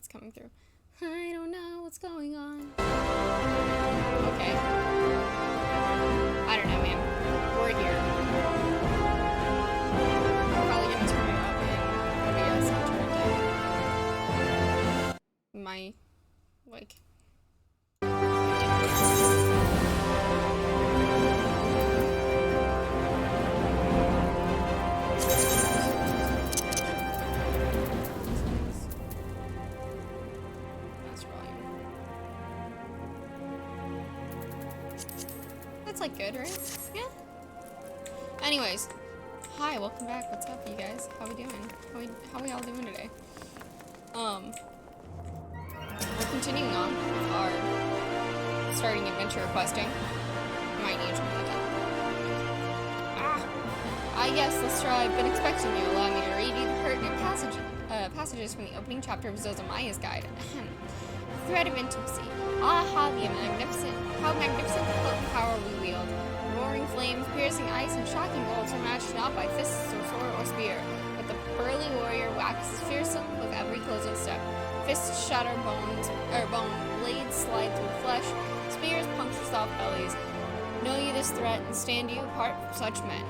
it's coming through. I don't know what's going on. Okay. I don't know, man. We're here. I'm probably gonna turn it up and OBS and turn it down. My, like... Like good, right? Yeah. Anyways, hi, welcome back. What's up, you guys? How we doing? How we all doing today? We're continuing on with our starting adventure questing. Might need to do that. I guess let's try. I've been expecting you. Allow me to read you the pertinent passages from the opening chapter of Zozamaya's guide. Thread of intimacy. Ah, how magnificent potent power we wield. Roaring flames, piercing ice, and shocking bolts are matched not by fists or sword or spear, but the burly warrior waxes fearsome with every closing step. Fists shatter bone, blades slide through flesh, spears puncture soft bellies. Know you this threat and stand you apart from such men.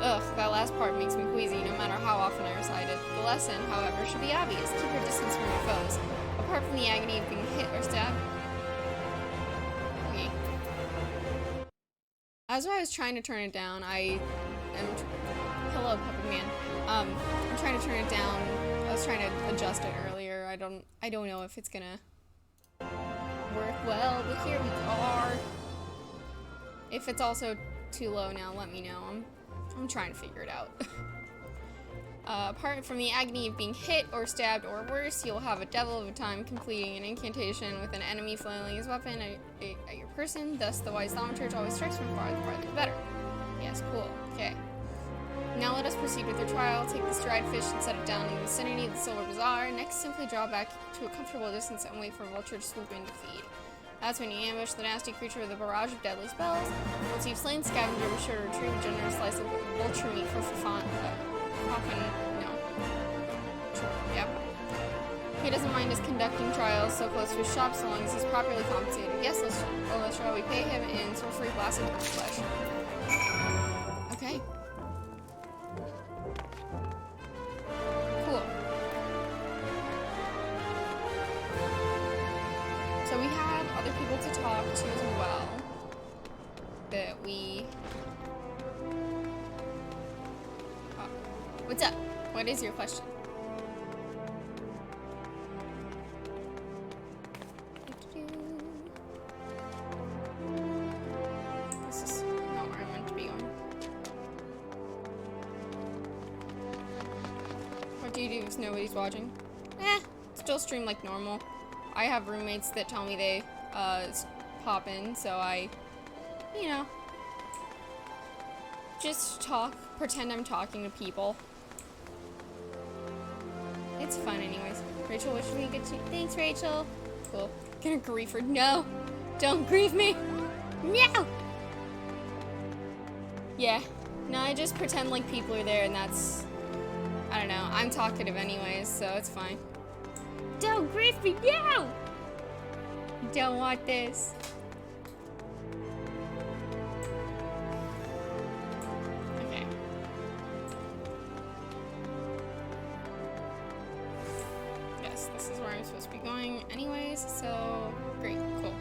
Ugh, that last part makes me queasy no matter how often I recite it. The lesson, however, should be obvious. Keep your distance from your foes. Apart from the agony of being hit or stabbed. Okay. As I was trying to turn it down, hello, Puppet Man. I'm trying to turn it down. I was trying to adjust it earlier. I don't know if it's gonna work well, but here we are. If it's also too low now, let me know. I'm trying to figure it out. Apart from the agony of being hit or stabbed or worse, you'll have a devil of a time completing an incantation with an enemy flailing his weapon at your person. Thus, the wise thaumaturge always strikes from far, the farther the better. Yes, cool. Okay. Now let us proceed with your trial. Take this dried fish and set it down in the vicinity of the Silver Bazaar. Next, simply draw back to a comfortable distance and wait for a vulture to swoop in to feed. That's when you ambush the nasty creature with a barrage of deadly spells. Once you've slain the scavenger, be sure to retrieve a generous slice of vulture meat for Yep. He doesn't mind us conducting trials so close to his shop so long as he's properly compensated. Yes, let's shall we pay him in sorcery blasted flesh. Okay. Cool. So we have other people to talk to as well. That we... What's up? What is your question? This is not where I'm meant to be going. What do you do if nobody's watching? Still stream like normal. I have roommates that tell me they pop in, so I, you know, just talk, pretend I'm talking to people. It's fun anyways. Rachel, what should we get to? Thanks, Rachel. Cool. Gonna grief her. No! Don't grieve me! No! Yeah. No, I just pretend like people are there and that's... I don't know. I'm talkative anyways, so it's fine. Don't grief me! No! Don't want this. This is where I'm supposed to be going anyways, so great, cool.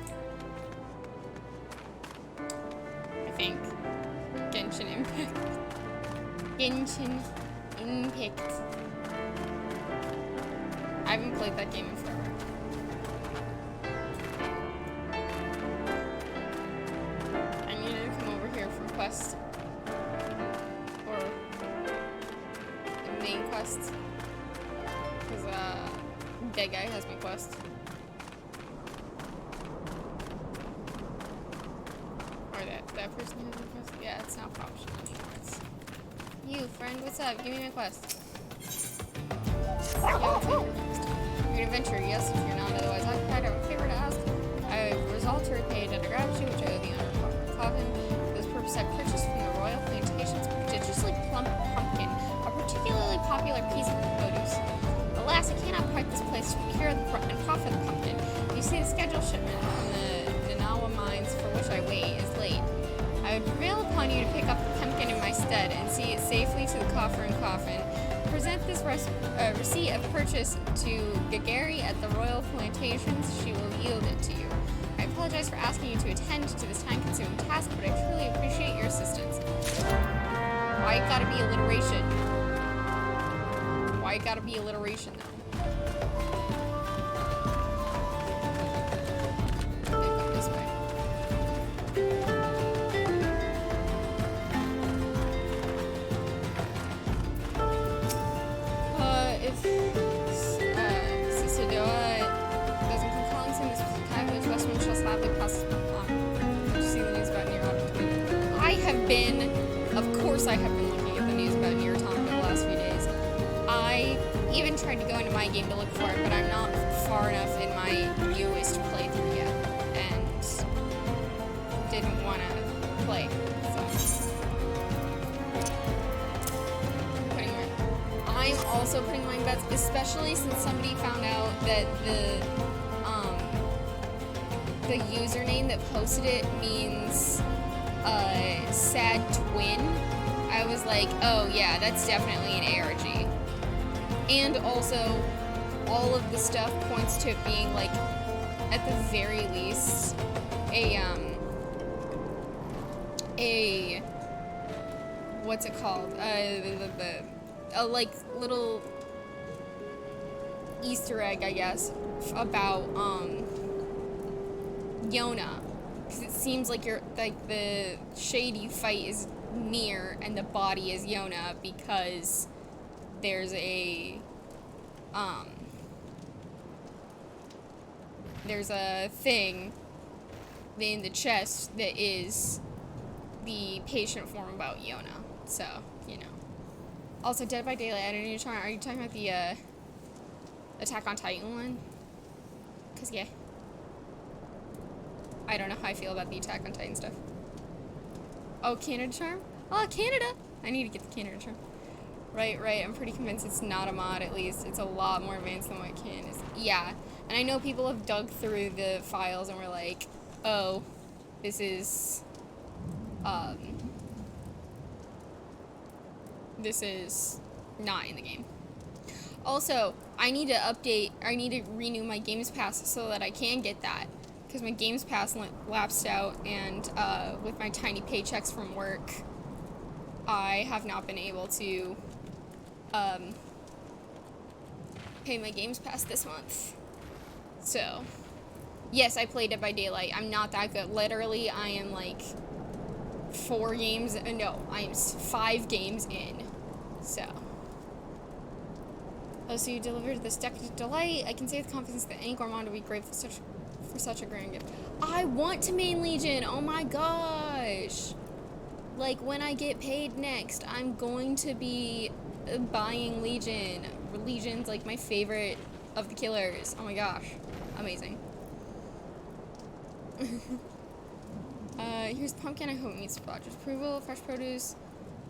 I think. Genshin Impact. Genshin Impact. I haven't played that game in forever. I needed to come over here for quests. Or the main quests. Because, dead guy has my quest. Or that person has my quest. Yeah, it's not optional anymore. It's you, friend. What's up? Give me my quest. Yeah, what's your quest? You're an adventurer, yes. If you're not otherwise occupied, I have a favor to ask. I resolved to repay a debt of gratitude, which I owe the owner of Coffin. For this purpose, I purchased from the Royal Plantation's prodigiously plump pumpkin, a particularly popular piece of produce. The Alas, I cannot part this place to procure and profit the pumpkin. You see, the scheduled shipment from the Nanawa mines for which I wait is late. I would prevail upon you to pick up the pumpkin in my stead and see it safely to the coffer and coffin. Present this receipt of purchase to Gagari at the Royal Plantations. She will yield it to you. I apologize for asking you to attend to this time-consuming task, but I truly appreciate your assistance. Why it gotta be alliteration? Why it gotta be alliteration, though? They go this way. If Sister Doa doesn't come calling soon, this time which Westman shall sadly pass. Did you see the news about Nier Automata? I have been, of course I have been looking at the news about Nier Automata the last few days. I even tried to go into my game to look for it, but I'm not far enough in my newest playthrough yet, and didn't want to play, so. I'm also putting my bets, especially since somebody found out that the username that posted it means sad twin. I was like, oh yeah, that's definitely an ARG. And also, all of the stuff points to it being like, at the very least, what's it called? A like little Easter egg, I guess, about Yona, because it seems like you're like the shade you fight is Nier and the body is Yona, because there's a thing in the chest that is the patient form about Yona, so you know. Also, Dead by Daylight, I don't know, are you talking about the, Attack on Titan one? Because, yeah. I don't know how I feel about the Attack on Titan stuff. Oh, Canada Charm? Oh, Canada! I need to get the Canada Charm. Right, I'm pretty convinced it's not a mod, at least. It's a lot more advanced than what Can is. Yeah, and I know people have dug through the files and were like, oh, this is, this is not in the game. Also, I need to renew my Games Pass so that I can get that, because my Games Pass lapsed out, and with my tiny paychecks from work, I have not been able to pay my Games Pass this month. So, yes, I played Dead by Daylight. I'm not that good. Literally, I am like 5 games in. So. Oh, so you delivered this Decadent Delight. I can say with confidence that any gourmand would be grateful for such a grand gift. I want to main Legion! Oh my gosh! Like, when I get paid next, I'm going to be buying Legion. Legion's like my favorite of the killers. Oh my gosh. Amazing. Here's pumpkin. I hope it meets Roger's approval. Fresh produce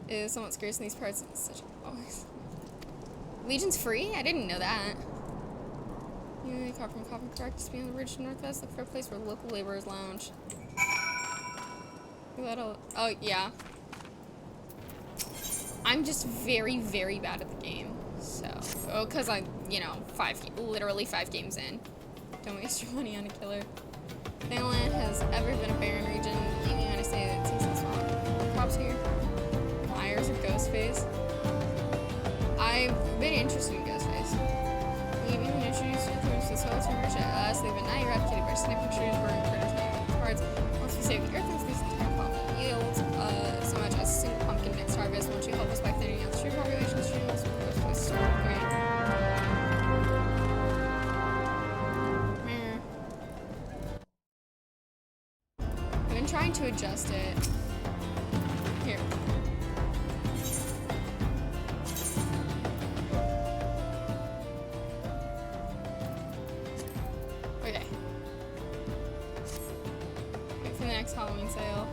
is somewhat scarce in these parts. It's such always. Legion's free? I didn't know that. Copper correct. Just beyond the ridge to northwest. Look for a place where local laborers lounge. Oh, yeah. I'm just very, very bad at the game. So, because I'm, literally 5 games in. Don't waste your money on a killer. Thailand has ever been a barren region. Leaving on to say that it seems so small. Crops here. Myers or Ghostface. I've been interested in Ghostface. We've even introduced you to the soil to merchant us. They've been now eradicated by snipping trees, burning critters, and parts. Once we save the earth, this entire crop will yield so much as a single pumpkin next harvest. Won't you help us by thinning out the tree populations? Tree also Ghostface to I've been trying to adjust it. Here. Okay. Wait for the next Halloween sale.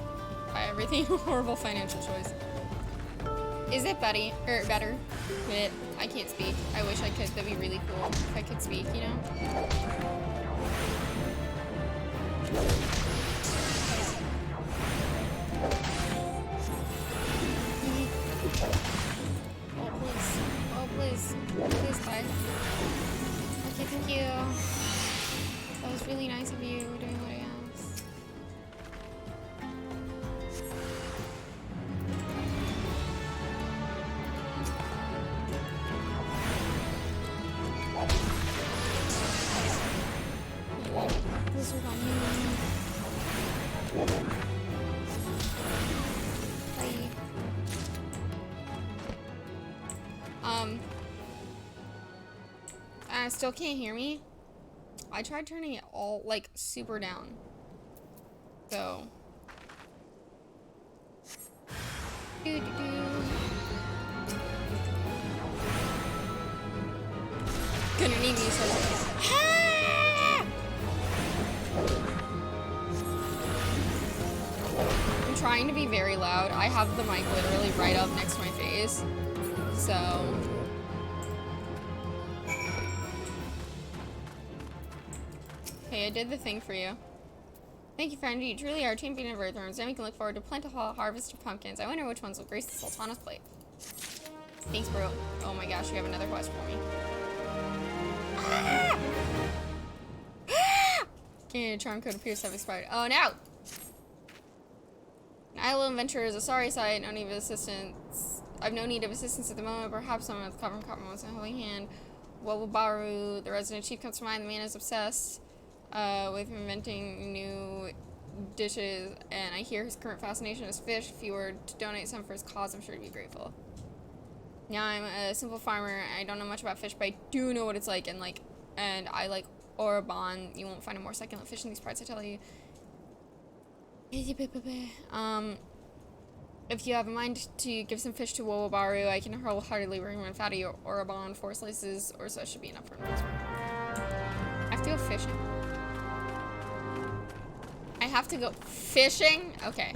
Buy everything. Horrible financial choice. Is it better? Better? But I can't speak. I wish I could. That'd be really cool if I could speak, you know? Oh, please. Oh, please. Please, bye. Okay, thank you. That was really nice of you doing what I asked. Blizzard on me. I still can't hear me. I tried turning it all, like, super down. So. Gonna need me some. Ah! I'm trying to be very loud. I have the mic literally right up next to my face. So. Hey, I did the thing for you. Thank you, friend. You truly are a champion of Earthworms, and we can look forward to plentiful harvest of pumpkins. I wonder which ones will grace the Sultana's plate. Thanks, bro. Oh my gosh, you have another quest for me. Ah! Ah! Charm code appears to have expired. Oh no! An island adventure is a sorry sight. No need of assistance. I've no need of assistance at the moment. Perhaps someone with copper was a holy hand. Wowobaru, the resident chief, comes to mind. The man is obsessed with inventing new dishes, and I hear his current fascination is fish. If you were to donate some for his cause, I'm sure he'd be grateful. Now, I'm a simple farmer. I don't know much about fish, but I do know what it's like, and I like Orobon. You won't find a more succulent fish in these parts, I tell you. If you have a mind to give some fish to Wowobaru, I can wholeheartedly recommend fatty Orobon. 4 slices or so should be enough for an investment. I have to go fishing. I have to go fishing? Okay.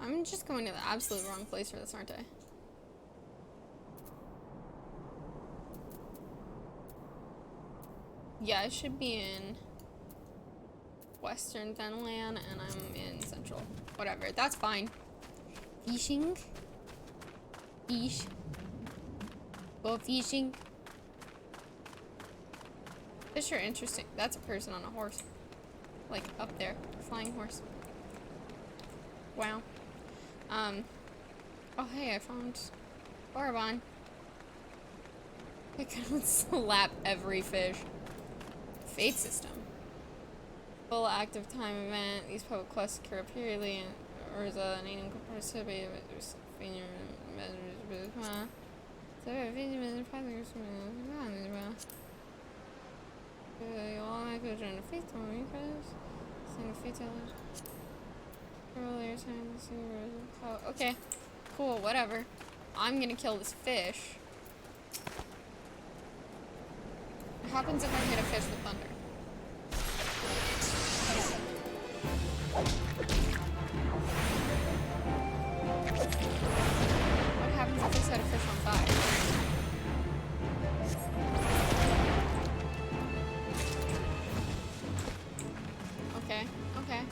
I'm just going to the absolute wrong place for this, aren't I? Yeah, I should be in Western Fenland, and I'm in Central. Whatever, that's fine. Fishing? Fish. Go fishing. Fish are interesting. That's a person on a horse. Like, up there. Flying horse. Wow. Oh hey, I found Orobon. I could slap every fish. Fate system. Full active time event. These public quests occur periodically or is a needing to participate okay, cool, whatever. I'm gonna kill this fish. What happens if I hit a fish with thunder? What happens if I set a fish on fire? Okay, okay.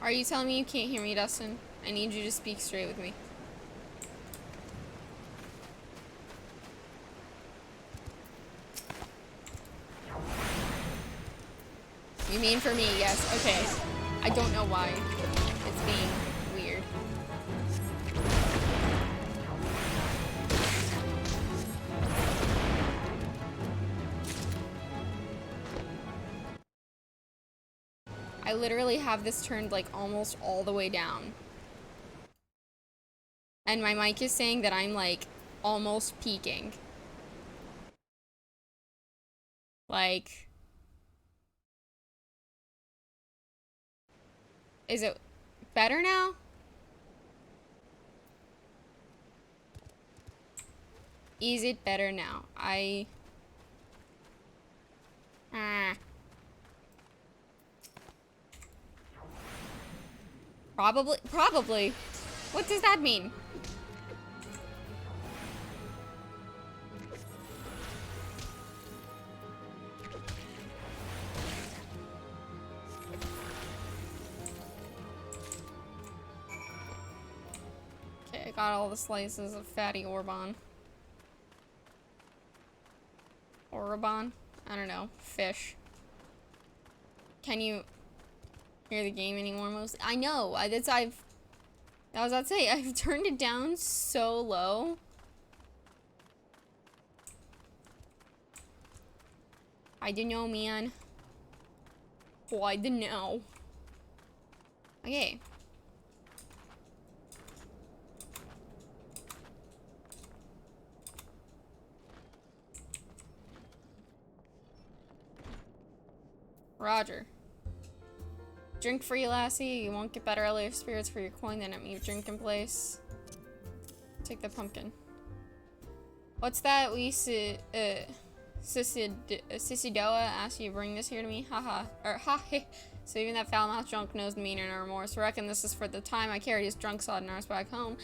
Are you telling me you can't hear me, Dustin? I need you to speak straight with me. You mean for me? Yes. Okay. I don't know why. It's being weird. I literally have this turned like almost all the way down. And my mic is saying that I'm like almost peaking. Like, is it better now? Is it better now? Probably. What does that mean? Okay, I got all the slices of fatty Orbon. Orobon? I don't know. Fish. Can you hear the game anymore? I know. I was about to say, I've turned it down so low. I don't know, man. Oh, I don't know. Okay. Roger. Drink free, lassie. You won't get better LA spirits for your coin than at me drinking place. Take the pumpkin. What's that? Sissidoa asked you to bring this here to me? Haha. So even that foul-mouthed drunk knows the meaning or remorse. I reckon this is for the time I carried his drunk sodden arse back home.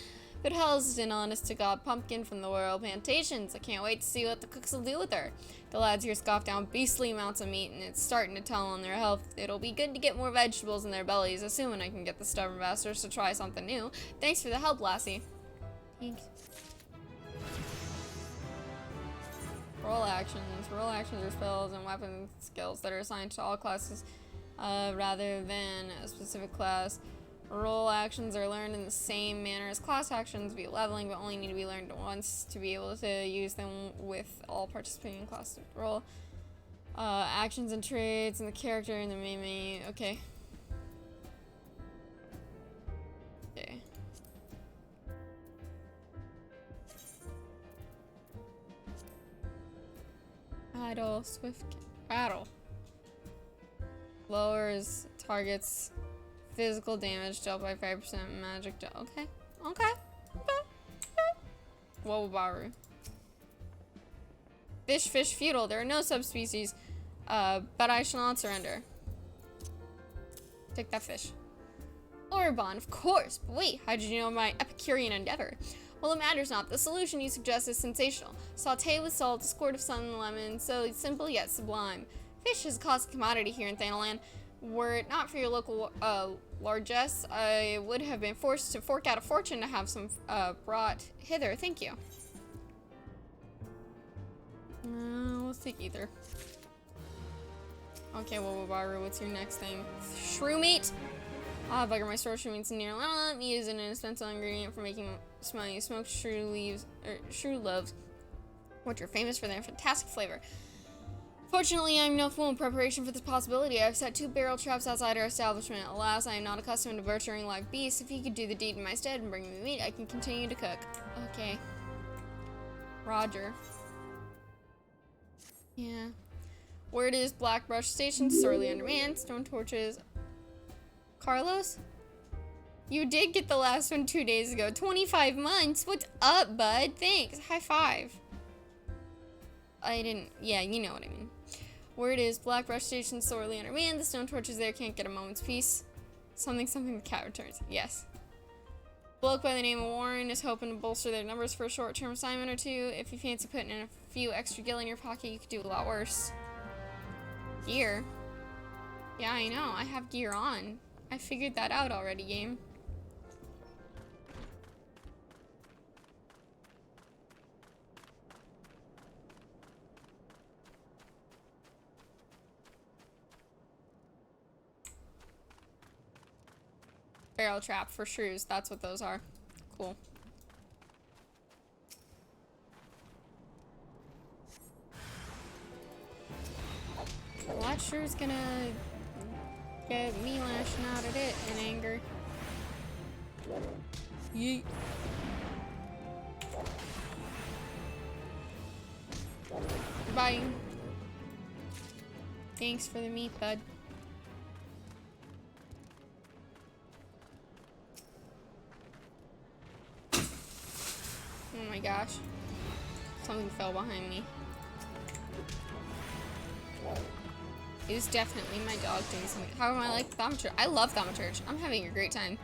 But hell's an honest-to-God pumpkin from the royal plantations. I can't wait to see what the cooks will do with her. The lads here scoff down beastly amounts of meat, and it's starting to tell on their health. It'll be good to get more vegetables in their bellies, assuming I can get the stubborn bastards to try something new. Thanks for the help, lassie. Thanks. Roll actions. Roll actions are spells and weapon skills that are assigned to all classes rather than a specific class. Roll actions are learned in the same manner as class actions, be leveling, but only need to be learned once to be able to use them with all participating classes. Roll actions and traits and the character in the main menu. Okay. Okay. Battle, swift battle. Lowers targets physical damage dealt by 5% magic. Okay. Wobaru. Fish feudal. There are no subspecies, but I shall not surrender. Take that fish. Orobon, of course. But wait, how did you know my Epicurean endeavor? Well, it matters not. The solution you suggest is sensational. Sauté with salt, a squirt of sun and lemon, so simple yet sublime. Fish is a costly commodity here in Thanalan. Were it not for your local largesse, I would have been forced to fork out a fortune to have some brought hither. Thank you. Let's take either. Okay, Wobaru, what's your next thing? Shrew meat? Ah, bugger, my store shrew meat's near. Let me use an indispensable ingredient for making my smoked shrew loaves, which are famous for their fantastic flavor. Fortunately, I'm no fool in preparation for this possibility. I've set 2 barrel traps outside our establishment. Alas, I am not accustomed to butchering live beasts. If you could do the deed in my stead and bring me the meat, I can continue to cook. Okay. Roger. Yeah. Word is Blackbrush Station, sorely undermanned. Stone torches. Carlos? You did get the last one 2 days ago. 25 months? What's up, bud? Thanks. High five. I didn't... Yeah, you know what I mean. Word is Blackbrush Station, sorely undermanned. The stone torches there can't get a moment's peace. Something the cat returns. Yes. Bloke by the name of Warren is hoping to bolster their numbers for a short-term assignment or two. If you fancy putting in a few extra gil in your pocket, you could do a lot worse. Gear? Yeah, I know. I have gear on. I figured that out already, game. Barrel trap for shrews. That's what those are. Cool. Well, that shure's gonna get me lashing out at it in anger. Yeet. trying. Thanks for the meat, bud. Oh my gosh. Something fell behind me. It was definitely my dog doing something. How am I like Thaumaturge? I love Thaumaturge. I'm having a great time.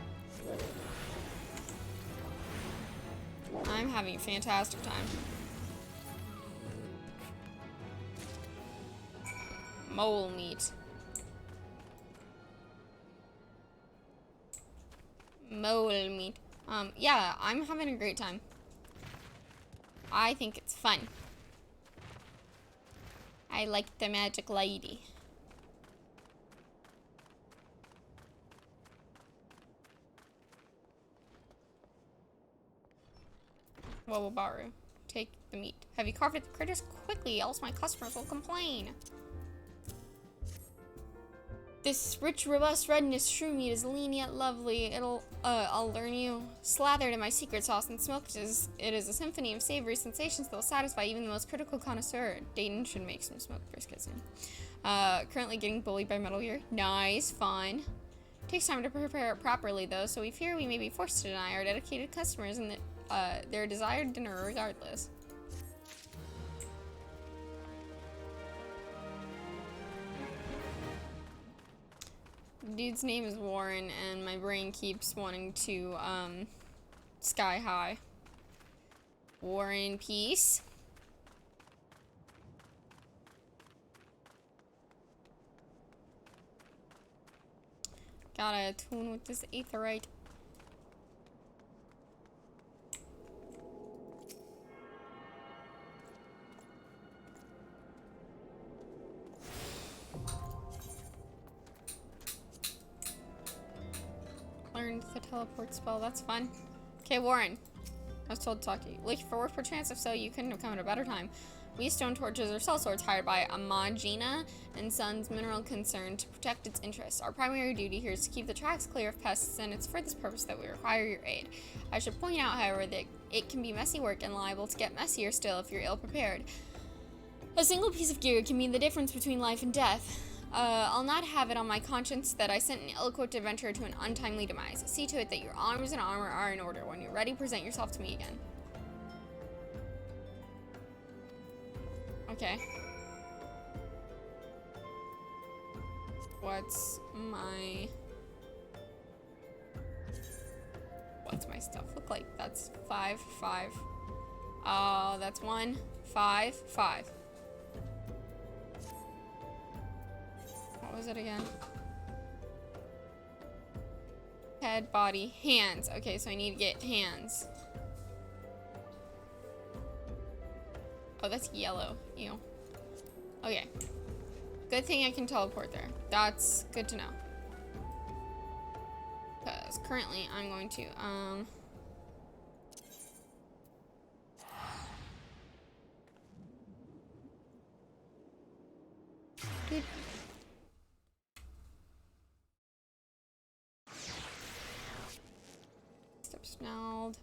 I'm having a fantastic time. Mole meat. Mole meat. Yeah, I'm having a great time. I think it's fun. I like the magic lady. Wobobaru, take the meat. Have you carved the critters quickly, else my customers will complain. This rich, robust redness shrew meat is lean yet lovely. I'll learn you. Slathered in my secret sauce and smoked, it is a symphony of savory sensations that will satisfy even the most critical connoisseur. Dayton should make some smoked brisket soon. Currently getting bullied by Metal Gear. Nice, fun. Takes time to prepare it properly, though, so we fear we may be forced to deny our dedicated customers and their desired dinner regardless. Dude's name is Warren, and my brain keeps wanting to, sky high. War and peace. Gotta tune with this aetherite. Learned the teleport spell, that's fun. Okay, Warren. I was told to talk to you. Looking for work perchance? If so, you couldn't have come at a better time. We stone torches are sellswords hired by Amagina and Sons Mineral Concern to protect its interests. Our primary duty here is to keep the tracks clear of pests, and it's for this purpose that we require your aid. I should point out, however, that it can be messy work and liable to get messier still if you're ill-prepared. A single piece of gear can mean the difference between life and death. I'll not have it on my conscience that I sent an ill-equipped adventurer to an untimely demise. See to it that your arms and armor are in order. When you're ready, present yourself to me again. Okay. What's my stuff look like? That's 5, 5. Oh, that's 1, 5, 5. What was it again? Head, body, hands. Okay, so I need to get hands. Oh, that's yellow. Ew. Okay. Good thing I can teleport there. That's good to know. Because currently I'm going to, Dude. Step smelled.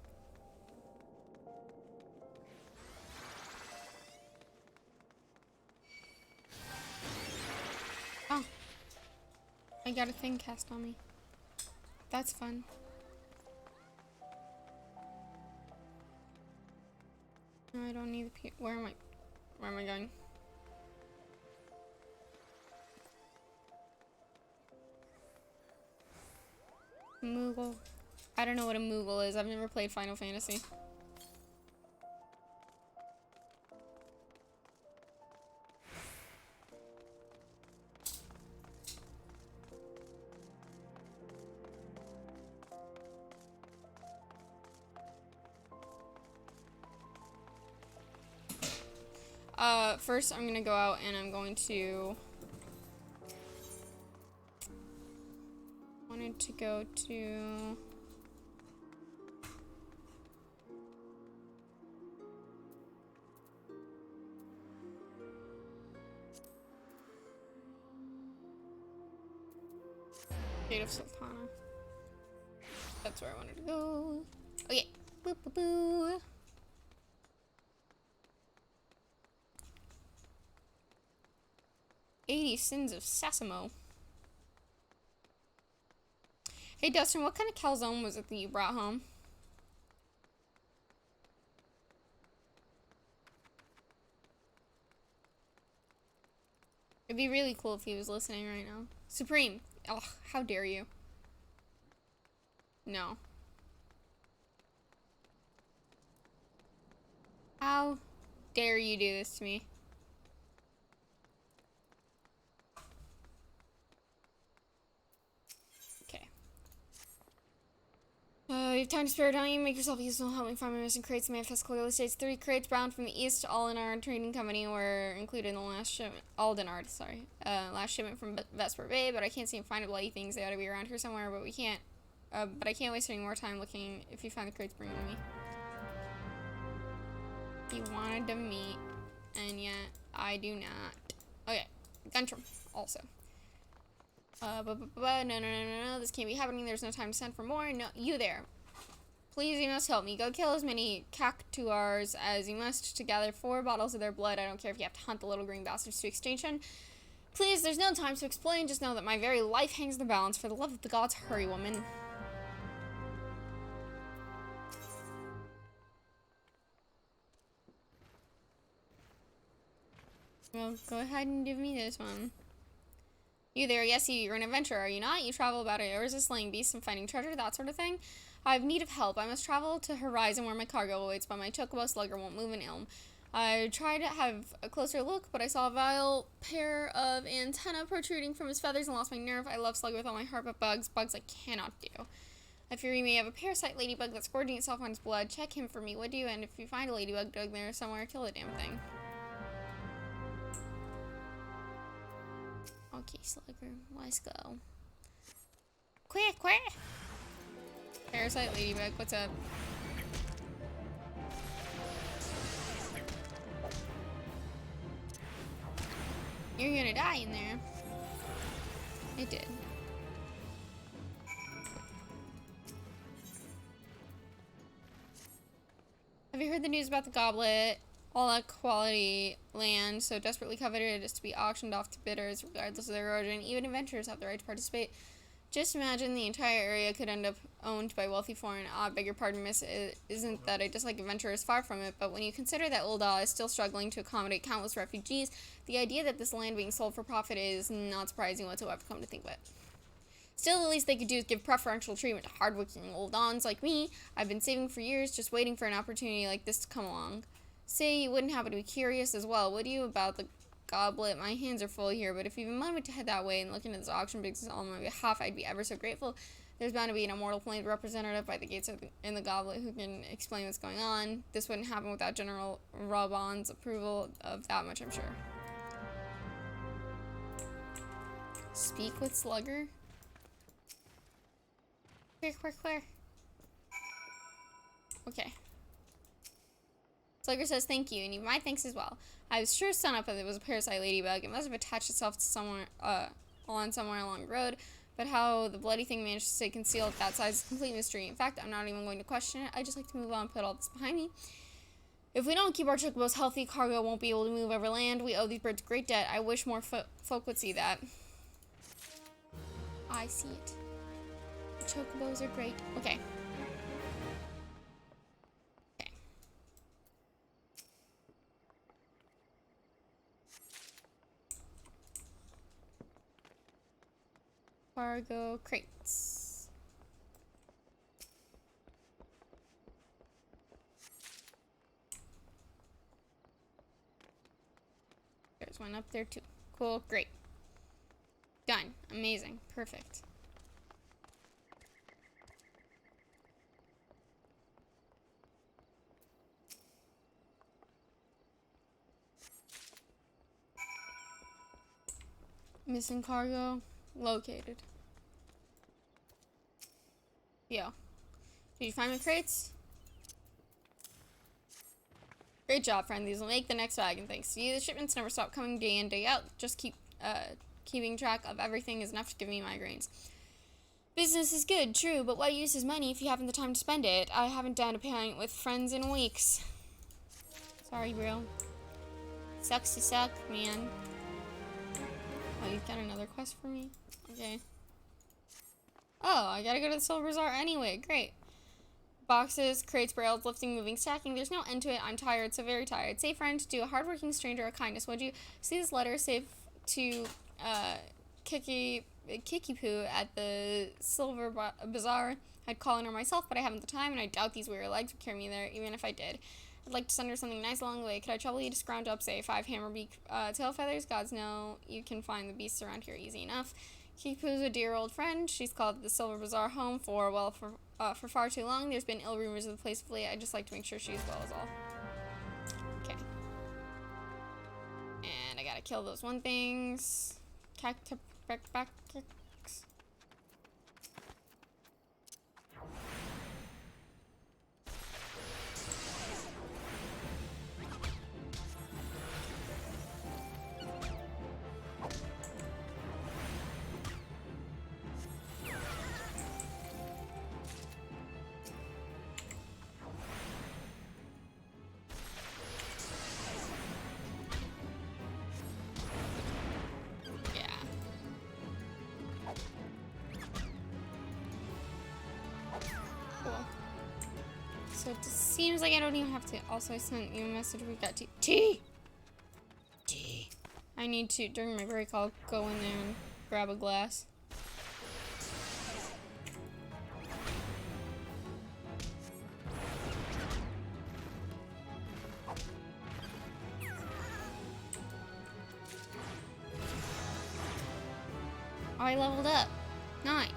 Oh. I got a thing cast on me. That's fun. No, I don't need the where am I going? Moogle. I don't know what a Moogle is. I've never played Final Fantasy. First I'm gonna go out and I'm going to wanted to go to Gate of Sultana. That's where I wanted to go. Okay. Boo boo boo. 80 Sins of Sesamo. Hey Dustin, what kind of calzone was it that you brought home? It'd be really cool if he was listening right now. Supreme. Oh, how dare you. No. How dare you do this to me? Okay. You have time to spare, don't you? Make yourself useful. Help me find my missing crates. Manifest clearly states 3 crates bound from the east. All in our trading company were included in the last shipment. Aldenard, sorry. Last shipment from Vesper Bay, but I can't seem to find bloody things. They ought to be around here somewhere, but we can't. But I can't waste any more time looking. If you find the crates, bring them to me. You wanted to meet, and yet I do not. Okay, Guntram also. No, this can't be happening. There's no time to send for more. No, you there. Please, you must help me. Go kill as many cactuars as you must to gather 4 bottles of their blood. I don't care if you have to hunt the little green bastards to extinction. Please, there's no time to explain. Just know that my very life hangs in the balance. For the love of the gods, hurry, woman. Well, go ahead and give me this one. You there, yes, you're an adventurer, are you not? You travel about hours of slaying beasts and finding treasure, that sort of thing. I have need of help. I must travel to Horizon where my cargo awaits, but my chocobo slugger won't move an ilm. I tried to have a closer look, but I saw a vile pair of antennae protruding from his feathers and lost my nerve. I love slugger with all my heart, but bugs I cannot do. I fear you may have a parasite ladybug that's gorging itself on his blood. Check him for me, would you? And if you find a ladybug dug there somewhere, kill the damn thing. Okay, slugger, let's go. Quick! Parasite ladybug, what's up? You're gonna die in there. It did. Have you heard the news about the goblet? All that quality land so desperately coveted is to be auctioned off to bidders regardless of their origin. Even adventurers have the right to participate. Just imagine the entire area could end up owned by wealthy foreign. Beg your pardon, miss. It isn't that I dislike adventurers, far from it, but when you consider that Ul'dah is still struggling to accommodate countless refugees, the idea that this land being sold for profit is not surprising whatsoever, come to think of it. Still, the least they could do is give preferential treatment to hardworking Uldahns like me. I've been saving for years, just waiting for an opportunity like this to come along. Say you wouldn't happen to be curious as well, would you, about the goblet? My hands are full here, but if you've a moment to head that way and look into this auction business on my behalf, I'd be ever so grateful. There's bound to be an immortal flame representative by the gates of in the goblet who can explain what's going on. This wouldn't happen without General Raban's approval of that much, I'm sure. Speak with Slugger. Clear. Okay. Slugger says thank you, and you my thanks as well. I was sure son up that it was a parasite ladybug. It must have attached itself to somewhere along the road, but how the bloody thing managed to stay concealed at that size is a complete mystery. In fact, I'm not even going to question it. I just like to move on and put all this behind me. If we don't keep our chocobos healthy, cargo won't be able to move over land. We owe these birds a great debt. I wish more folk would see that. I see it. The chocobos are great. Okay. Cargo crates. There's one up there too. Cool, great. Done. Amazing. Perfect. Missing cargo located. Yo. Did you find my crates? Great job, friend. These will make the next wagon. Thanks to you, the shipments never stop coming day in, day out. Just keeping track of everything is enough to give me migraines. Business is good, true, but what use is money if you haven't the time to spend it? I haven't done a pint with friends in weeks. Sorry, bro. Sucks to suck, man. Oh, you've got another quest for me? Okay. Oh, I gotta go to the Silver Bazaar anyway. Great. Boxes, crates, barrels, lifting, moving, stacking. There's no end to it. I'm tired, so very tired. Say, friend, do a hardworking stranger a kindness, would you? See this letter? Save to Kiki Poo at the Silver Bazaar. I'd call on her myself, but I haven't the time, and I doubt these weary legs would carry me there, even if I did. I'd like to send her something nice along the way. Could I trouble you to scrounge up, say, 5 hammerbeak tail feathers? Gods know you can find the beasts around here easy enough. Kiki-Poo's a dear old friend. She's called the Silver Bazaar home for far too long. There's been ill rumors of the place of late. I'd just like to make sure she's well as all. Okay. And I gotta kill those one things. Back. So it seems like I don't even have to. Also, I sent you a message. We got tea. I need to, during my break, I'll go in there and grab a glass. Oh, I leveled up. Nice.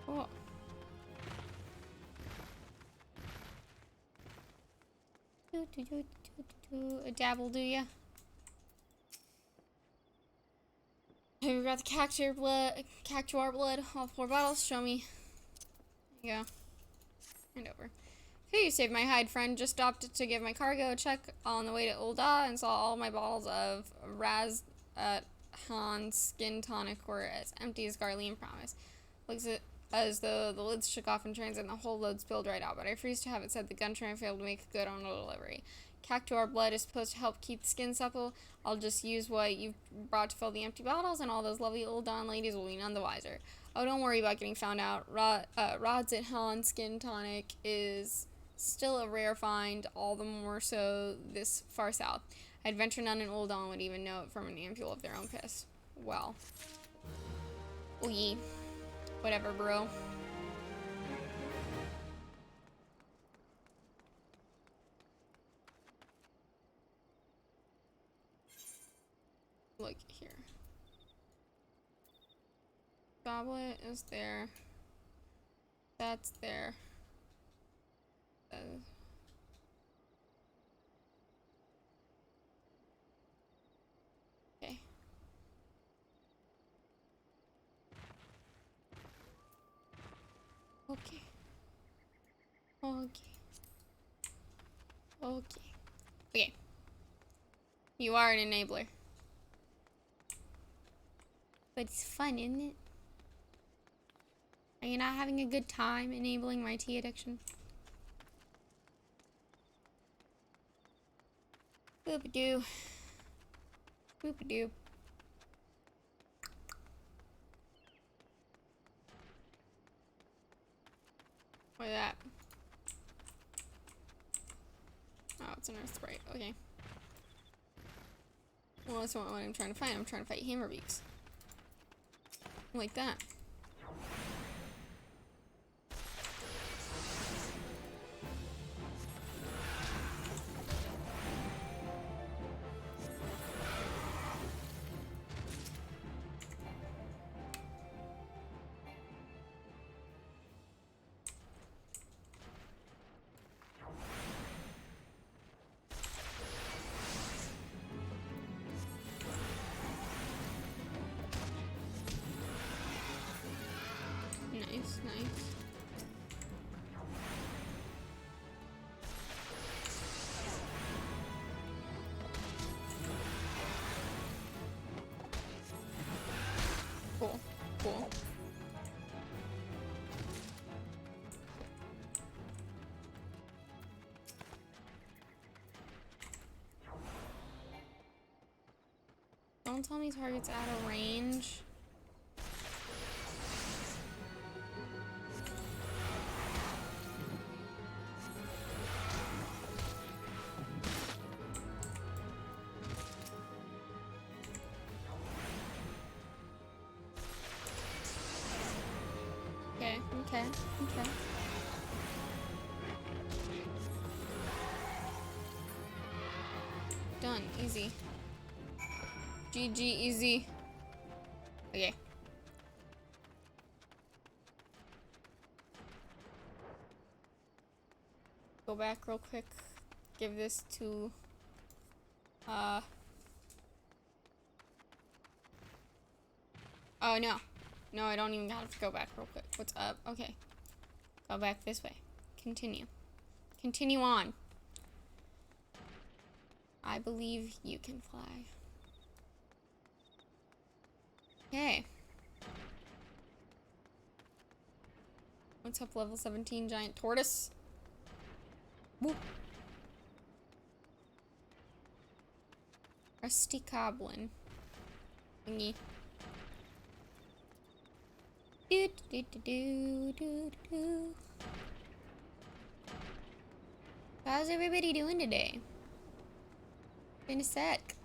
Cool. A dabble, do ya? Have you got the cactuar blood? All 4 bottles. Show me. There you go. Hand over. Hey, you saved my hide, friend. Just stopped to give my cargo a check on the way to Ul'dah and saw all my bottles of Raz Han skin tonic were as empty as Garlean promised. Looks as though the lids shook off in transit and the whole load spilled right out, but I refuse to have it said the gun train failed to make good on the delivery. Cactuar blood is supposed to help keep the skin supple. I'll just use what you've brought to fill the empty bottles, and all those lovely Ul'dah ladies will be none the wiser. Oh, don't worry about getting found out. Rod's at Han skin tonic is still a rare find, all the more so this far south. I'd venture none in Ul'dah would even know it from an ampule of their own piss. Well. Ooh, whatever, bro. Look here. Goblet is there. That's there. Okay. Okay. Okay. You are an enabler. But it's fun, isn't it? Are you not having a good time enabling my tea addiction? Boop-a-doo. Boop-a-doo. What's that? Oh, it's an earth sprite. Okay. Well, that's not what I'm trying to fight. I'm trying to fight hammerbeaks. Like that. Nice. cool. Don't tell me target's out of range. Okay. Done. Easy. GG, easy. Okay. Go back real quick. Give this to... Oh, no. No, I don't even have to go back real quick. What's up? Okay. Go back this way. Continue. Continue on. I believe you can fly. Okay. What's up, level 17 giant tortoise? Woo. Rusty goblin. Thingy. Do do do do do do. How's everybody doing today? In a sec.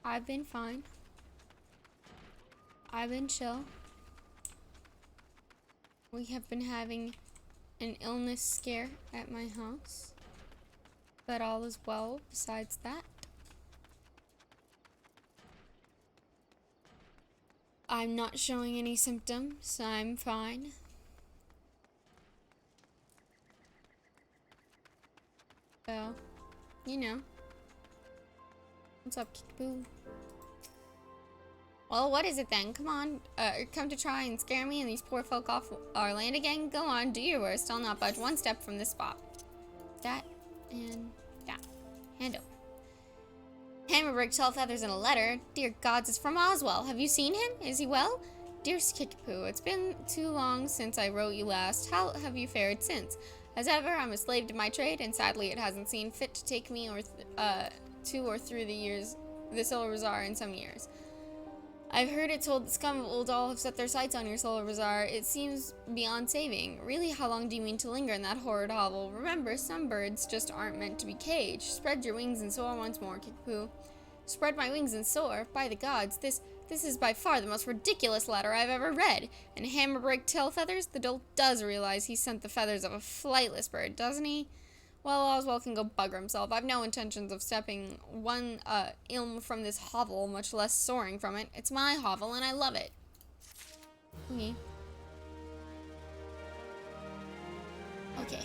I've been fine. I've been chill. We have been having an illness scare at my house, but all is well besides that. I'm not showing any symptoms, so I'm fine. So, you know. What's up, Kickapoo? Well, what is it then? Come on, come to try and scare me and these poor folk off our land again? Go on, do your worst. I'll not budge one step from this spot. That and that. Hand over. Hammerbrick, 12 feathers and a letter. Dear gods, it's from Oswell. Have you seen him? Is he well? Dear Kickapoo, it's been too long since I wrote you last. How have you fared since? As ever, I'm a slave to my trade, and sadly it hasn't seen fit to take me to or through the Solar Bazaar in some years. I've heard it told the scum of Uldal have set their sights on your Solar Bazaar. It seems beyond saving. Really, how long do you mean to linger in that horrid hovel? Remember, some birds just aren't meant to be caged. Spread your wings and soar once more, Kickapoo. Spread my wings and soar? By the gods, this is by far the most ridiculous letter I've ever read. And Hammerbrick tail feathers? The dolt does realize he sent the feathers of a flightless bird, doesn't he? Well, Oswald can go bugger himself. I've no intentions of stepping one ilm from this hovel, much less soaring from it. It's my hovel, and I love it. Me. Okay.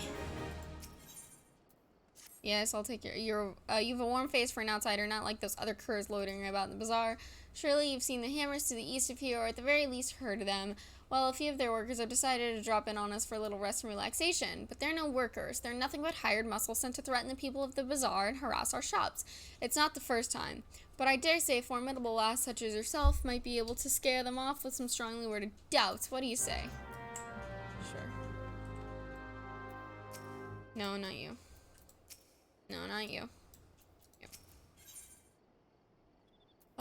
Yes, I'll take you have a warm face for an outsider, not like those other curs loitering about in the bazaar. Surely you've seen the hammers to the east of here, or at the very least heard of them. Well, a few of their workers have decided to drop in on us for a little rest and relaxation. But they're no workers. They're nothing but hired muscle sent to threaten the people of the bazaar and harass our shops. It's not the first time. But I dare say a formidable lass such as yourself might be able to scare them off with some strongly worded doubts. What do you say? Sure. No, not you. No, not you.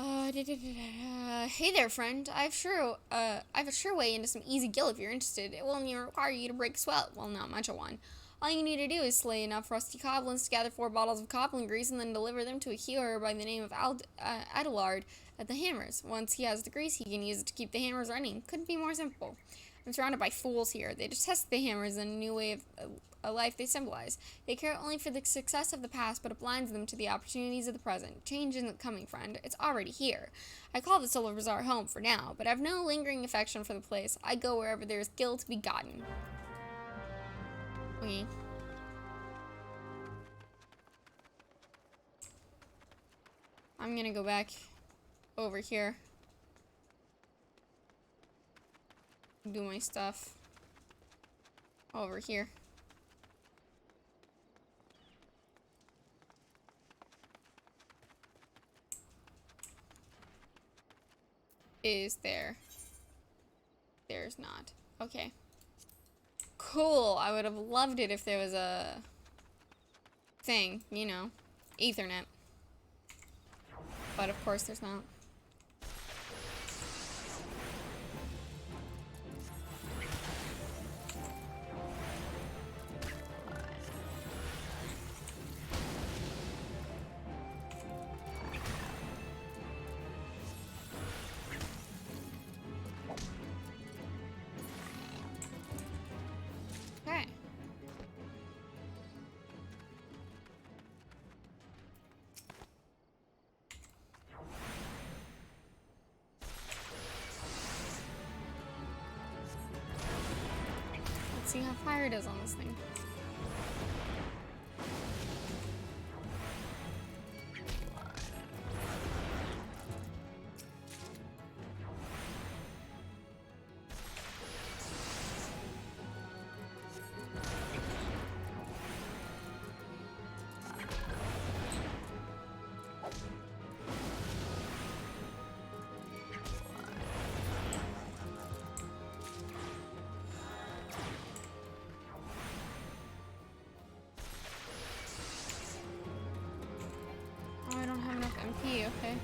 Hey there, friend. I've a sure way into some easy gill if you're interested. It will only require you to break sweat. Well, not much of one. All you need to do is slay enough rusty goblins to gather 4 bottles of goblin grease and then deliver them to a healer by the name of Adelard at the hammers. Once he has the grease, he can use it to keep the hammers running. Couldn't be more simple. I'm surrounded by fools here. They detest the hammers and a new way of a life they symbolize. They care only for the success of the past, but it blinds them to the opportunities of the present. Change isn't coming, friend. It's already here. I call the Solar Bazaar home for now, but I've no lingering affection for the place. I go wherever there is gil to be gotten. Okay. I'm gonna go back over here. Do my stuff. Over here. is there. There's not. Okay. Cool. I would have loved it if there was a thing, you know, Ethernet. But of course there's not. Okay. Let's see how fire it is on this thing. Oh, I don't have enough MP, okay.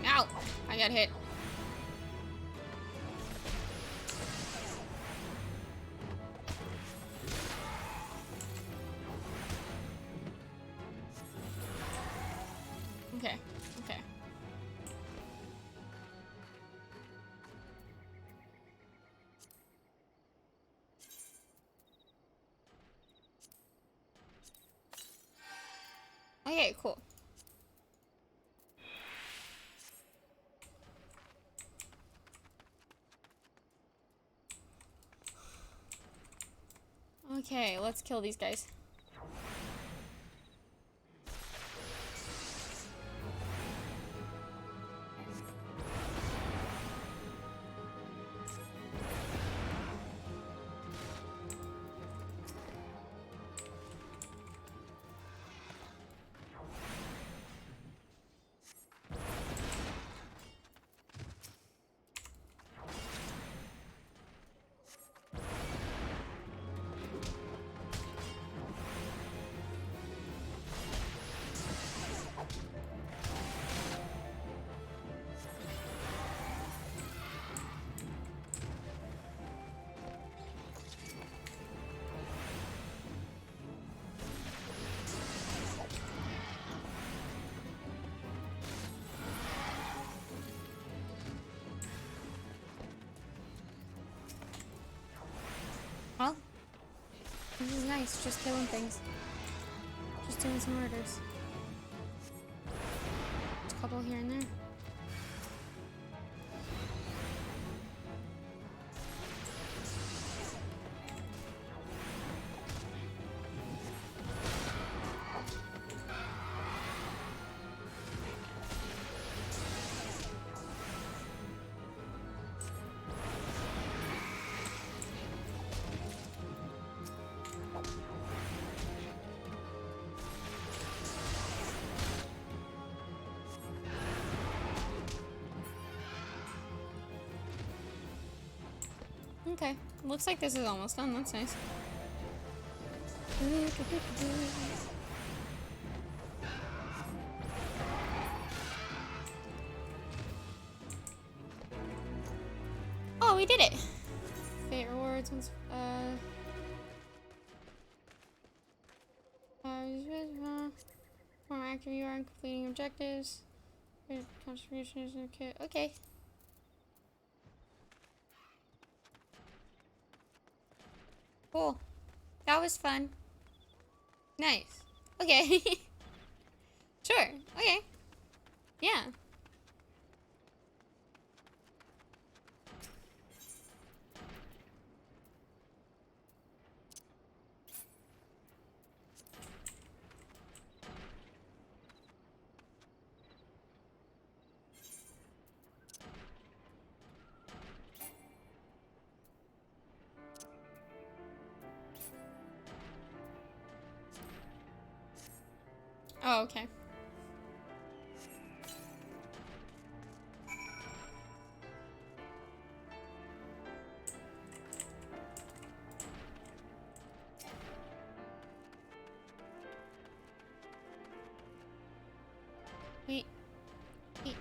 Ow! I got hit. Okay, okay. Okay, cool. Okay, let's kill these guys. Well, this is nice, just killing things. Just doing some murders. Just a couple here and there. Okay, looks like this is almost done. That's nice. Oh, we did it! Fate rewards. More active you are in completing objectives. Contribution is okay. Okay. Cool. That was fun. Nice. Okay. Sure. Okay. Yeah. Oh, okay. Wait. Wait.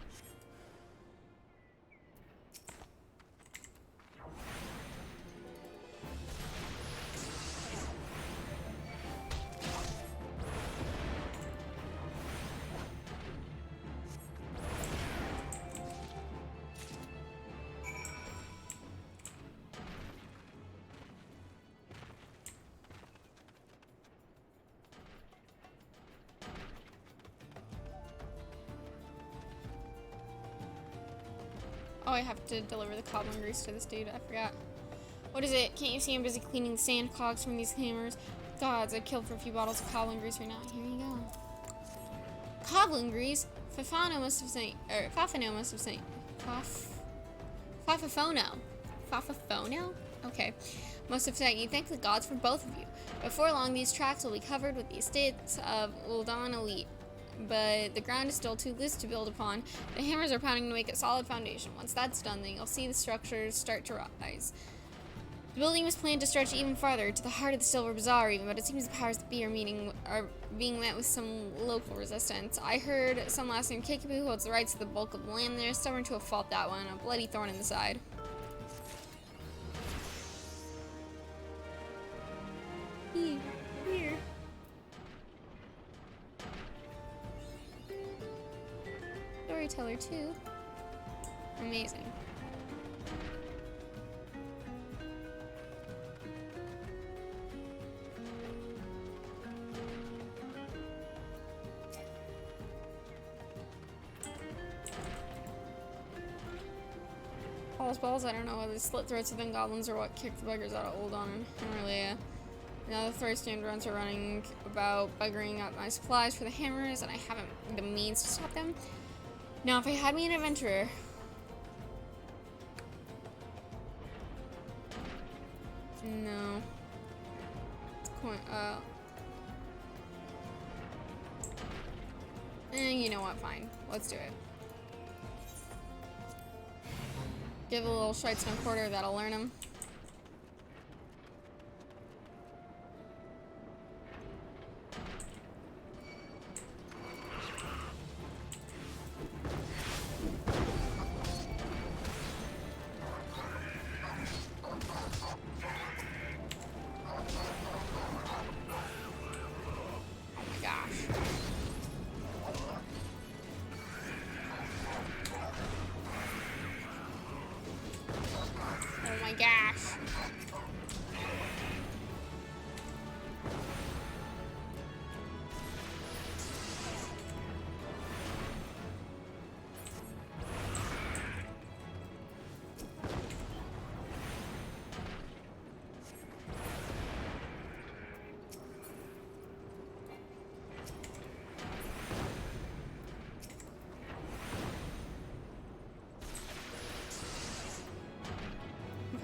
Oh, I have to deliver the cobbling grease to this dude. I forgot. What is it? Can't you see I'm busy cleaning the sand cogs from these hammers? Gods, I'd kill for a few bottles of cobbling grease right now. Here you go. Cobbling grease? Fafano must have saying, or Fafano must have saying, Fafafono. Fafafono? Okay. Must have said, you thank the gods for both of you. Before long, these tracks will be covered with the estates of Uldan Elite. But the ground is still too loose to build upon. The hammers are pounding to make a solid foundation. Once that's done, then you'll see the structures start to rise. The building was planned to stretch even farther, to the heart of the Silver Bazaar even, but it seems the powers that be are being met with some local resistance. I heard some last name Kickapoo who holds the rights to the bulk of the land there, stubborn to a fault that one, a bloody thorn in the side. Here. Storyteller too. Amazing. Balls, I don't know whether slit throats of them goblins or what kicked the buggers out of Uldan. Now the Thorstein runs are running about buggering up my supplies for the hammers, and I haven't the means to stop them. Now, if I had me an adventurer... No. You know what, fine. Let's do it. Give a little Schweitzer quarter, that'll learn him.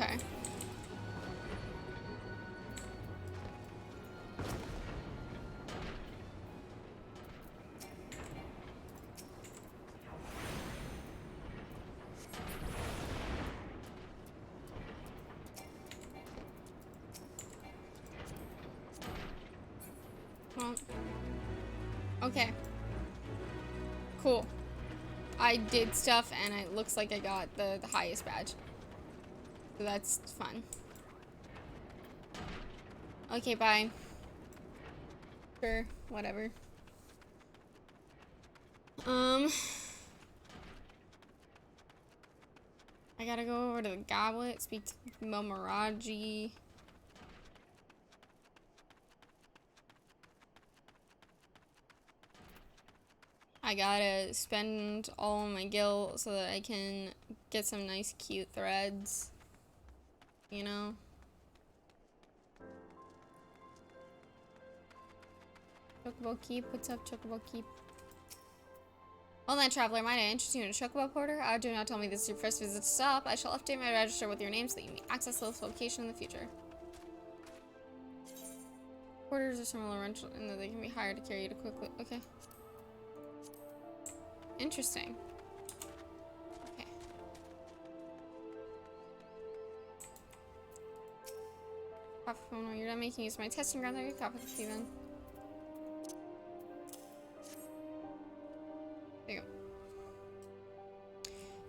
Okay. Well, okay. Cool. I did stuff and it looks like I got the highest badge. So that's fun. Okay, bye. Sure, whatever. I gotta go over to the goblet, speak to Momaraji. I gotta spend all of my gil so that I can get some nice cute threads. You know? Chocobo Keep, what's up, Chocobo Keep? Well then, traveler, might I interest you in a Chocobo Porter? Do not tell me this is your first visit to stop. I shall update my register with your name so that you may access this location in the future. Porters are similar in that they can be hired to carry you to quickly. Okay. Interesting. Okay. When you're done making use of my testing ground, I can copy with you then. There you go.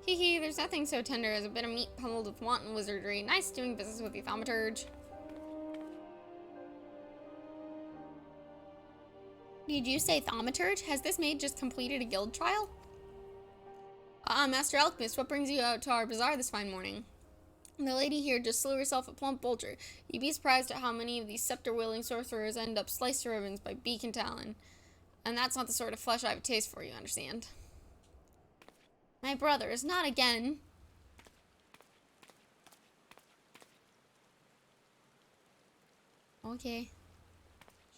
Hee hee, there's nothing so tender as a bit of meat pummeled with wanton wizardry. Nice doing business with you, thaumaturge. Did you say thaumaturge? Has this maid just completed a guild trial? Ah, Master Alchemist, what brings you out to our bazaar this fine morning? The lady here just slew herself a plump vulture. You'd be surprised at how many of these scepter-wielding sorcerers end up sliced to ribbons by beak and talon. And that's not the sort of flesh I have a taste for, you understand? My brothers, not again. Okay.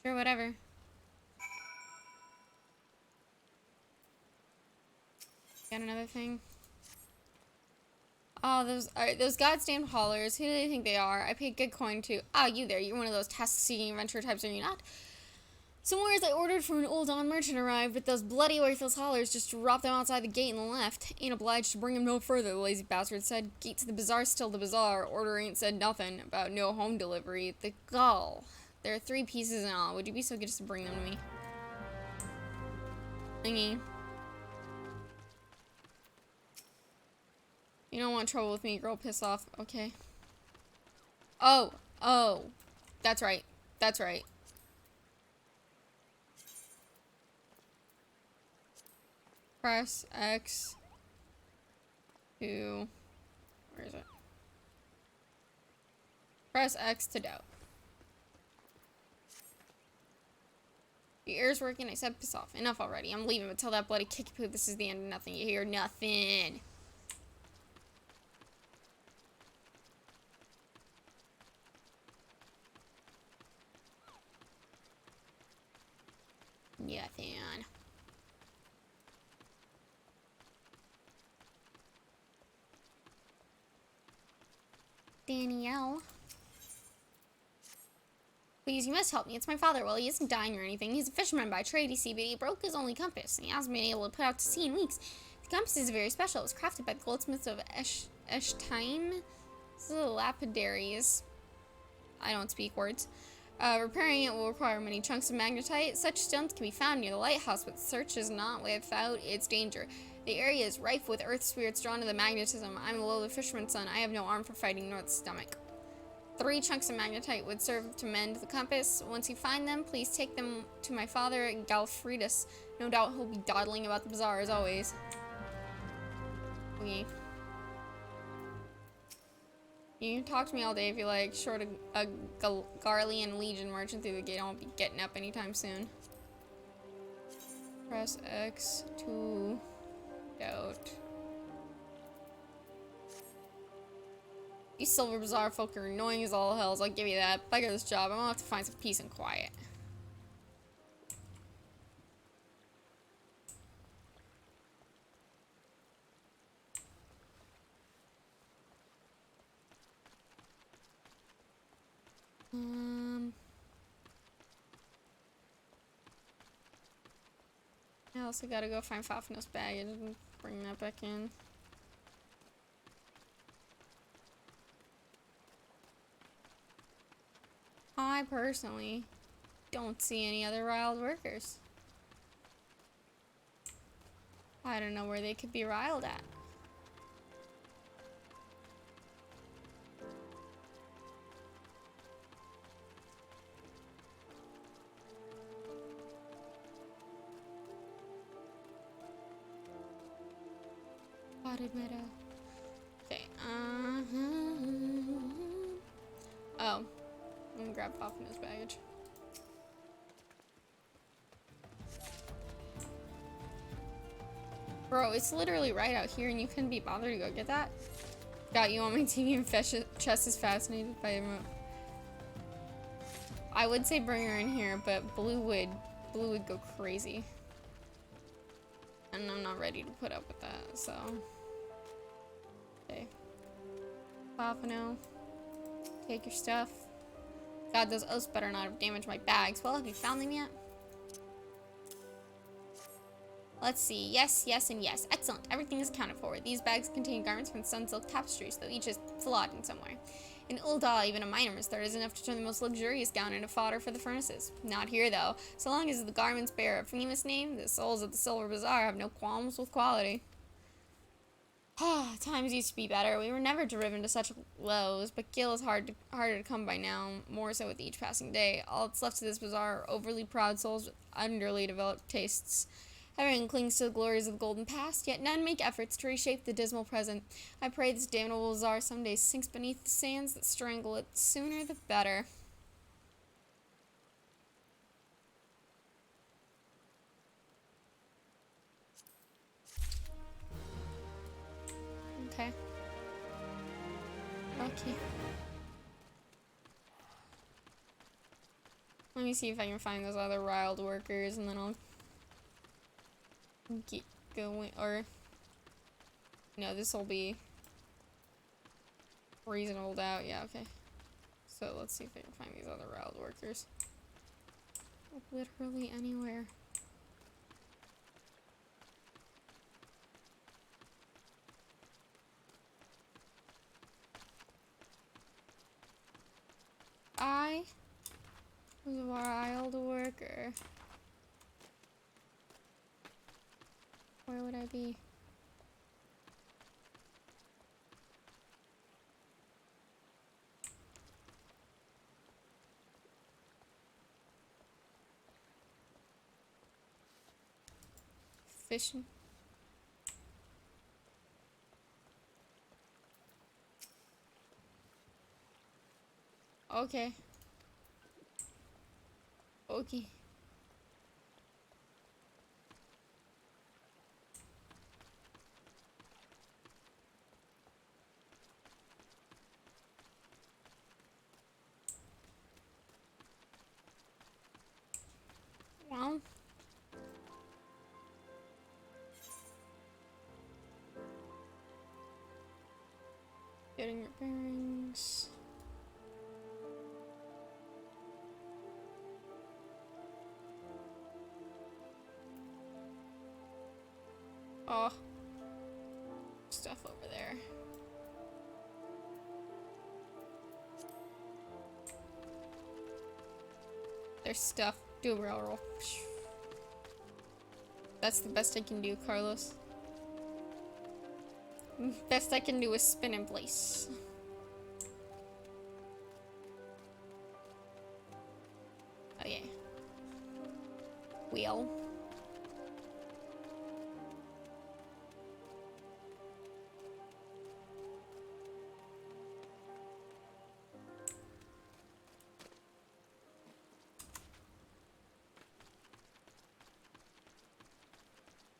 Sure, whatever. Got another thing. Oh, those goddamn haulers. Who do they think they are? I paid good coin to. Ah, you there. You're one of those task-seeking adventure types, are you not? Some wares I ordered from an old-on merchant arrived, but those bloody worthless haulers just dropped them outside the gate and left. Ain't obliged to bring them no further, the lazy bastard said. Gate to the bazaar, still the bazaar. Order ain't said nothing about no home delivery. The gall. There are 3 pieces in all. Would you be so good as to bring them to me? Thingy. You don't want trouble with me, girl. Piss off. Okay. Oh. Oh. That's right. That's right. Press X to... Where is it? Press X to doubt. Your ear's working. I said piss off. Enough already. I'm leaving, but tell that bloody kickapoo this is the end of nothing. You hear nothing. Nothing. Danielle. Please, you must help me. It's my father. Well, he isn't dying or anything. He's a fisherman by trade, you see, but he broke his only compass, and he hasn't been able to put out to sea in weeks. The compass is very special. It was crafted by the goldsmiths of Eshtheim. This is lapidaries. I don't speak words. Repairing it will require many chunks of magnetite. Such stones can be found near the lighthouse, but search is not without its danger. The area is rife with earth spirits drawn to the magnetism. I'm a lowly fisherman's son. I have no arm for fighting nor the stomach. 3 chunks of magnetite would serve to mend the compass. Once you find them, please take them to my father, Galfridus. No doubt he'll be dawdling about the bazaar as always. Okay. You can talk to me all day if you like. Short a Garlean Legion marching through the gate. I won't be getting up anytime soon. Press X to doubt. These Silver Bazaar folk are annoying as all hells. I'll give you that. If I get this job, I'm gonna have to find some peace and quiet. I also gotta go find Fafnir's baggage and bring that back in. I personally don't see any other riled workers. I don't know where they could be riled at. Potted meadow. Okay, Oh. I'm gonna grab Fafnir's baggage. Bro, it's literally right out here and you couldn't be bothered to go get that? Got you on my TV and Chess is fascinated by him. I would say bring her in here, but Blue would go crazy. And I'm not ready to put up with that, so. Okay. Fafnir, take your stuff. God, those oaths better not have damaged my bags. Well, have you found them yet? Let's see. Yes, yes, and yes. Excellent. Everything is accounted for. These bags contain garments from sun silk tapestries, though each is flawed in some way. In Ulda, even a minor mistake is enough to turn the most luxurious gown into fodder for the furnaces. Not here, though. So long as the garments bear a famous name, the souls of the Silver Bazaar have no qualms with quality. Times used to be better. We were never driven to such lows, but Gil is harder to come by now, more so with each passing day. All that's left to this bazaar are overly proud souls with underly developed tastes. Everyone clings to the glories of the golden past, yet none make efforts to reshape the dismal present. I pray this damnable bazaar someday sinks beneath the sands that strangle it. Sooner the better. Okay. Okay. Let me see if I can find those other riled workers, and then I'll get going. Or no, this will be reasonable doubt. Yeah, okay. So let's see if I can find these other riled workers. Literally anywhere. I was a wild worker. Where would I be? Fishing. Okay. Okay. Well. Getting your bearings. Oh. Stuff over there. There's stuff. Do a barrel roll. That's the best I can do, Carlos. Best I can do is spin in place. Oh yeah. Wheel.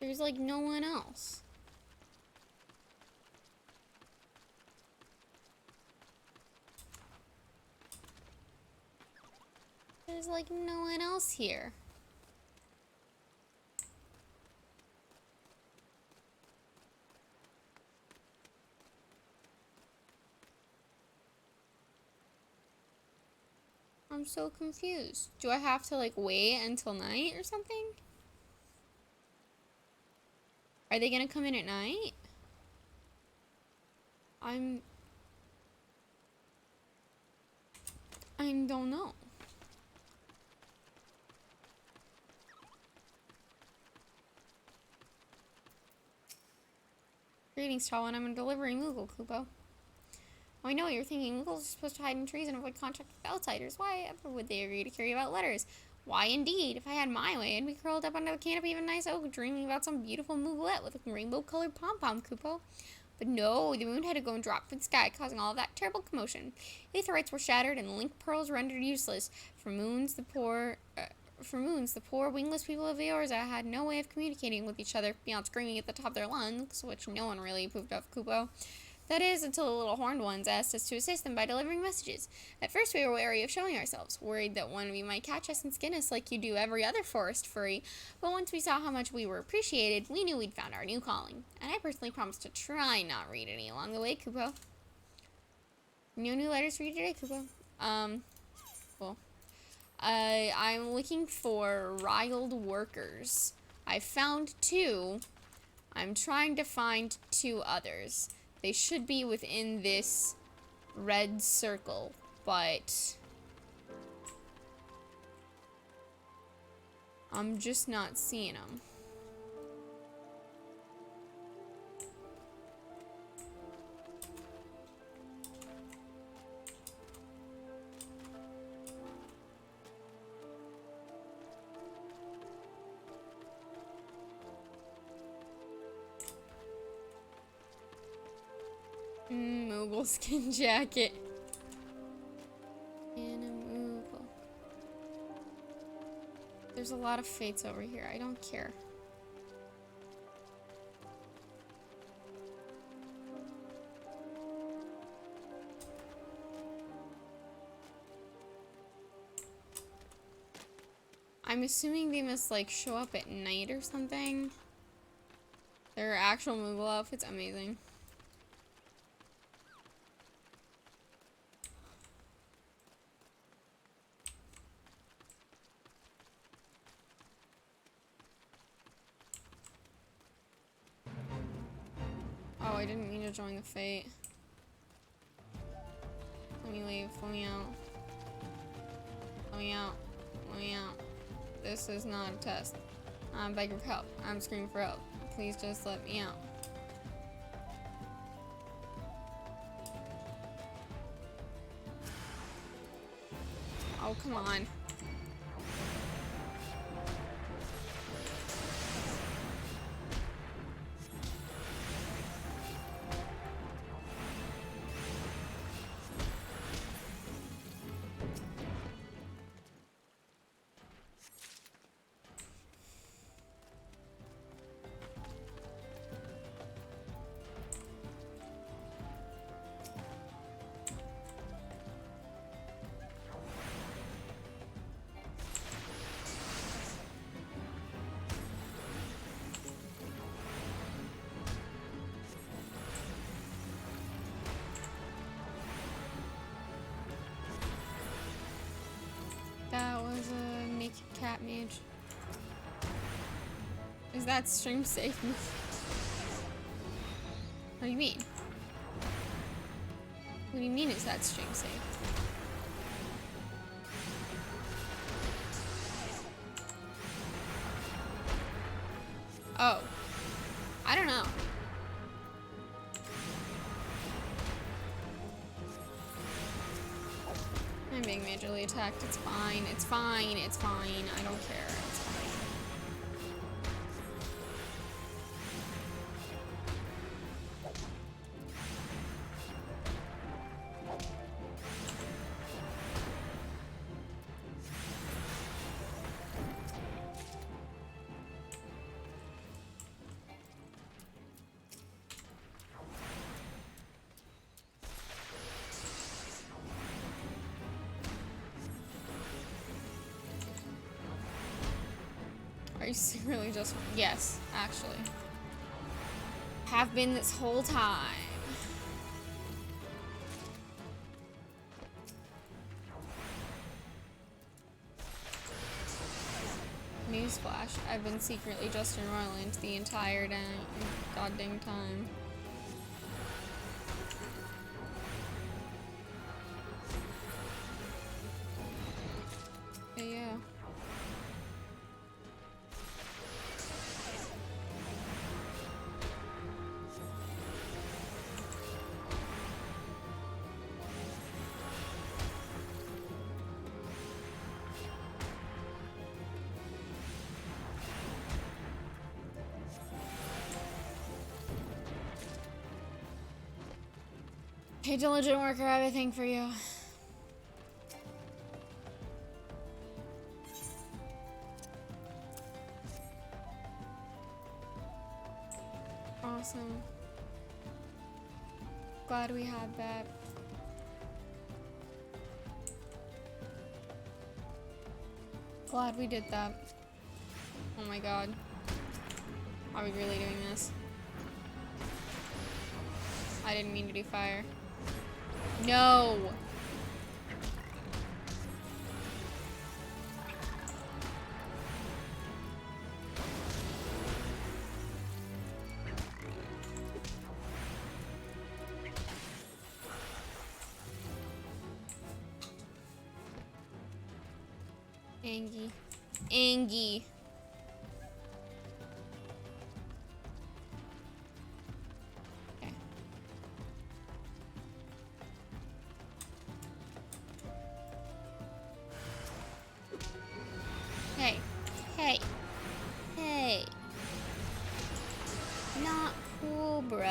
There's like no one else. There's like no one else here. I'm so confused. Do I have to like wait until night or something? Are they gonna come in at night? I don't know. Greetings, Tall One. I'm delivering Moogle, Kupo. Oh, I know what you're thinking. Moogles are supposed to hide in trees and avoid contact with outsiders. Why ever would they agree to carry about letters? Why, indeed. If I had my way, I'd be curled up under the canopy of a nice oak, dreaming about some beautiful Mooglette with a rainbow-colored pom-pom, Kupo. But no, the moon had to go and drop from the sky, causing all of that terrible commotion. Aetherites were shattered and link pearls rendered useless. For moons, the poor wingless people of Eorza had no way of communicating with each other beyond screaming at the top of their lungs, which no one really approved of, Kupo. That is, until the little horned ones asked us to assist them by delivering messages. At first we were wary of showing ourselves, worried that one of you might catch us and skin us like you do every other forest furry, but once we saw how much we were appreciated, we knew we'd found our new calling. And I personally promised to try not read any along the way, Kupo. No new letters for you today, Kupo. Well, I'm looking for riled workers. I found 2. I'm trying to find 2 others. They should be within this red circle, but I'm just not seeing them. Moogle skin jacket. And a Moogle. There's a lot of fates over here. I don't care. I'm assuming they must like show up at night or something. Their actual Moogle outfit's amazing. Oh, I didn't mean to join the fate. Let me leave. Let me out. Let me out. Let me out. This is not a test. I'm begging for help. I'm screaming for help. Please just let me out. Oh, come on. That was a naked cat mage. Is that stream safe? What do you mean? What do you mean is that stream safe? Oh. I don't know. I'm being majorly attacked. It's fine. It's fine. It's fine. I don't care. It's fine. Are you really just... Yes, actually. Have been this whole time. Newsflash. I've been secretly Justin Roiland the entire goddamn time. Yeah. Hey, diligent worker, I have a thing for you. Awesome. Glad we had that. Glad we did that. Oh my god. Are we really doing this? I didn't mean to do fire. No! Angie. Angie. Okay. Hey. Hey. Hey. Not cool, bro.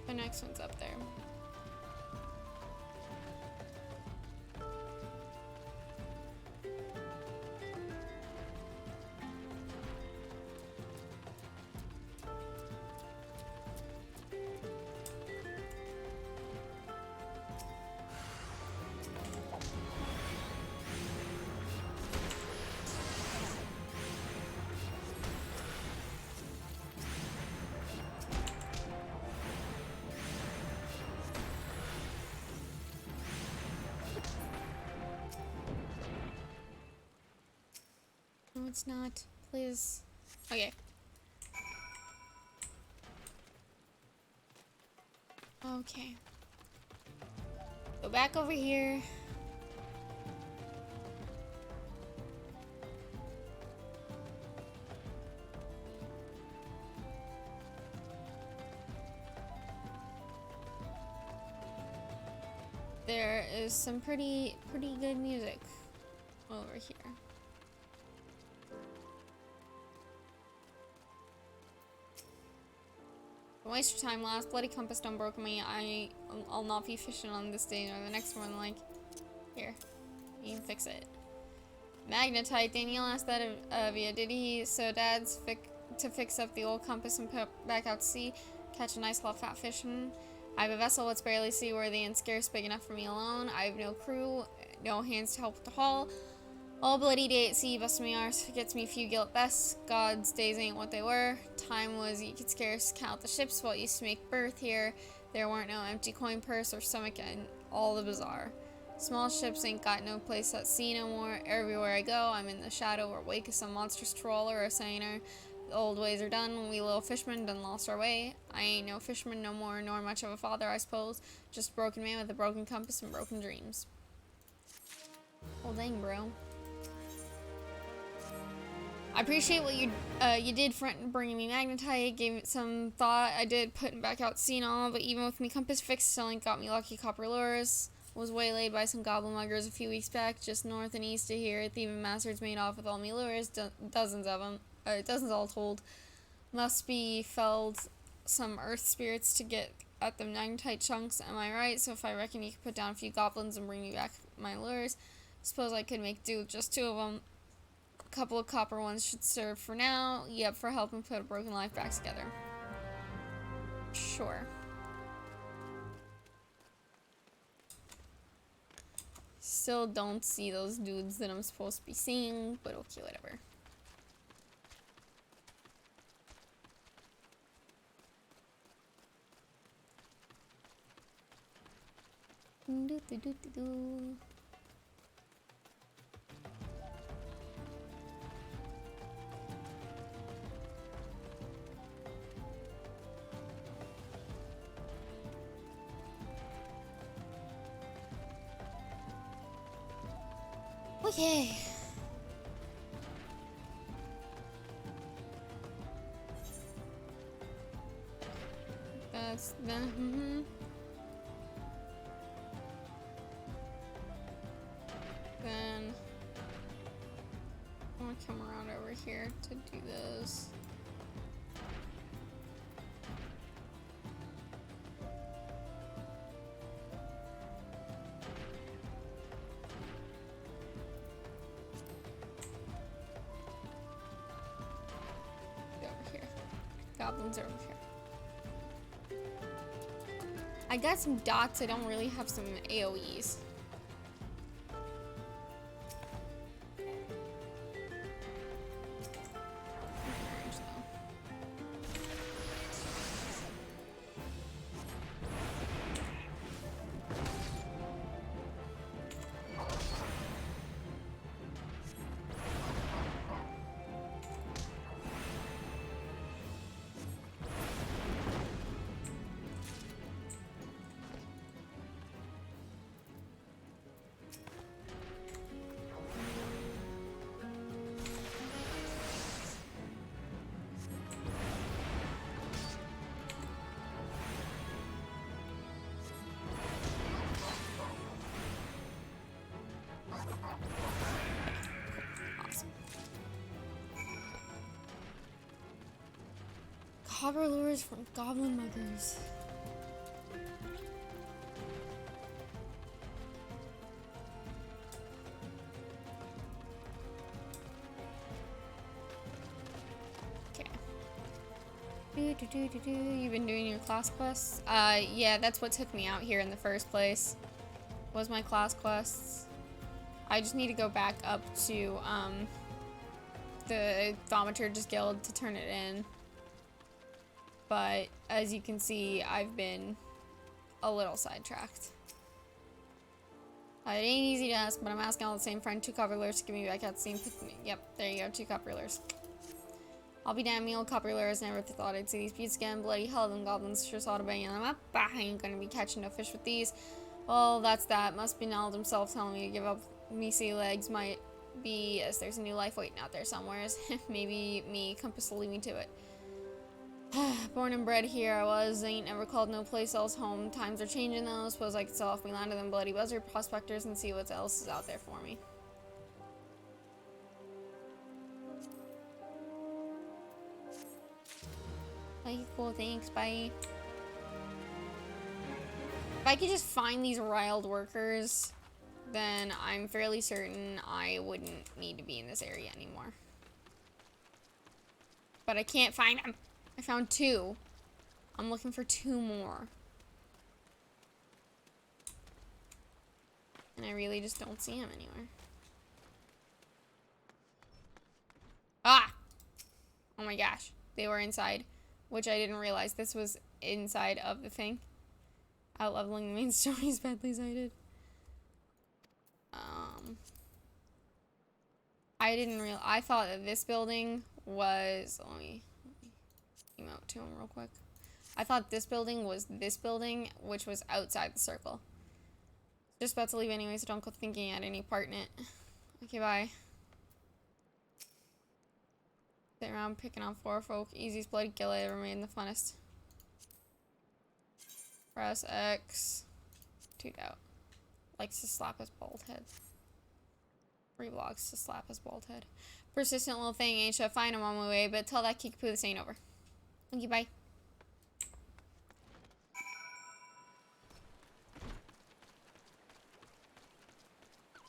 The next one's up there. No, it's not. Please. Okay. Okay. Go back over here. There is some pretty good music over here. Don't waste your time, last bloody compass done broke me. I'll not be fishing on this day or the next one. Like, here, you can fix it. Magnetite. Daniel asked that of you. Did he? So Dad's to fix up the old compass and put back out to sea, catch a nice lot fat fish. I have a vessel that's barely seaworthy and scarce big enough for me alone. I have no crew, no hands to help with the haul. All bloody day at sea, busting me arse, gets me few gil at best. God's days ain't what they were. Time was you could scarce count the ships while it used to make berth here. There weren't no empty coin purse or stomach and all the bazaar. Small ships ain't got no place at sea no more. Everywhere I go, I'm in the shadow or wake of some monstrous trawler or sailor. The old ways are done. We little fishermen done lost our way. I ain't no fisherman no more, nor much of a father, I suppose. Just a broken man with a broken compass and broken dreams. Oh dang, bro. I appreciate what you did for bringing me magnetite. Gave it some thought. I did putting back out to sea and all, but even with me compass fixed, still ain't got me lucky copper lures. Was waylaid by some goblin muggers a few weeks back, just north and east of here. Thieving bastards made off with all me lures, dozens of them, dozens all told. Must be felled some earth spirits to get at them magnetite chunks. Am I right? So if I reckon you could put down a few goblins and bring me back my lures, suppose I could make do with just 2 of them. A couple of copper ones should serve for now. Yep, for helping put a broken life back together. Sure. Still don't see those dudes that I'm supposed to be seeing, but okay, whatever. Okay. That's the Then I want to come around over here to do those. Goblins are over here. I got some dots. I don't really have some AoEs. Copper lures from goblin muggers. Okay. You've been doing your class quests? Yeah, that's what took me out here in the first place. Was my class quests. I just need to go back up to, the Thaumaturge's Guild to turn it in. But, as you can see, I've been a little sidetracked. It ain't easy to ask, but I'm asking all the same friend. 2 copper lures to give me back at the same picnic. Yep, there you go, 2 copper lures. I'll be damn, me old copper lures. Never thought I'd see these beats again. Bloody hell, them goblins sure saw to banging them up. Bah, I ain't gonna be catching no fish with these. Well, that's that. Must be Nald himself telling me to give up me sea legs. Might be as there's a new life waiting out there somewhere. Maybe me compass will lead me to it. Born and bred here I was. Ain't never called no place else home. Times are changing though. Suppose I could sell off me land to them bloody buzzard prospectors and see what else is out there for me. Bye, cool, thanks, bye. If I could just find these riled workers, then I'm fairly certain I wouldn't need to be in this area anymore. But I can't find them. I found 2. I'm looking for 2 more. And I really just don't see him anywhere. Ah! Oh my gosh. They were inside, which I didn't realize this was inside of the thing. Out leveling the main story is badly cited. I thought that this building was, let me emote to him real quick. I thought this building was this building, which was outside the circle. Just about to leave anyway, so don't go thinking I had any part in it. Okay, bye. Sit around picking on 4 folk. Easiest bloody kill I ever made and the funnest. Press X. Toot out. Likes to slap his bald head. Reblogs to slap his bald head. Persistent little thing, ain't you? Fine, I'm on my way, but tell that Kickapoo this ain't over. Thank you, bye.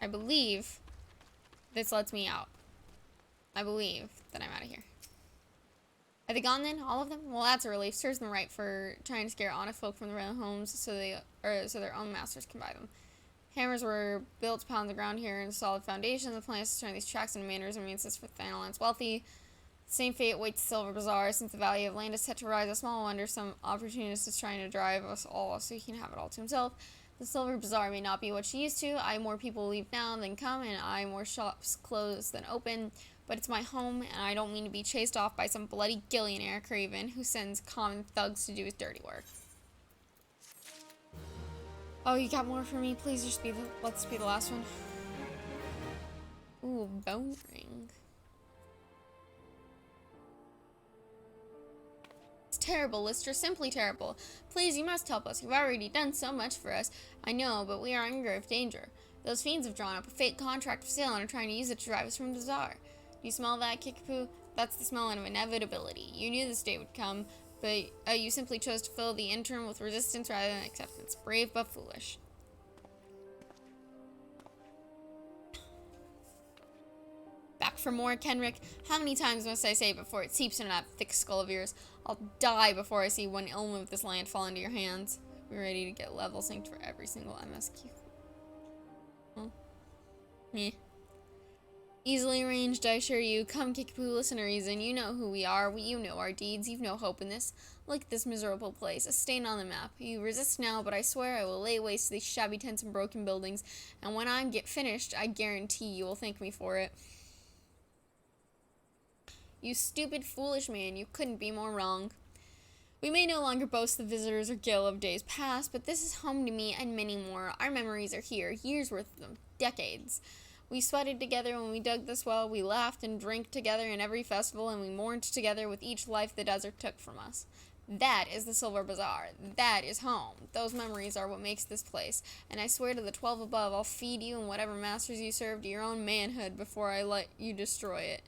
I believe this lets me out. I believe that I'm out of here. Are they gone then? All of them? Well, that's a relief. Serves them right for trying to scare honest folk from the real homes so their own masters can buy them. Hammers were built to pound the ground here in solid foundation. The plan is to turn these tracks into manors and means for Thanalan's wealthy. The same fate awaits the Silver Bazaar. Since the value of land is set to rise, a small wonder some opportunist is trying to drive us all so he can have it all to himself. The Silver Bazaar may not be what she used to. More people leave now than come, and more shops close than open. But it's my home, and I don't mean to be chased off by some bloody billionaire craven who sends common thugs to do his dirty work. Oh, you got more for me? Please just let this be the last one. Ooh, bone ring. It's terrible, Lister, simply terrible. Please, you must help us. You've already done so much for us. I know, but we are in grave danger. Those fiends have drawn up a fake contract for sale and are trying to use it to drive us from the bazaar. Do you smell that, Kickapoo? That's the smell of inevitability. You knew this day would come, but you simply chose to fill the interim with resistance rather than acceptance. Brave but foolish. Back for more, Kenrick. How many times must I say before it seeps into that thick skull of yours? I'll die before I see one element of this land fall into your hands. We're ready to get level synced for every single MSQ. Huh? Meh. Easily arranged, I assure you. Come, Kickapoo, listen to reason. You know who we are. You know our deeds. You've no hope in this. Look at this miserable place, a stain on the map. You resist now, but I swear I will lay waste to these shabby tents and broken buildings. And when I get finished, I guarantee you will thank me for it. You stupid, foolish man, you couldn't be more wrong. We may no longer boast the visitors or gil of days past, but this is home to me and many more. Our memories are here, years worth of them, decades. We sweated together when we dug this well, we laughed and drank together in every festival, and we mourned together with each life the desert took from us. That is the Silver Bazaar. That is home. Those memories are what makes this place, and I swear to the 12 above, I'll feed you and whatever masters you serve to your own manhood before I let you destroy it.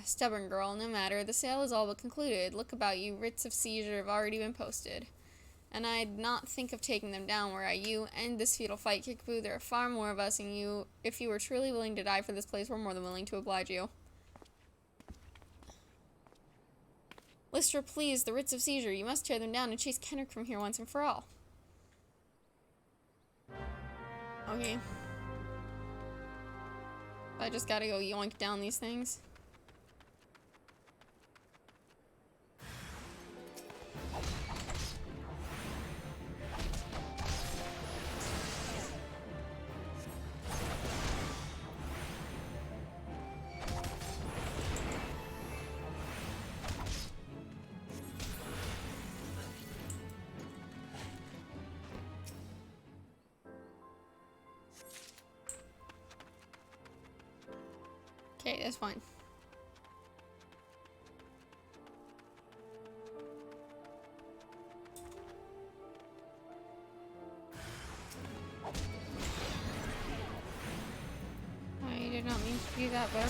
Stubborn girl, no matter. The sale is all but concluded. Look about you. Writs of seizure have already been posted. And I'd not think of taking them down were I you. End this futile fight, Kickapoo. There are far more of us, and you, if you were truly willing to die for this place, we're more than willing to oblige you. Lystra, please, the writs of seizure. You must tear them down and chase Kenrick from here once and for all. Okay. I just gotta go yoink down these things. Okay, that's fine. I did not mean to do that, but okay.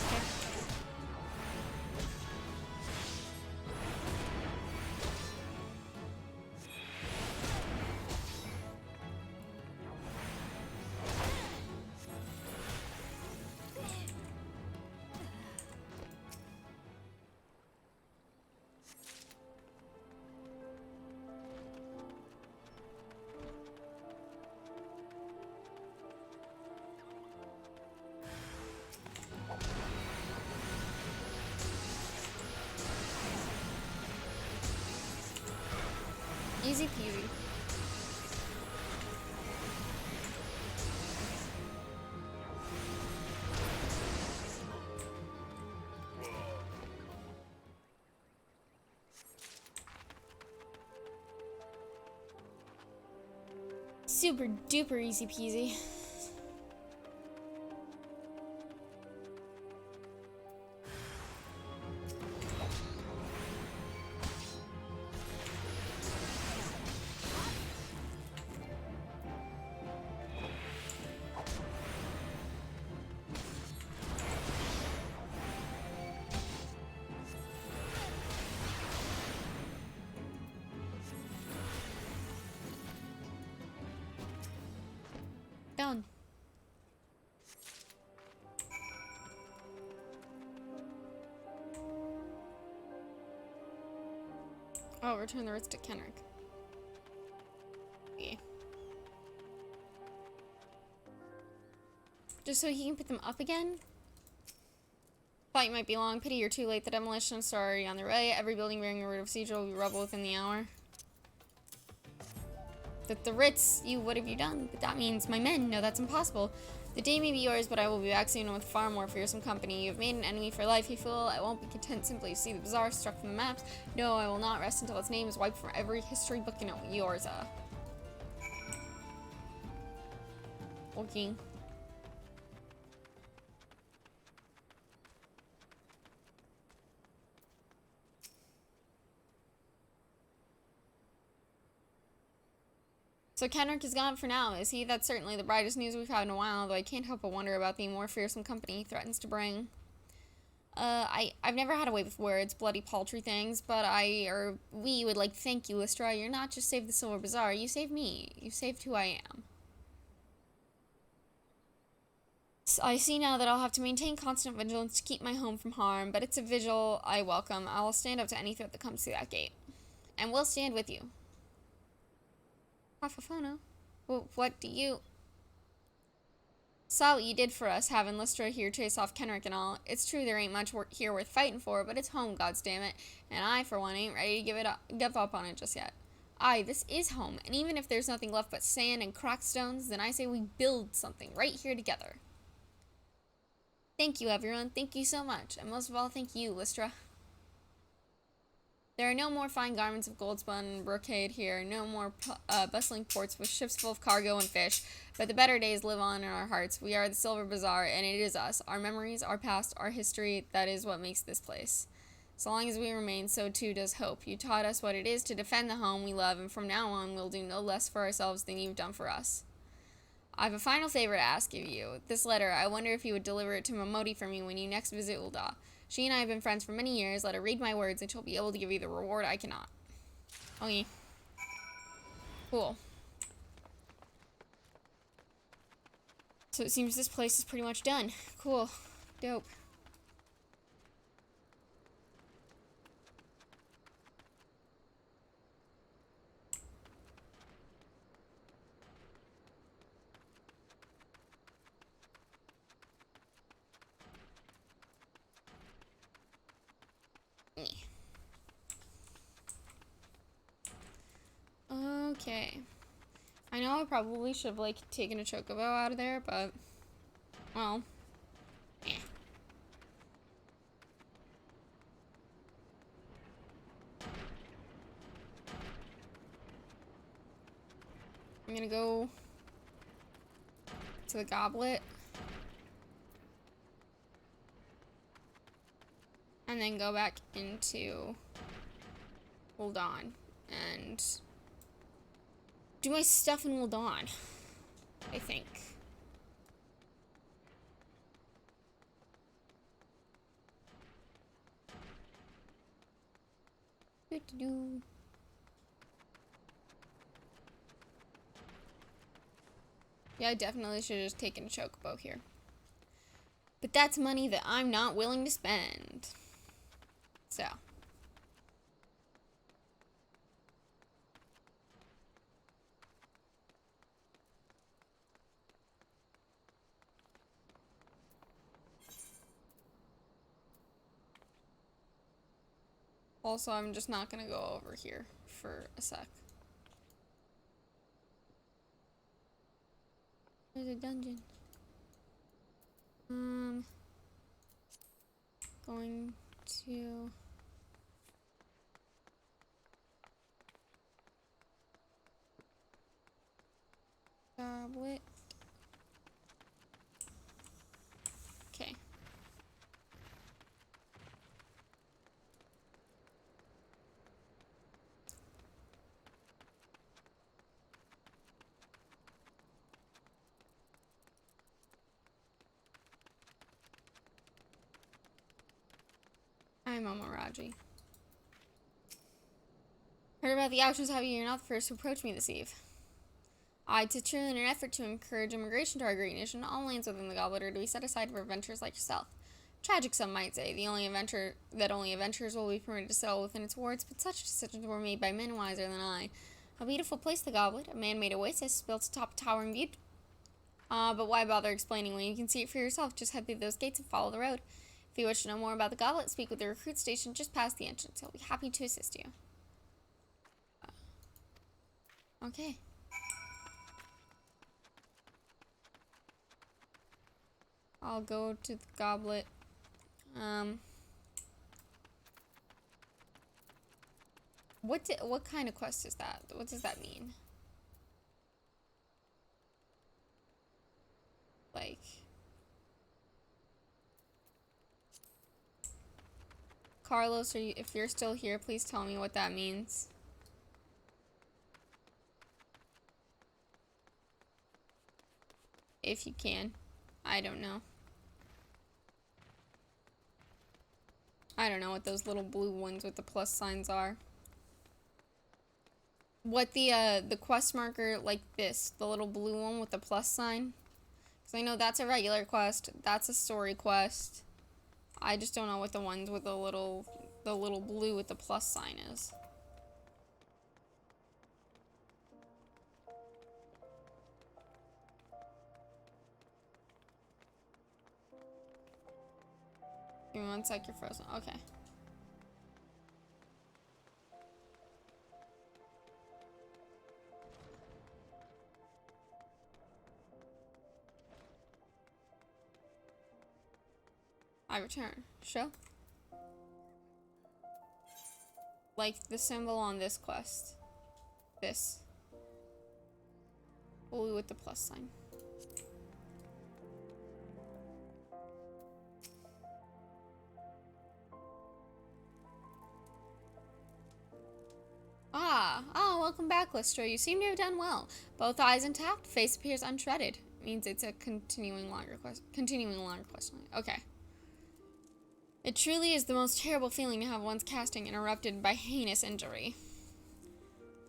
Easy peasy. Super duper easy peasy. Done. Oh, return the writs to Kenrick. Yeah. Just so he can put them up again? Fight might be long. Pity you're too late. The demolitions are already on the way. Every building bearing a writ of siege will be rubble within the hour. The writs, what have you done? But that means my men. No, that's impossible. The day may be yours, but I will be back soon with far more fearsome company. You have made an enemy for life, you fool. I won't be content simply to see the bazaar struck from the maps. No, I will not rest until its name is wiped from every history book in Yorza. Okay. So Kenrick is gone for now, is he? That's certainly the brightest news we've had in a while, though I can't help but wonder about the more fearsome company he threatens to bring. I've never had a way with words, bloody paltry things, but we would like to thank you, Lystra. You're not just saved the Silver Bazaar, you saved me. You saved who I am. I see now that I'll have to maintain constant vigilance to keep my home from harm, but it's a vigil I welcome. I'll stand up to any threat that comes through that gate. And we'll stand with you. Rafafono? What do you... Saw what you did for us, having Lystra here chase off Kenrick and all. It's true there ain't much here worth fighting for, but it's home, goddammit, and I, for one, ain't ready to give up on it just yet. Aye, this is home, and even if there's nothing left but sand and cracked stones, then I say we build something right here together. Thank you, everyone. Thank you so much, and most of all, thank you, Lystra. There are no more fine garments of gold-spun brocade here, no more bustling ports with ships full of cargo and fish, but the better days live on in our hearts. We are the Silver Bazaar, and it is us. Our memories, our past, our history, that is what makes this place. So long as we remain, so too does hope. You taught us what it is to defend the home we love, and from now on we'll do no less for ourselves than you've done for us. I have a final favor to ask of you. This letter, I wonder if you would deliver it to Momoti for me when you next visit Ul'dah. She and I have been friends for many years. Let her read my words and she'll be able to give you the reward I cannot. Okay. Cool. So it seems this place is pretty much done. Cool. Dope. Okay. I know I probably should have, like, taken a chocobo out of there, but, well, eh. I'm gonna go to the goblet. And then go back into, hold on, and do my stuff in hold on, I think. Do-do-do. Yeah, I definitely should have just taken a chocobo here. But that's money that I'm not willing to spend. So. Also, I'm just not gonna go over here for a sec. There's a dungeon. Going to goblet. Okay. I'm Raji. Heard about the actions have you? You're not the first to approach me this eve. I took in an effort to encourage immigration to our great nation. All lands within the goblet are to be set aside for adventurers like yourself. Tragic, some might say, only adventurers will be permitted to settle within its wards, but such decisions were made by men wiser than I. A beautiful place, the goblet, a man-made oasis built atop a towering butte. But why bother explaining when you can see it for yourself? Just head through those gates and follow the road. If you wish to know more about the goblet, speak with the recruit station just past the entrance. He'll be happy to assist you. Okay. I'll go to the goblet. What kind of quest is that? What does that mean? Like, Carlos, if you're still here, please tell me what that means. If you can. I don't know. I don't know what those little blue ones with the plus signs are. What the quest marker like this, the little blue one with the plus sign. Because I know that's a regular quest, that's a story quest. I just don't know what the ones with the little blue with the plus sign is. Give me one sec, you're frozen. Okay. I return. Show. Like the symbol on this quest. This. Blue with the plus sign. Welcome back, Lystra. You seem to have done well. Both eyes intact, face appears unshredded. Means it's a continuing longer quest line. Okay. It truly is the most terrible feeling to have one's casting interrupted by heinous injury.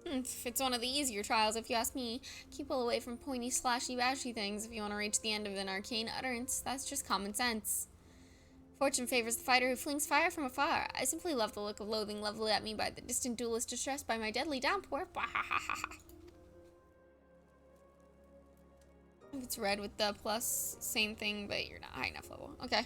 It's one of the easier trials, if you ask me. Keep well away from pointy, slashy, bashy things if you want to reach the end of an arcane utterance. That's just common sense. Fortune favors the fighter who flings fire from afar. I simply love the look of loathing leveled at me by the distant duelist distressed by my deadly downpour. If it's red with the plus, same thing, but you're not high enough level. Okay.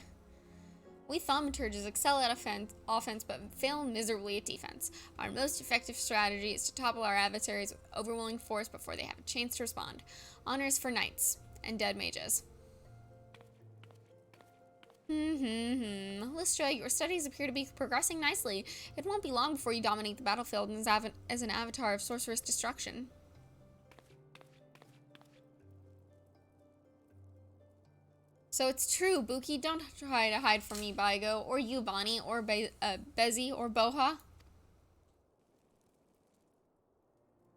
We thaumaturges excel at offense, but fail miserably at defense. Our most effective strategy is to topple our adversaries with overwhelming force before they have a chance to respond. Honors for knights and dead mages. Lystra, your studies appear to be progressing nicely. It won't be long before you dominate the battlefield as an avatar of sorcerous destruction. So it's true, Buki. Don't try to hide from me, Baigo, or you, Bonnie, or Bezzy, or Boha.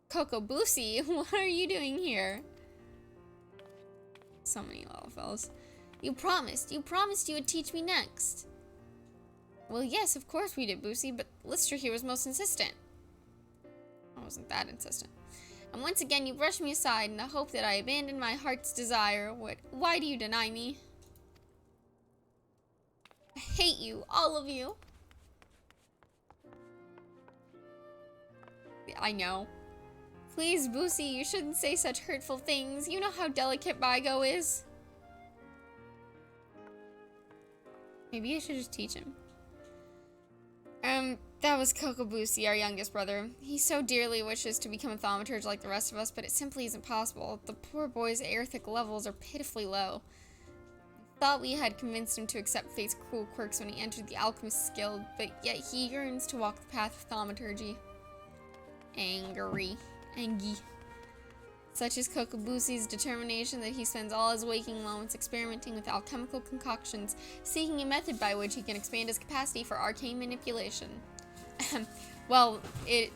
Kokobusi, what are you doing here? So many little fellas. You promised you would teach me next. Well, yes, of course we did, Boosie, but Lystra here was most insistent. I wasn't that insistent. And once again, you brushed me aside in the hope that I abandoned my heart's desire. Why do you deny me? I hate you, all of you. I know. Please, Boosie, you shouldn't say such hurtful things. You know how delicate Baigo is. Maybe I should just teach him. That was Kokobusi, our youngest brother. He so dearly wishes to become a thaumaturge like the rest of us, but it simply isn't possible. The poor boy's aerthic levels are pitifully low. Thought we had convinced him to accept fate's cruel quirks when he entered the Alchemist's Guild, but yet he yearns to walk the path of thaumaturgy. Angie. Such is Kokobusi's determination that he spends all his waking moments experimenting with alchemical concoctions, seeking a method by which he can expand his capacity for arcane manipulation. Well,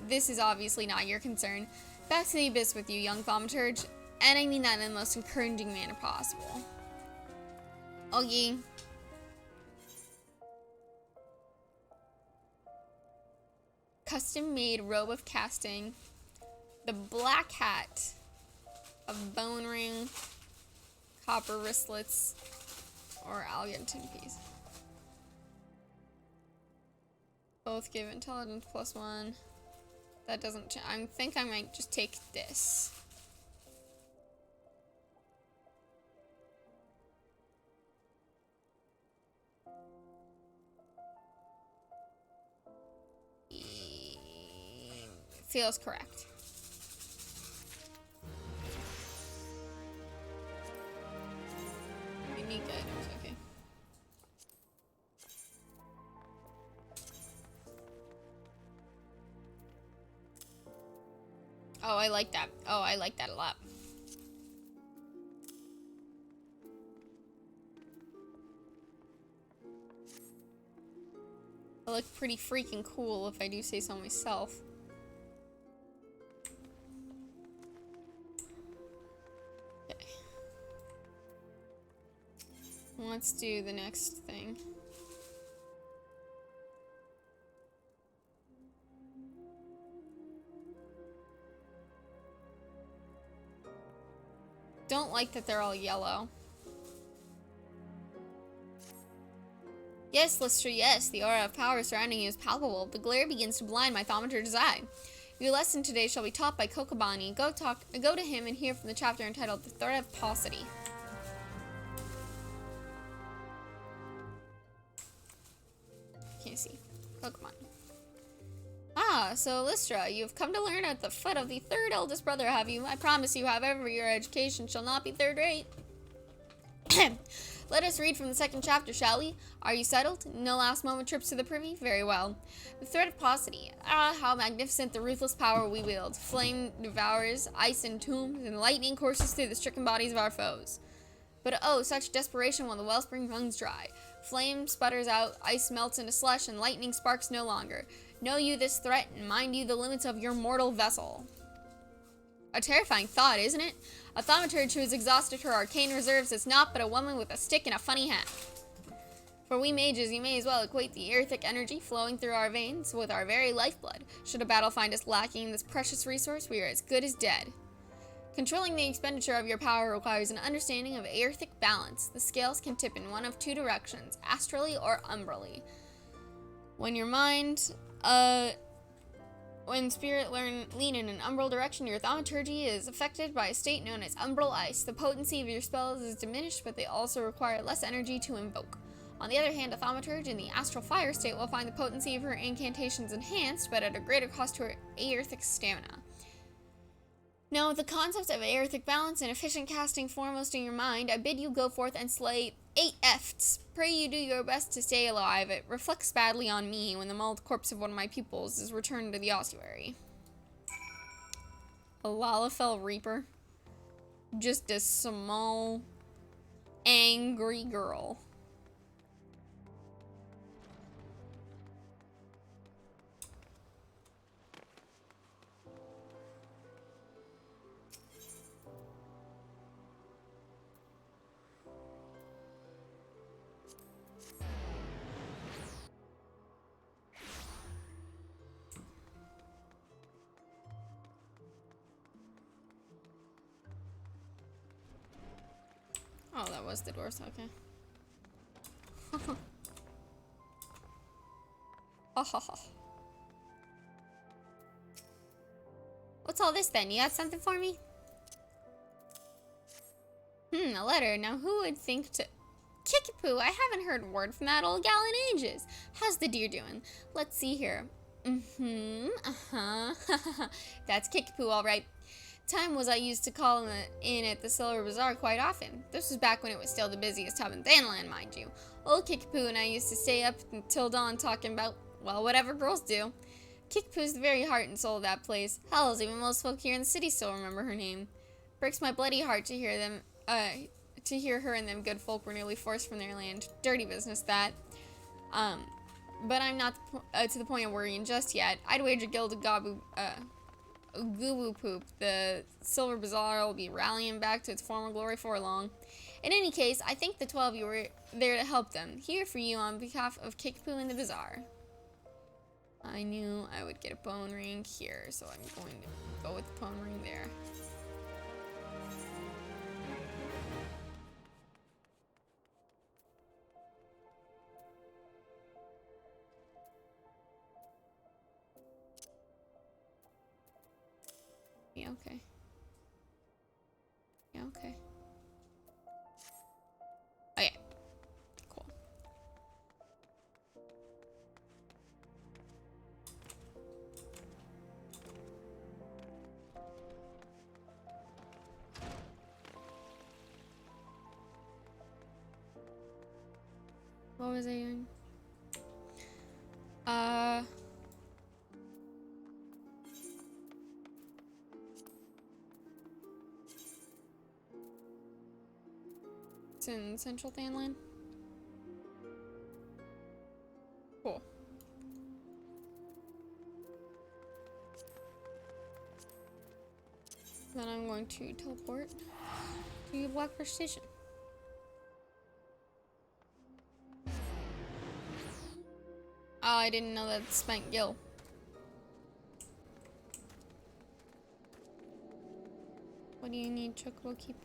this is obviously not your concern. Back to the abyss with you, young thaumaturge, and I mean that in the most encouraging manner possible. Okay. Custom-made robe of casting. The black hat of bone ring, copper wristlets, or Algenton piece. Both give intelligence +1. That doesn't I think I might just take this. Feels correct. Unique items, okay. Oh, I like that. Oh, I like that a lot. I look pretty freaking cool if I do say so myself. Okay. Let's do the next thing. Don't like that they're all yellow. Yes, Lystra, yes. The aura of power surrounding you is palpable. The glare begins to blind my thaumaturge's eye. Your lesson today shall be taught by Kokobani. Go to him and hear from the chapter entitled The Threat of Paucity. Can't see. Kokobani. Ah, so Lystra, you have come to learn at the foot of the third eldest brother, have you? I promise you, however, your education shall not be third-rate. Let us read from the second chapter, shall we? Are you settled? No last-moment trips to the privy? Very well. The threat of paucity. Ah, how magnificent the ruthless power we wield. Flame devours, ice entombs, and lightning courses through the stricken bodies of our foes. But oh, such desperation when the wellspring runs dry. Flame sputters out, ice melts into slush, and lightning sparks no longer. Know you this threat, and mind you the limits of your mortal vessel. A terrifying thought, isn't it? A thaumaturge who has exhausted her arcane reserves is naught but a woman with a stick and a funny hat. For we mages, you may as well equate the aethic energy flowing through our veins with our very lifeblood. Should a battle find us lacking this precious resource, we are as good as dead. Controlling the expenditure of your power requires an understanding of aethic balance. The scales can tip in one of two directions, astrally or umbrally. When your mind, when spirit lean in an umbral direction, your thaumaturgy is affected by a state known as umbral ice. The potency of your spells is diminished, but they also require less energy to invoke. On the other hand, a thaumaturge in the astral fire state will find the potency of her incantations enhanced, but at a greater cost to her aethic stamina. Now, with the concept of aethic balance and efficient casting foremost in your mind, I bid you go forth and slay 8 efts. Pray you do your best to stay alive. It reflects badly on me when the mauled corpse of one of my pupils is returned to the ossuary. A Lalafell Reaper. Just a small, angry girl. Oh, that was the doors, okay. What's all this then? You got something for me? A letter. Now who would think to... Kickapoo, I haven't heard word from that old gal in ages. How's the deer doing? Let's see here. That's Kickapoo, all right. Time was I used to call in at the Silver Bazaar quite often. This was back when it was still the busiest hub in Thanland, mind you. Old Kickapoo and I used to stay up until dawn talking about, well, whatever girls do. Kickapoo's the very heart and soul of that place. Hells, even most folk here in the city still remember her name. Breaks my bloody heart to hear them, to hear her and them good folk were nearly forced from their land. Dirty business, that. But I'm not to the point of worrying just yet. I'd wager Gilda Goo Poop, the Silver Bazaar will be rallying back to its former glory for long. In any case, I think the 12 of you were there to help them. Here for you on behalf of Kickapoo and the Bazaar. I knew I would get a bone ring here, so I'm going to go with the bone ring there. Yeah, okay. Yeah, okay. Okay. Cool. What was I doing? It's in Central Thanland. Cool. Then I'm going to teleport to Blackbird Station. Oh, I didn't know that spent Gil. What do you need, Chocobo Keep?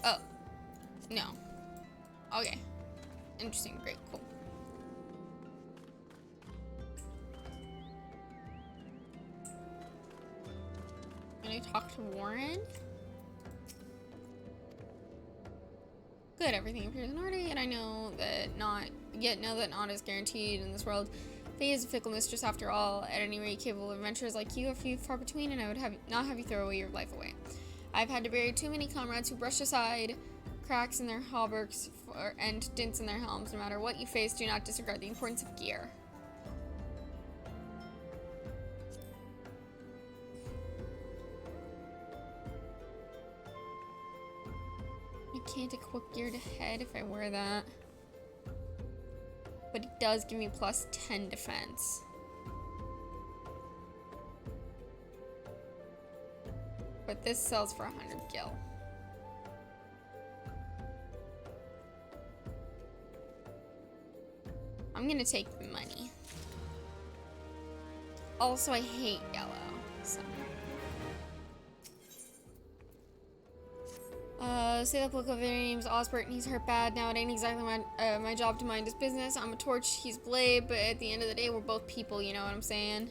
Oh. No. Okay. Interesting. Great. Cool. Can I talk to Warren? Good. Everything appears in order, yet I know that not is guaranteed in this world. Fate is a fickle mistress after all. At any rate, capable of adventurers like you are few far between, and I would not have you throw away your life away. I've had to bury too many comrades who brush aside cracks in their hauberks and dints in their helms. No matter what you face, do not disregard the importance of gear. I can't equip gear to head if I wear that. But it does give me plus 10 defense. But this sells for 100 gil. I'm gonna take the money. Also, I hate yellow, so. Say that book of their name's Osbert and he's hurt bad. Now it ain't exactly my job to mind his business. I'm a torch, he's blade, but at the end of the day, we're both people, you know what I'm saying?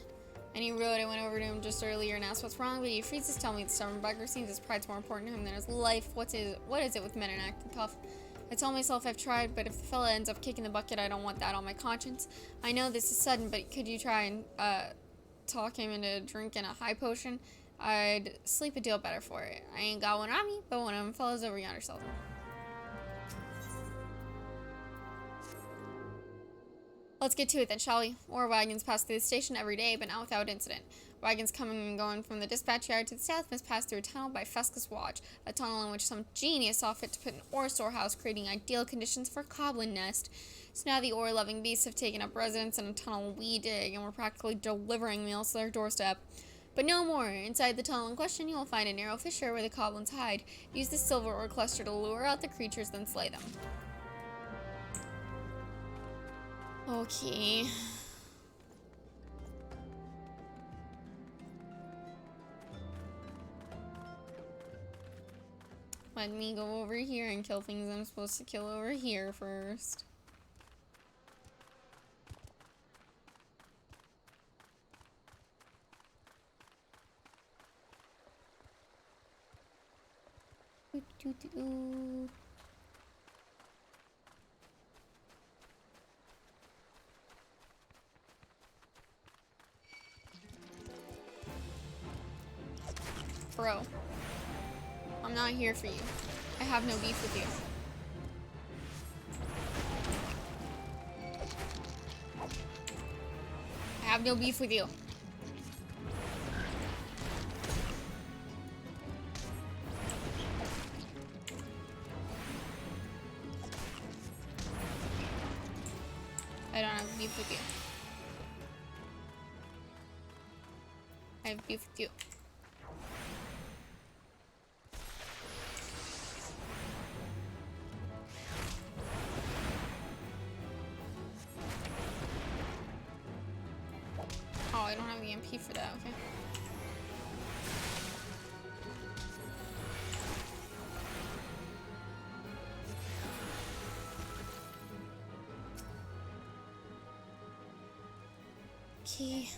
And he wrote, I went over to him just earlier and asked what's wrong, but he freezes to tell me the stubborn bugger seems his pride's more important to him than his life. What is it with men and acting tough? I tell myself I've tried, but if the fella ends up kicking the bucket, I don't want that on my conscience. I know this is sudden, but could you try and, talk him into drinking a high potion? I'd sleep a deal better for it. I ain't got one on me, but one of them fellas over yonder sells them. Let's get to it then, shall we? War wagons pass through the station every day, but not without incident. Wagons coming and going from the dispatch yard to the south must pass through a tunnel by Fescus Watch, a tunnel in which some genius saw fit to put an ore storehouse, creating ideal conditions for a goblin nest. So now the ore-loving beasts have taken up residence in a tunnel we dig, and we're practically delivering meals to their doorstep. But no more. Inside the tunnel in question, you will find a narrow fissure where the goblins hide. Use the silver ore cluster to lure out the creatures, then slay them. Okay. Let me go over here and kill things I'm supposed to kill over here first. Bro, I'm not here for you. I have no beef with you. I have no beef with you. I don't have beef with you. I have beef with you. Oh, I don't have the MP for that, okay. Okay.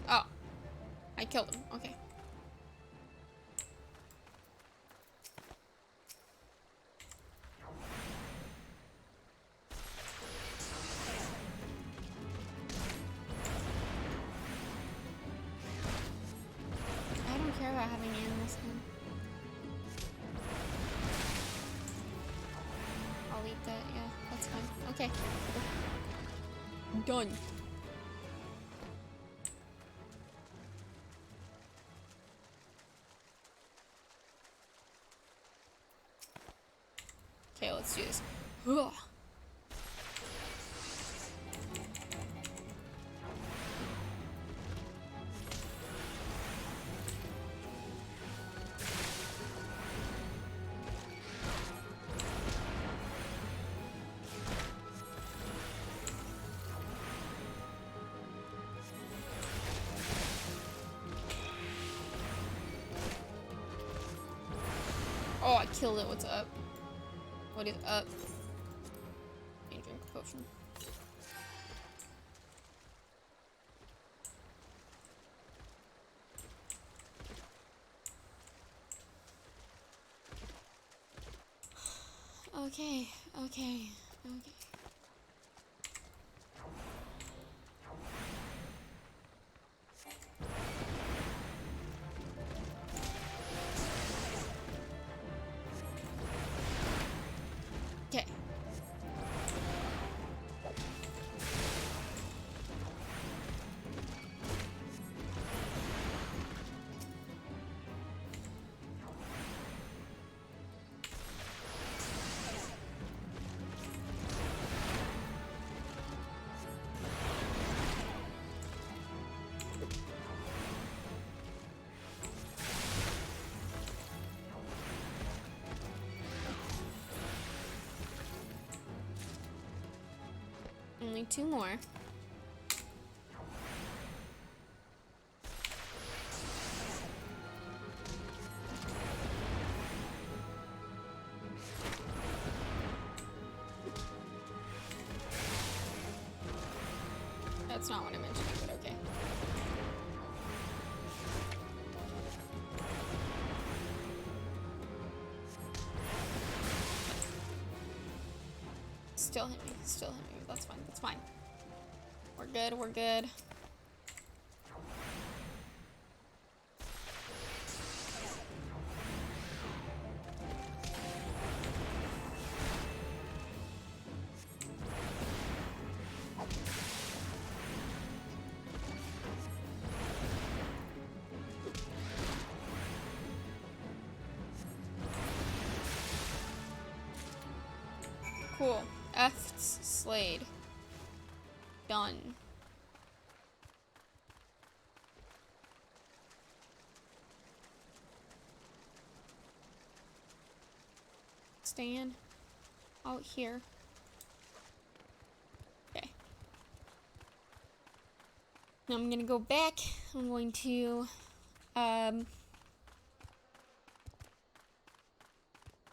Oh, I killed him, okay. I don't care about having animals in. I'll eat that, yeah, that's fine. Okay. Done. Okay, let's do this. Ugh. Oh, I killed it. What's up? What is up? I need to drink a potion. Okay, okay, okay. Okay. need 2 more. That's not what I mentioned, but okay. Still hit me, that's fine, that's fine. We're good, we're good. Cool. F's slayed. Done. Stand out here. Okay. Now I'm gonna go back. I'm going to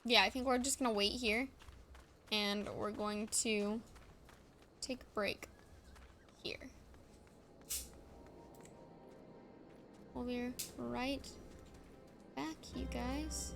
yeah, I think we're just gonna wait here. And we're going to take a break here. We'll be right back, you guys.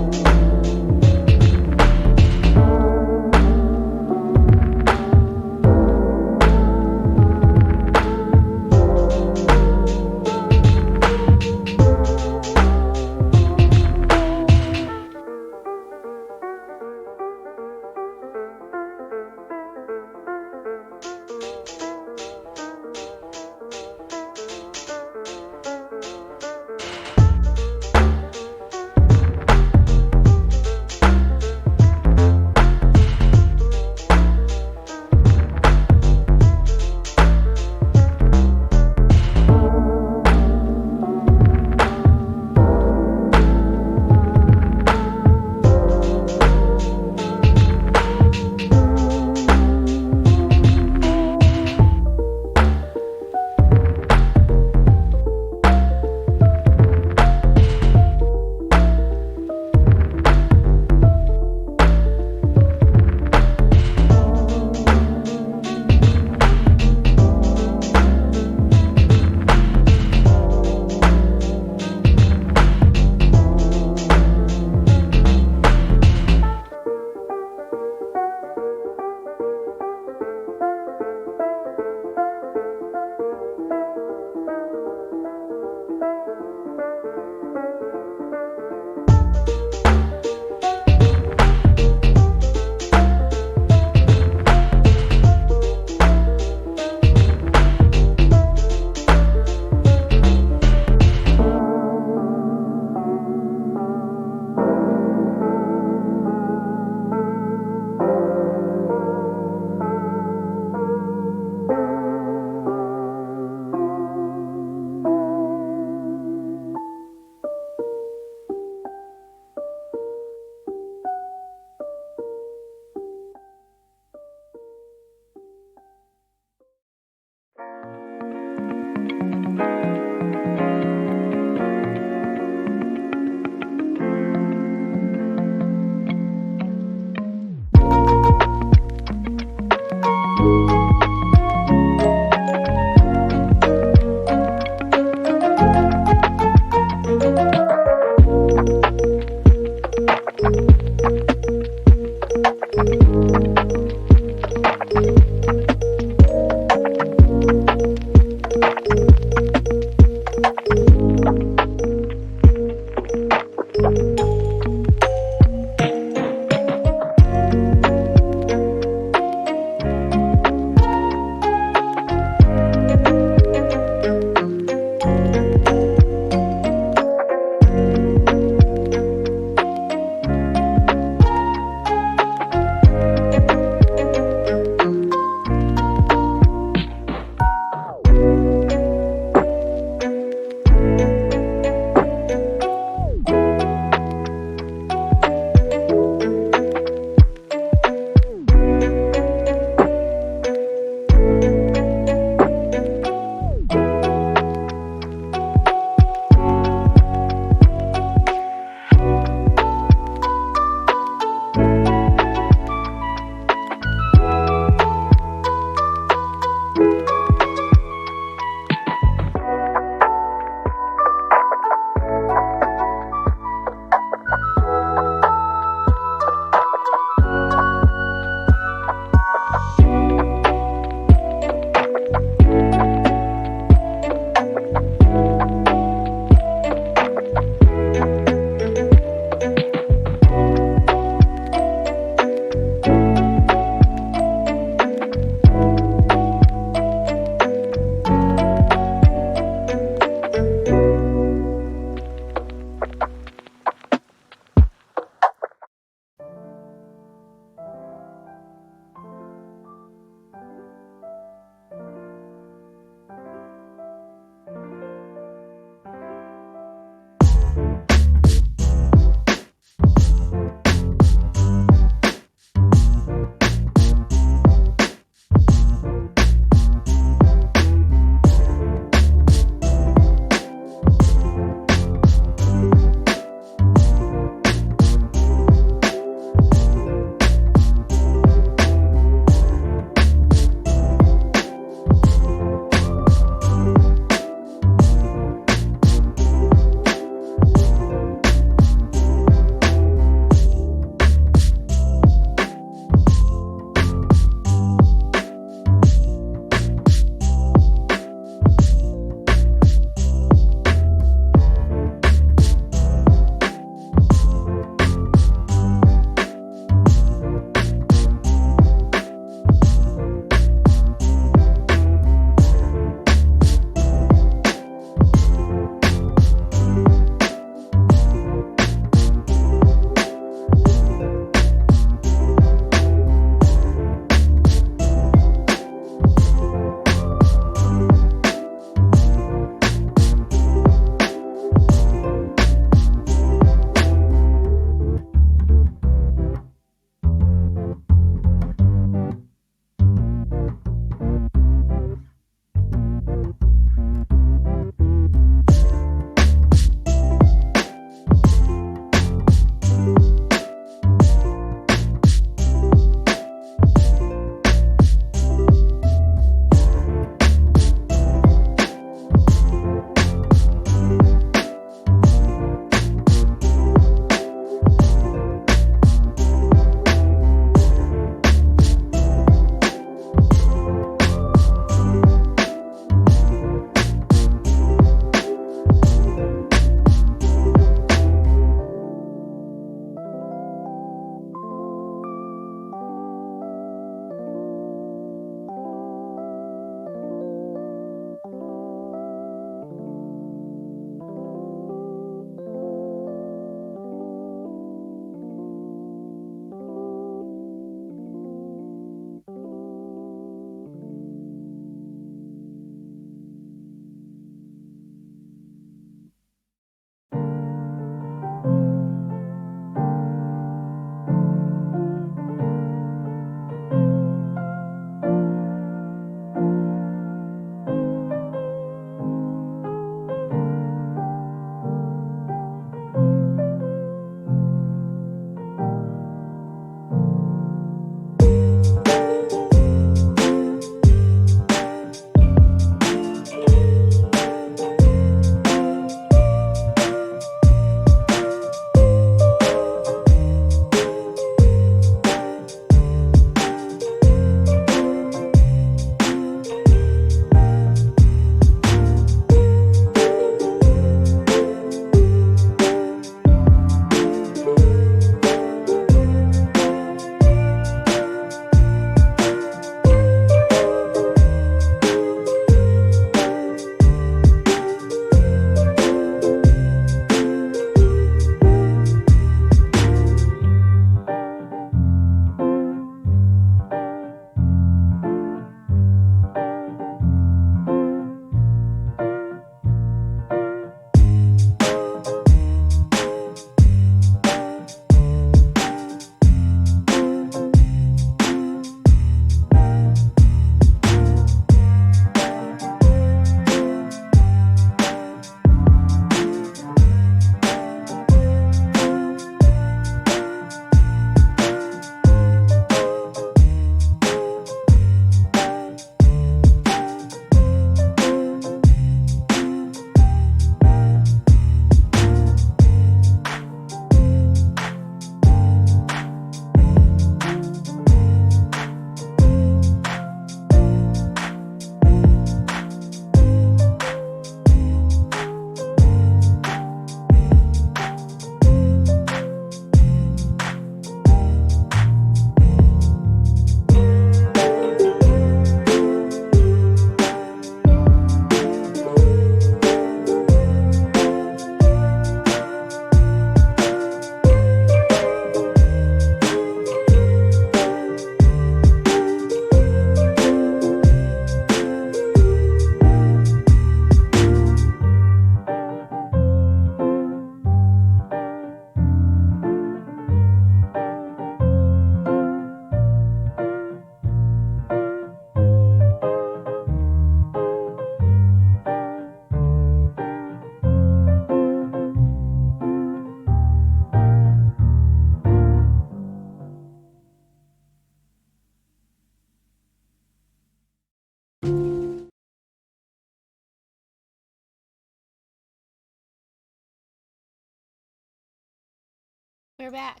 We're back.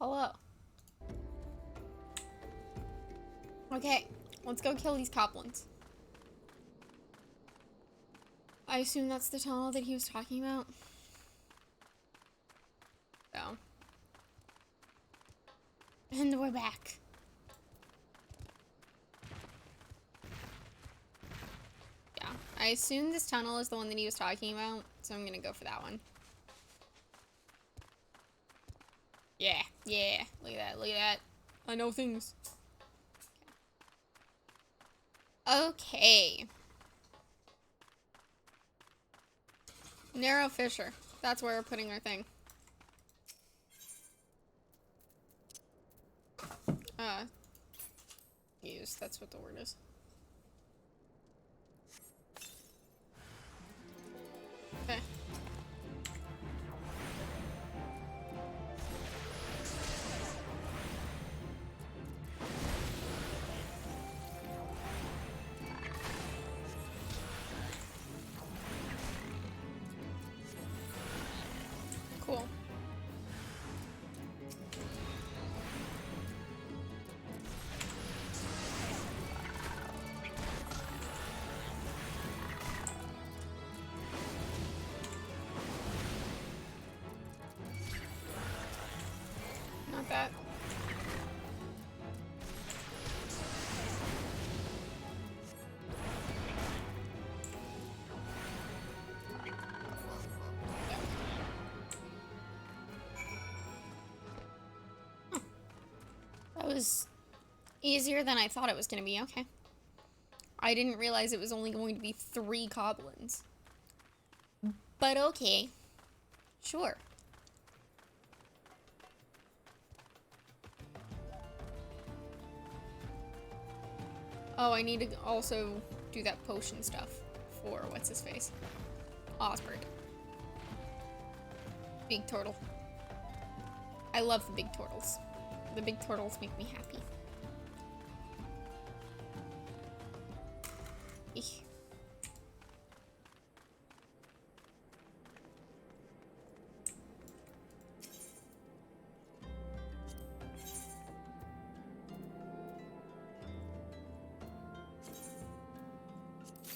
Hello. Okay, let's go kill these goblins. I assume that's the tunnel that he was talking about. So. And we're back. Yeah, I assume this tunnel is the one that he was talking about, so I'm gonna go for that one. Yeah, yeah, look at that, look at that. I know things. Okay. Narrow fissure. That's where we're putting our thing. Use, that's what the word is. Okay. Cool. Not that. That was easier than I thought it was going to be. Okay. I didn't realize it was only going to be 3 goblins. But okay. Sure. Oh, I need to also do that potion stuff for what's his face? Osbert. Big turtle. I love the big turtles. The big turtles make me happy. Eesh.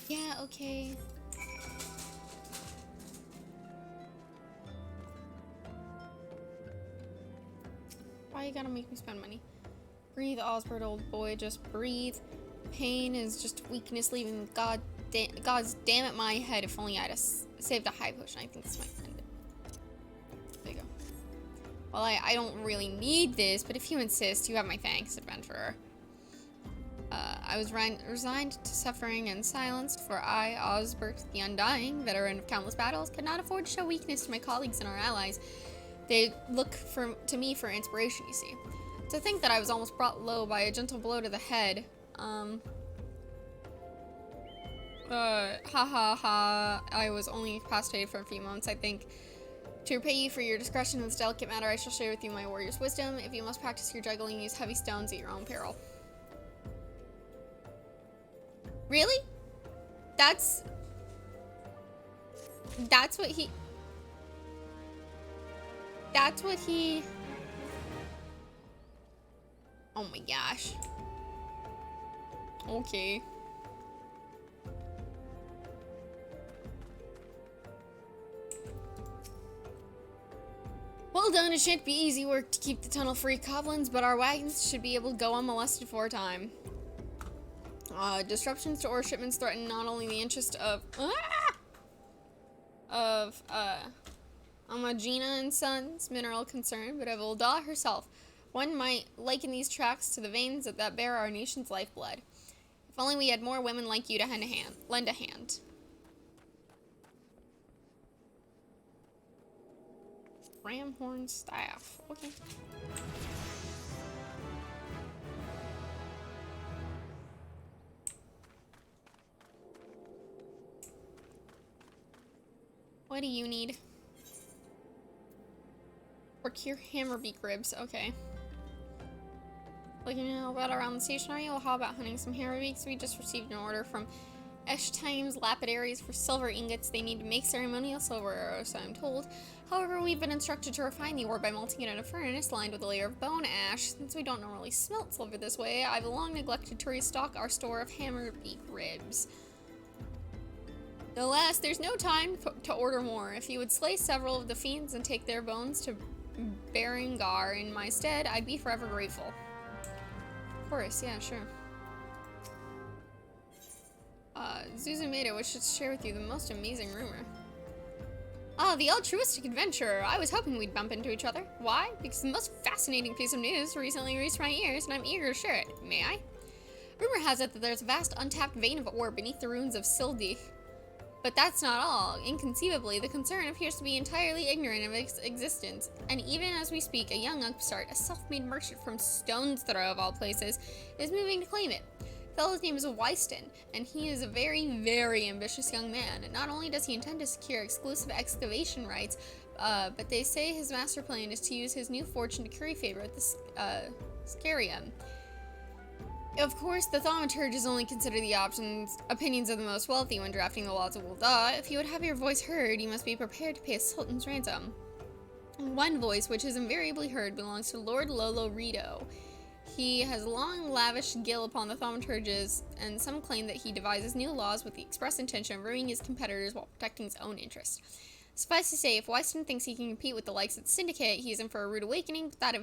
Yeah, okay. Why you gotta make me spend money? Breathe, Osbert, old boy, just breathe. Pain is just weakness leaving God's damn it my head. If only I'd have saved a high potion. I think this might end it. There you go. Well, I don't really need this, but if you insist, you have my thanks, adventurer. I was resigned to suffering and silenced, for I, Osbert the Undying, veteran of countless battles, could not afford to show weakness to my colleagues and our allies. They look to me for inspiration, you see. To think that I was almost brought low by a gentle blow to the head. Ha ha ha. I was only incapacitated for a few moments, I think. To repay you for your discretion in this delicate matter, I shall share with you my warrior's wisdom. If you must practice your juggling, use heavy stones at your own peril. Really? That's what he... That's what he... Oh my gosh. Okay. Well done, it shan't be easy work to keep the tunnel free, goblins, but our wagons should be able to go unmolested for a time. Disruptions to ore shipments threaten not only the interest of Amagina and Sons mineral concern, but of Ulda herself. One might liken these tracks to the veins that bear our nation's lifeblood. If only we had more women like you to lend a hand. Ramhorn staff. Okay. What do you need? Procure hammerbeak ribs. Okay. Looking a little bit around the station, are you? Well, how about hunting some hammerbeaks? We just received an order from Times lapidaries for silver ingots they need to make ceremonial silver arrows, so I'm told. However, we've been instructed to refine the ore by melting it in a furnace lined with a layer of bone ash. Since we don't normally smelt silver this way, I've long neglected to restock our store of hammer beef ribs. Alas, there's no time to order more. If you would slay several of the fiends and take their bones to Berengar in my stead, I'd be forever grateful. Of course, yeah, sure. Zuzumeda wishes to share with you the most amazing rumor. Ah, the altruistic adventurer. I was hoping we'd bump into each other. Why? Because the most fascinating piece of news recently reached my ears, and I'm eager to share it. May I? Rumor has it that there's a vast untapped vein of ore beneath the ruins of Sildich. But that's not all. Inconceivably, the concern appears to be entirely ignorant of its existence. And even as we speak, a young upstart, a self-made merchant from Stone's Throw of all places, is moving to claim it. The fellow's name is Wyston, and he is a very, very ambitious young man. Not only does he intend to secure exclusive excavation rights, but they say his master plan is to use his new fortune to curry favor at the Scarium. Of course, the thaumaturges only consider the opinions of the most wealthy when drafting the laws of Ul'dah. If you would have your voice heard, you must be prepared to pay a sultan's ransom. One voice, which is invariably heard, belongs to Lord Lolo Rito. He has long lavished guilt upon the thaumaturges, and some claim that he devises new laws with the express intention of ruining his competitors while protecting his own interests. Suffice to say, if Wyston thinks he can compete with the likes of the Syndicate, he is in for a rude awakening, but that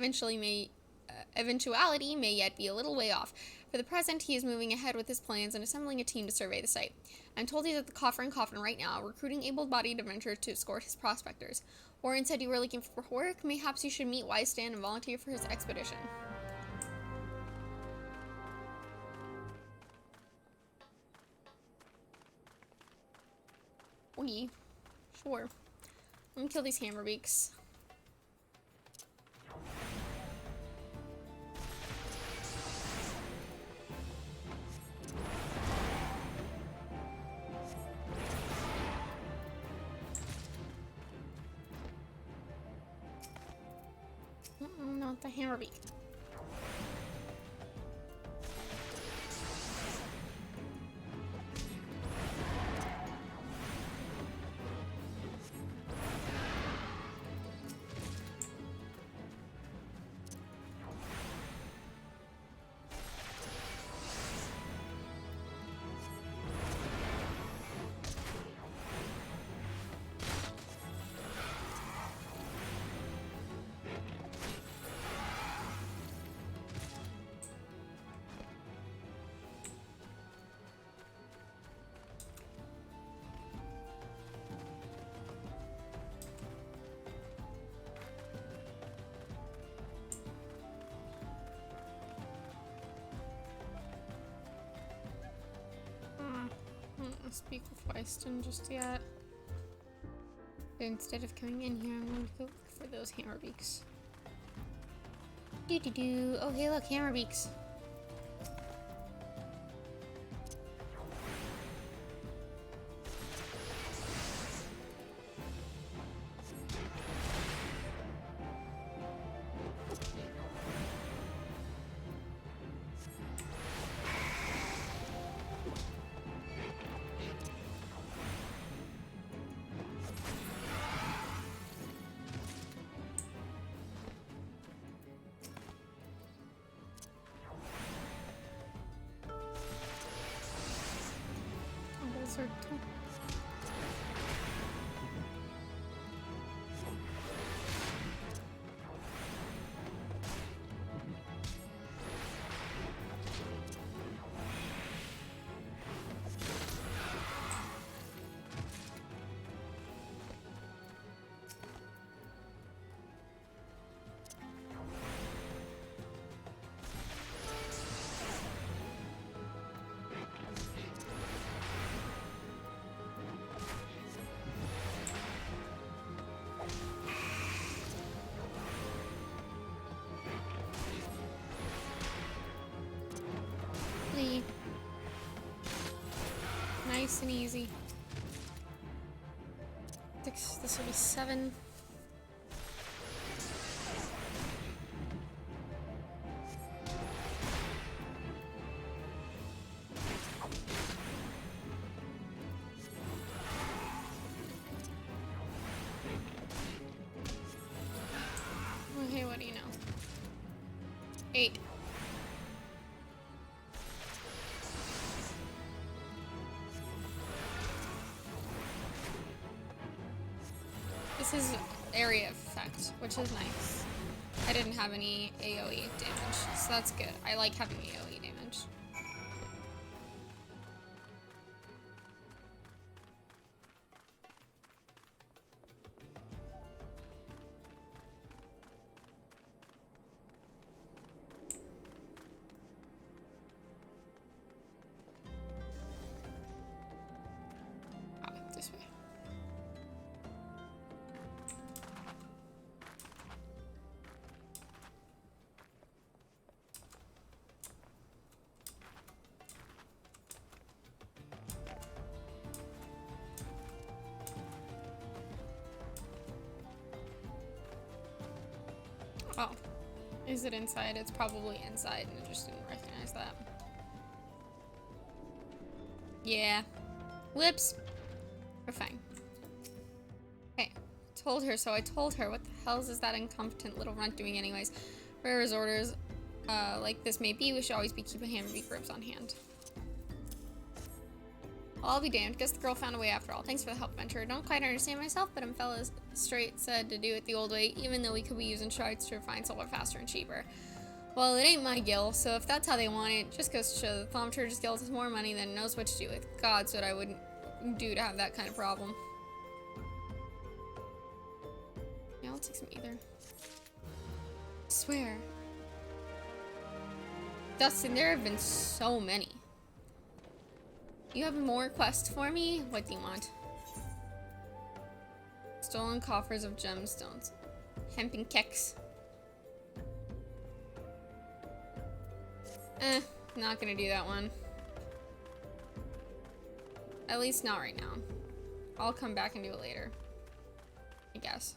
eventuality may yet be a little way off. For the present, he is moving ahead with his plans and assembling a team to survey the site. I'm told he's at the Coffer and Coffin right now, recruiting able-bodied adventurers to escort his prospectors. Warren said you were looking for work. Mayhaps you should meet Wystan and volunteer for his expedition. Okay, sure. Let me kill these hammerbeaks. Not the hammerbeak. Speak with Wyston just yet. But instead of coming in here, I'm going to go look for those hammerbeaks. Oh, hey, look, hammerbeaks. Nice and easy. This will be 7. 8. This is area effect, which is nice. I didn't have any AoE damage, so that's good. I like having AoE damage. This way. Oh, is it inside? It's probably inside, and I just didn't recognize that. Yeah. Whoops. We're fine. Okay. Told her, so I told her. What the hell is that incompetent little runt doing anyways? Rare as orders like this may be, we should always be keeping hammer grips on hand. I'll be damned. Guess the girl found a way after all. Thanks for the help, Venture. Don't quite understand myself, but I'm fellas straight said to do it the old way, even though we could be using shards to find silver faster and cheaper. Well, it ain't my guild, so if that's how they want it, just goes to show that the Thaumaturge's guild has more money than it knows what to do with. God's what I wouldn't do to have that kind of problem. Yeah, I'll take some either. I swear. Dustin, there have been so many. You have more quests for me? What do you want? Stolen coffers of gemstones. Hempen keks. Not gonna do that one. At least not right now. I'll come back and do it later, I guess.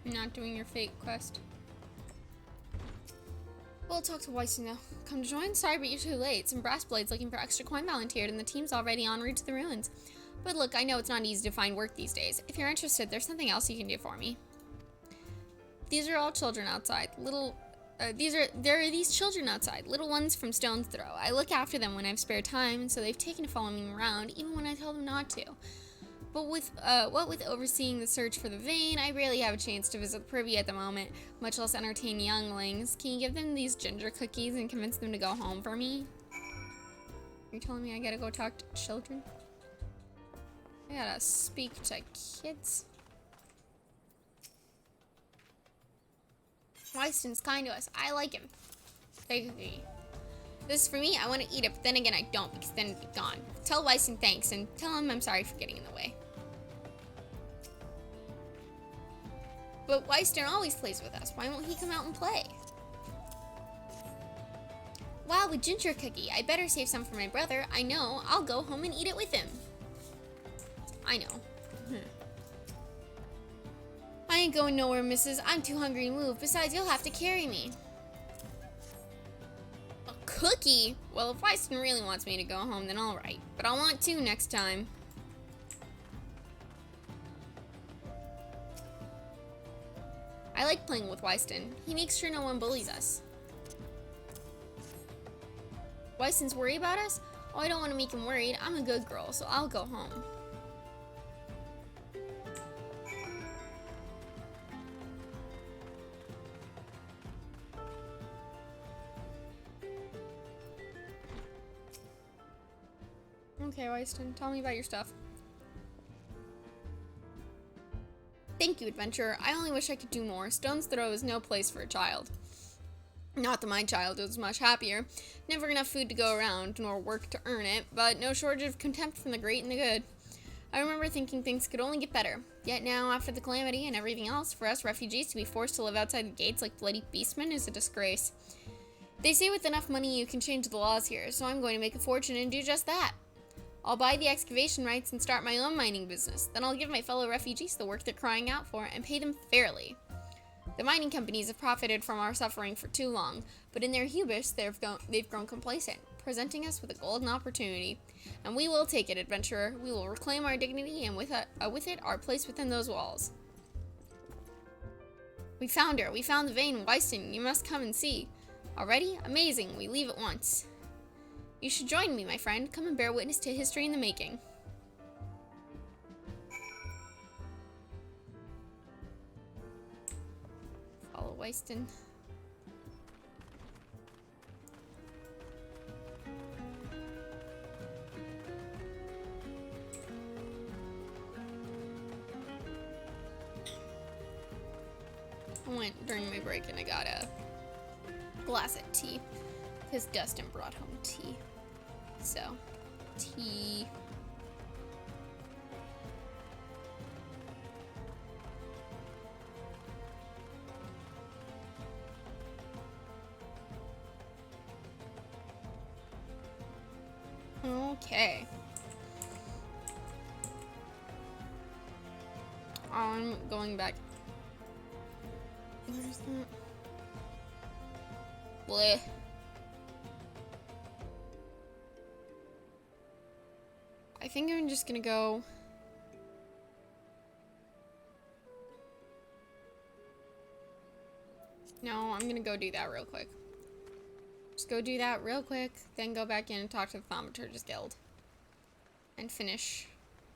You're not doing your fate quest. We'll talk to Weiss now. Come to join? Sorry, but you're too late. Some brass blades looking for extra coin volunteered, and the team's already en route to the ruins. But look, I know it's not easy to find work these days. If you're interested, there's something else you can do for me. These are all children outside. There are these children outside, little ones from stone's throw. I look after them when I have spare time, and so they've taken to following me around, even when I tell them not to. But with overseeing the search for the vein, I rarely have a chance to visit the privy at the moment, much less entertain younglings. Can you give them these ginger cookies and convince them to go home for me? Are you telling me I gotta go talk to children? I gotta speak to kids. Weiston's kind to us. I like him. Take a cookie. This is for me. I want to eat it, but then again, I don't, because then it'd be gone. Tell Weiston thanks, and tell him I'm sorry for getting in the way. But Weiston always plays with us. Why won't he come out and play? Wow, a ginger cookie. I better save some for my brother. I know. I'll go home and eat it with him. I know. I ain't going nowhere, missus. I'm too hungry to move. Besides, you'll have to carry me. A cookie? Well, if Weiston really wants me to go home, then alright. But I'll want to next time. I like playing with Weiston. He makes sure no one bullies us. Weiston's worried about us? Oh, I don't want to make him worried. I'm a good girl, so I'll go home. Okay, Weiston, tell me about your stuff. Thank you, adventurer. I only wish I could do more. Stone's Throw is no place for a child. Not that my child was much happier. Never enough food to go around, nor work to earn it, but no shortage of contempt from the great and the good. I remember thinking things could only get better. Yet now, after the calamity and everything else, for us refugees to be forced to live outside the gates like bloody beastmen is a disgrace. They say with enough money you can change the laws here, so I'm going to make a fortune and do just that. I'll buy the excavation rights and start my own mining business. Then I'll give my fellow refugees the work they're crying out for and pay them fairly. The mining companies have profited from our suffering for too long, but in their hubris, they've grown complacent, presenting us with a golden opportunity. And we will take it, adventurer. We will reclaim our dignity, and with it, our place within those walls. We found her. We found the vein, Wyston. You must come and see. Already? Amazing. We leave at once. You should join me, my friend. Come and bear witness to history in the making. Follow Wyston. I went during my break and I got a glass of tea because Dustin brought home tea. So, tea. Okay. I'm going back. What is that? Bleh. I think I'm just gonna go. No, I'm gonna go do that real quick. Just go do that real quick, then go back in and talk to the Thaumaturgus Guild. And finish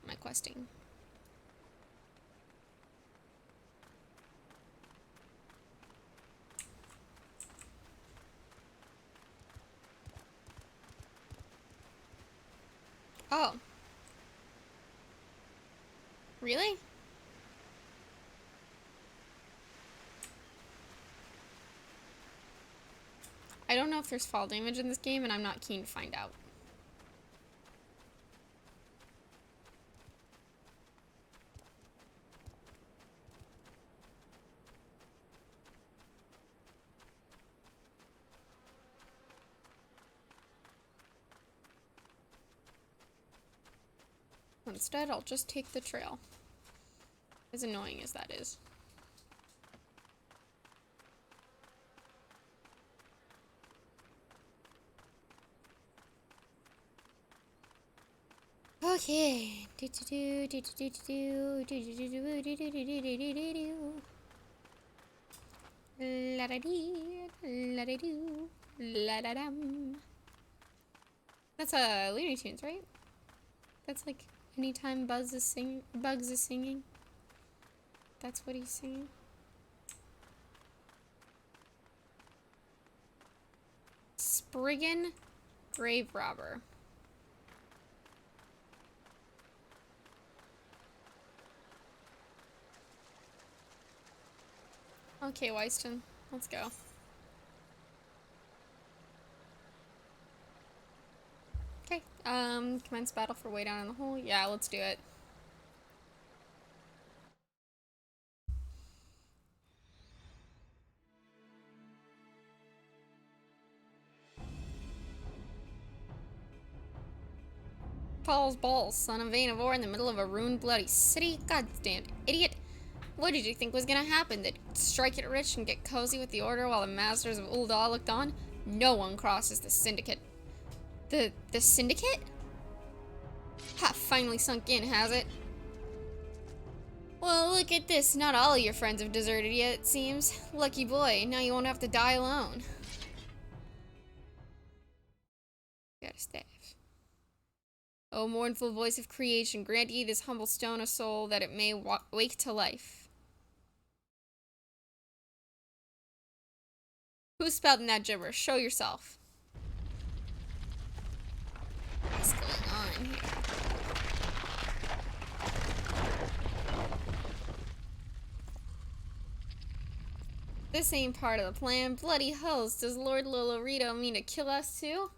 my questing. Oh. Really? I don't know if there's fall damage in this game, and I'm not keen to find out. Instead, I'll just take the trail. As annoying as that is. Okay. That's Looney Tunes, right? That's like anytime Bugs is singing. That's what he's singing. Spriggan Grave Robber. Okay, Wyston, let's go. Okay, commence battle for way down in the hole. Yeah, let's do it. Paul's balls, son of Vein of Ore in the middle of a ruined bloody city? Goddamn idiot. What did you think was gonna happen? That strike it rich and get cozy with the order while the masters of Ul'dah looked on? No one crosses the syndicate. The syndicate? Ha, finally sunk in, has it? Well, look at this. Not all of your friends have deserted yet, it seems. Lucky boy, now you won't have to die alone. Got a staff. O mournful voice of creation, grant ye this humble stone a soul that it may wake to life. Who's spouting that gibberish? Show yourself. What's going on here? This ain't part of the plan. Bloody hells, does Lord Lolorito mean to kill us too?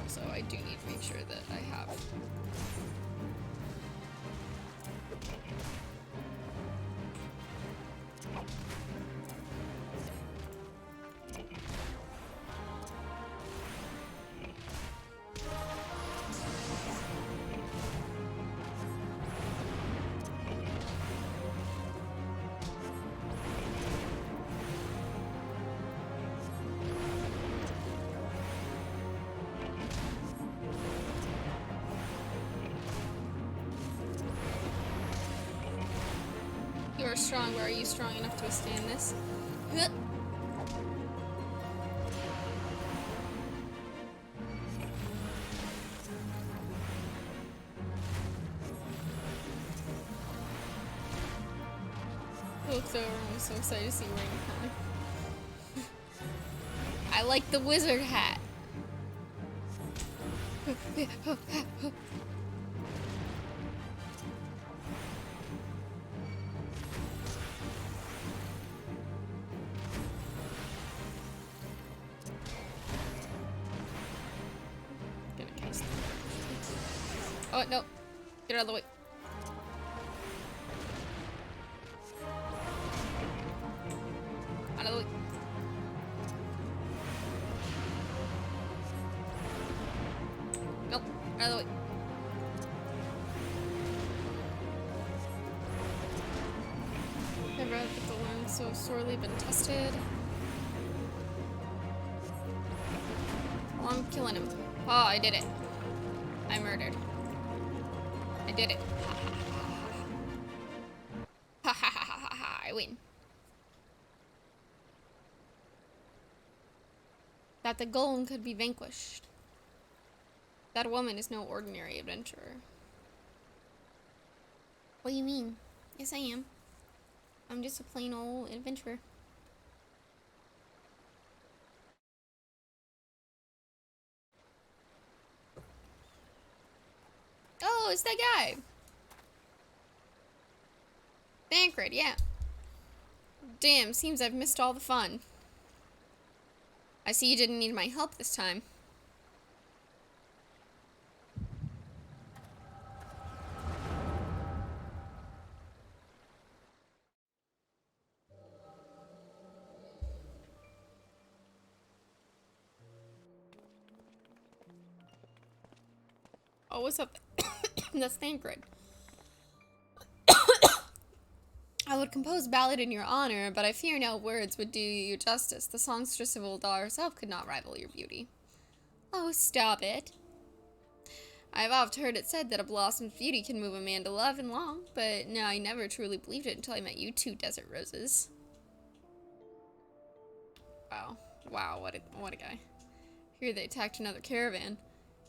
Also, I do need to make sure that I have... strong, but are you strong enough to withstand this? Looked over and was so excited to see Rain. I like the wizard hat. Oh, no. Get out of the way. Out of the way. Nope. Out of the way. Never had the one so sorely been tested. Well, I'm killing him. Oh, I did it. I murdered. I did it. Ha ha ha ha ha ha. I win. That the golem could be vanquished. That woman is no ordinary adventurer. What do you mean? Yes, I am. I'm just a plain old adventurer. Oh, it's that guy. Thancred, yeah. Damn, seems I've missed all the fun. I see you didn't need my help this time. Oh, what's up? That's Thancred. I would compose a ballad in your honor, but I fear no words would do you justice. The songstress of Ulda herself could not rival your beauty. Oh, stop it. I have oft heard it said that a blossom's beauty can move a man to love and long, but no, I never truly believed it until I met you two desert roses. Wow. Wow, what a guy. Here they attacked another caravan.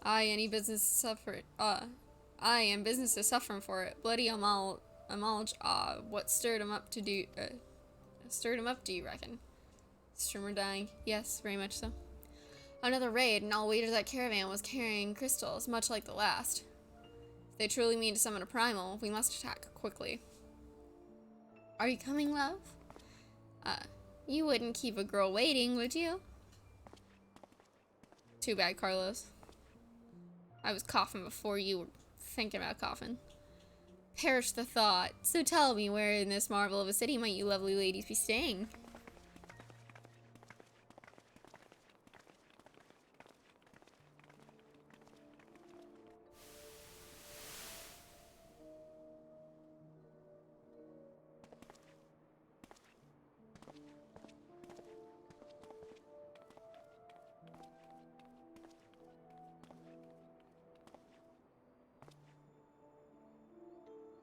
I am business is suffering for it. Bloody Amalj, what stirred him up, do you reckon? Strimmer dying. Yes, very much so. Another raid, and all weight of that caravan was carrying crystals, much like the last. If they truly mean to summon a primal, we must attack quickly. Are you coming, love? You wouldn't keep a girl waiting, would you? Too bad, Carlos. I was coughing before you were thinking about coughing. Perish the thought. So tell me, where in this marvel of a city might you lovely ladies be staying?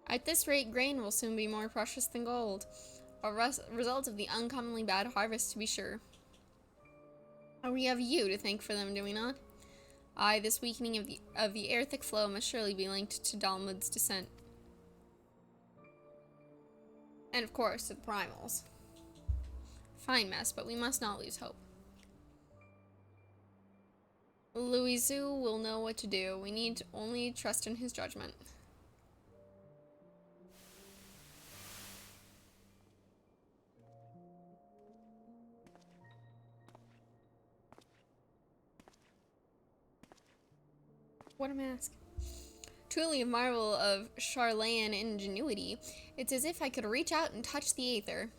At this rate, grain will soon be more precious than gold. A result of the uncommonly bad harvest, to be sure. And we have you to thank for them, do we not? Aye, this weakening of the air-thick flow must surely be linked to Dalmud's descent. And of course, to the primals. Fine mess, but we must not lose hope. Louisu will know what to do. We need to only trust in his judgment. What a mask. Truly a marvel of Charlayan ingenuity. It's as if I could reach out and touch the aether.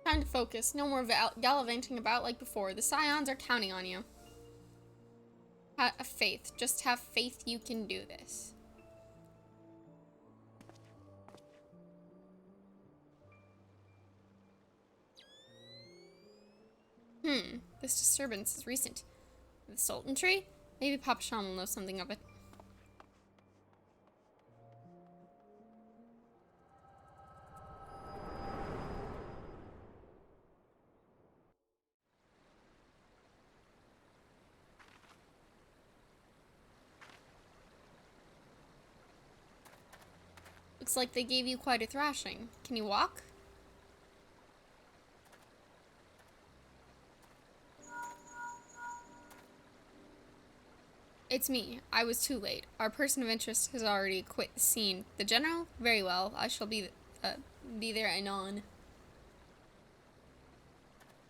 Time to focus. No more gallivanting about like before. The Scions are counting on you. Have faith. Just have faith you can do this. This disturbance is recent. The Sultan tree? Maybe Papa Sean will know something of it. Looks like they gave you quite a thrashing. Can you walk? It's me. I was too late. Our person of interest has already quit the scene. The general? Very well. I shall be there anon.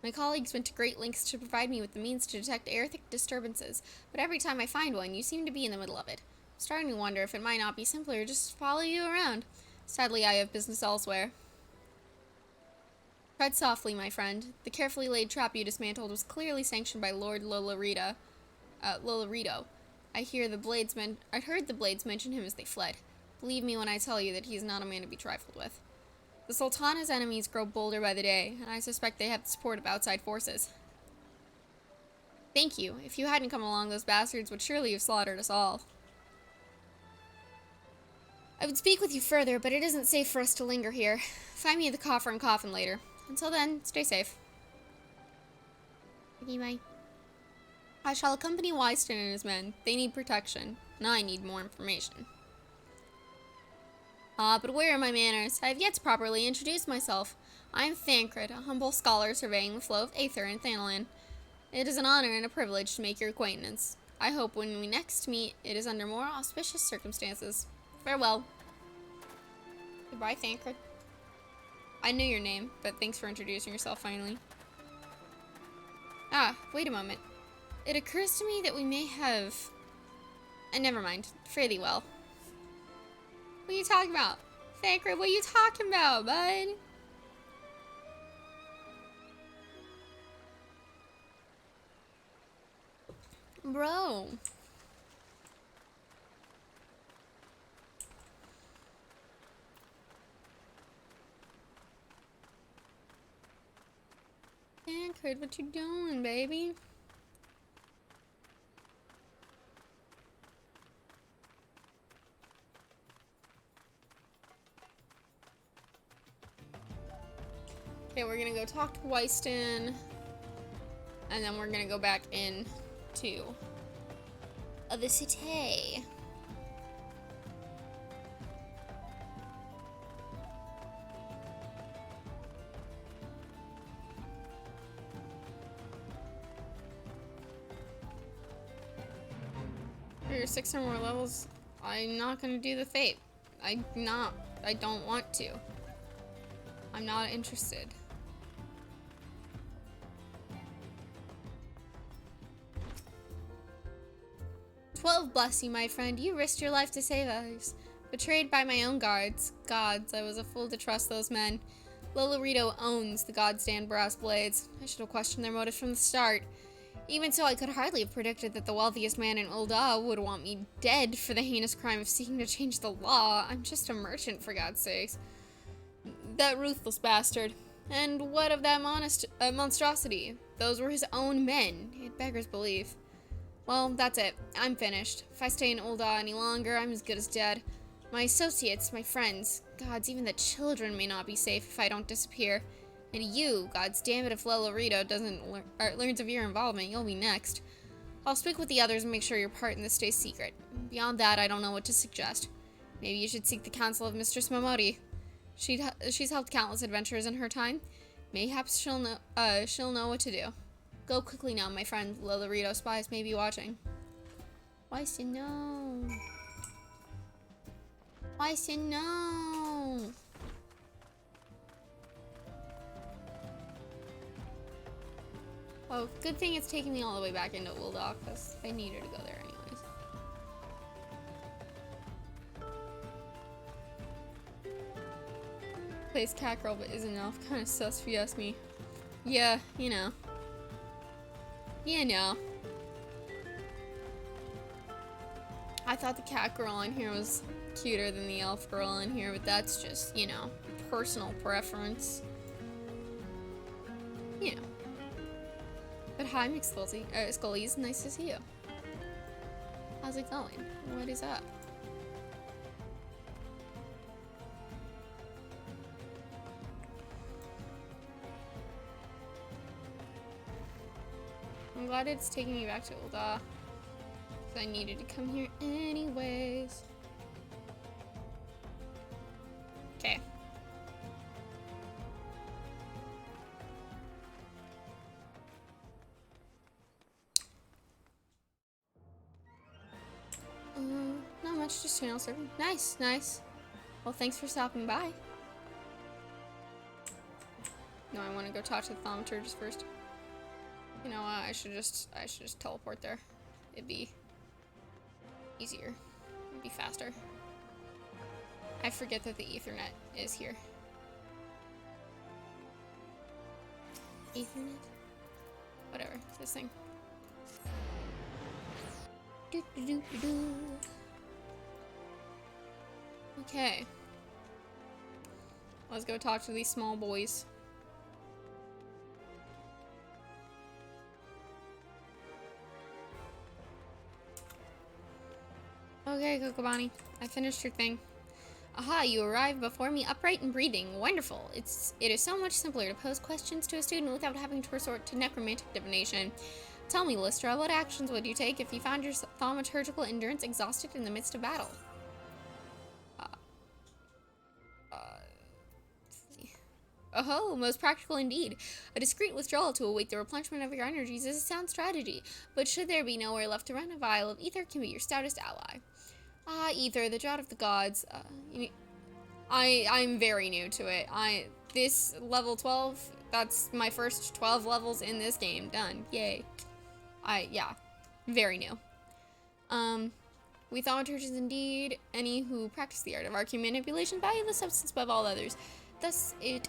My colleagues went to great lengths to provide me with the means to detect airthic disturbances, but every time I find one, you seem to be in the middle of it. I'm starting to wonder if it might not be simpler just to follow you around. Sadly, I have business elsewhere. Tread softly, my friend. The carefully laid trap you dismantled was clearly sanctioned by Lord Lolorito. I heard the blades mention him as they fled. Believe me when I tell you that he is not a man to be trifled with. The Sultana's enemies grow bolder by the day, and I suspect they have the support of outside forces. Thank you. If you hadn't come along, those bastards would surely have slaughtered us all. I would speak with you further, but it isn't safe for us to linger here. Find me the coffer and coffin later. Until then, stay safe. Anyway. I shall accompany Wyston and his men. They need protection, and I need more information. But where are my manners? I have yet to properly introduce myself. I am Thancred, a humble scholar surveying the flow of aether in Thanalan. It is an honor and a privilege to make your acquaintance. I hope when we next meet, it is under more auspicious circumstances. Farewell. Goodbye, Thancred. I knew your name, but thanks for introducing yourself finally. Wait a moment. It occurs to me that we may have... never mind. Fare thee well. What are you talking about? Thancred, what are you talking about, bud? Bro. Thancred, what you doing, baby? Okay, we're gonna go talk to Wyston, and then we're gonna go back in to the city. For 6 or more levels, I'm not gonna do the fate. I don't want to. I'm not interested. 12 bless you, my friend. You risked your life to save others. Betrayed by my own guards. Gods, I was a fool to trust those men. Lolorito owns the Godstand brass blades. I should have questioned their motives from the start. Even so, I could hardly have predicted that the wealthiest man in Ul'dah would want me dead for the heinous crime of seeking to change the law. I'm just a merchant, for God's sakes. That ruthless bastard. And what of that monstrosity? Those were his own men. It beggars belief. Well, that's it. I'm finished. If I stay in Ul'dah any longer, I'm as good as dead. My associates, my friends, gods, even the children may not be safe if I don't disappear. And you, gods damn it, if Lolorito learns of your involvement, you'll be next. I'll speak with the others and make sure your part in this stays secret. Beyond that, I don't know what to suggest. Maybe you should seek the counsel of Mistress Momoti. She's helped countless adventurers in her time. Mayhaps she'll know what to do. Go quickly now, my friend. Lolorito spies may be watching. Wyston, no. Wyston, no. Oh, good thing it's taking me all the way back into Ul'dah, because I needed to go there anyways. Plays cat girl but isn't elf. Kind of sus if you ask me. Yeah, you know. You know. I thought the cat girl in here was cuter than the elf girl in here, but that's just, you know, personal preference. You know. But hi, Scully's, nice to see you. How's it going? What is up? I'm glad it's taking me back to Ulda. Because I needed to come here anyways. Okay. Not much, just channel surfing. Nice, nice. Well, thanks for stopping by. No, I want to go talk to the thaumaturgist first. You know, I should just teleport there. It'd be easier. It'd be faster. I forget that the Ethernet is here. Ethernet? Whatever, it's this thing. Okay. Let's go talk to these small boys. Okay, Kokobani. I finished your thing. Aha, you arrived before me upright and breathing. Wonderful. It is so much simpler to pose questions to a student without having to resort to necromantic divination. Tell me, Lystra, what actions would you take if you found your thaumaturgical endurance exhausted in the midst of battle? Oh, most practical indeed. A discreet withdrawal to await the replenishment of your energies is a sound strategy, but should there be nowhere left to run, a vial of ether can be your stoutest ally. Ah, ether, the draught of the gods. I'm very new to it. This level 12, that's my first 12 levels in this game. Done. Yay. Yeah, very new. We thaumaturges indeed, any who practice the art of arcane manipulation value the substance above all others. Thus, it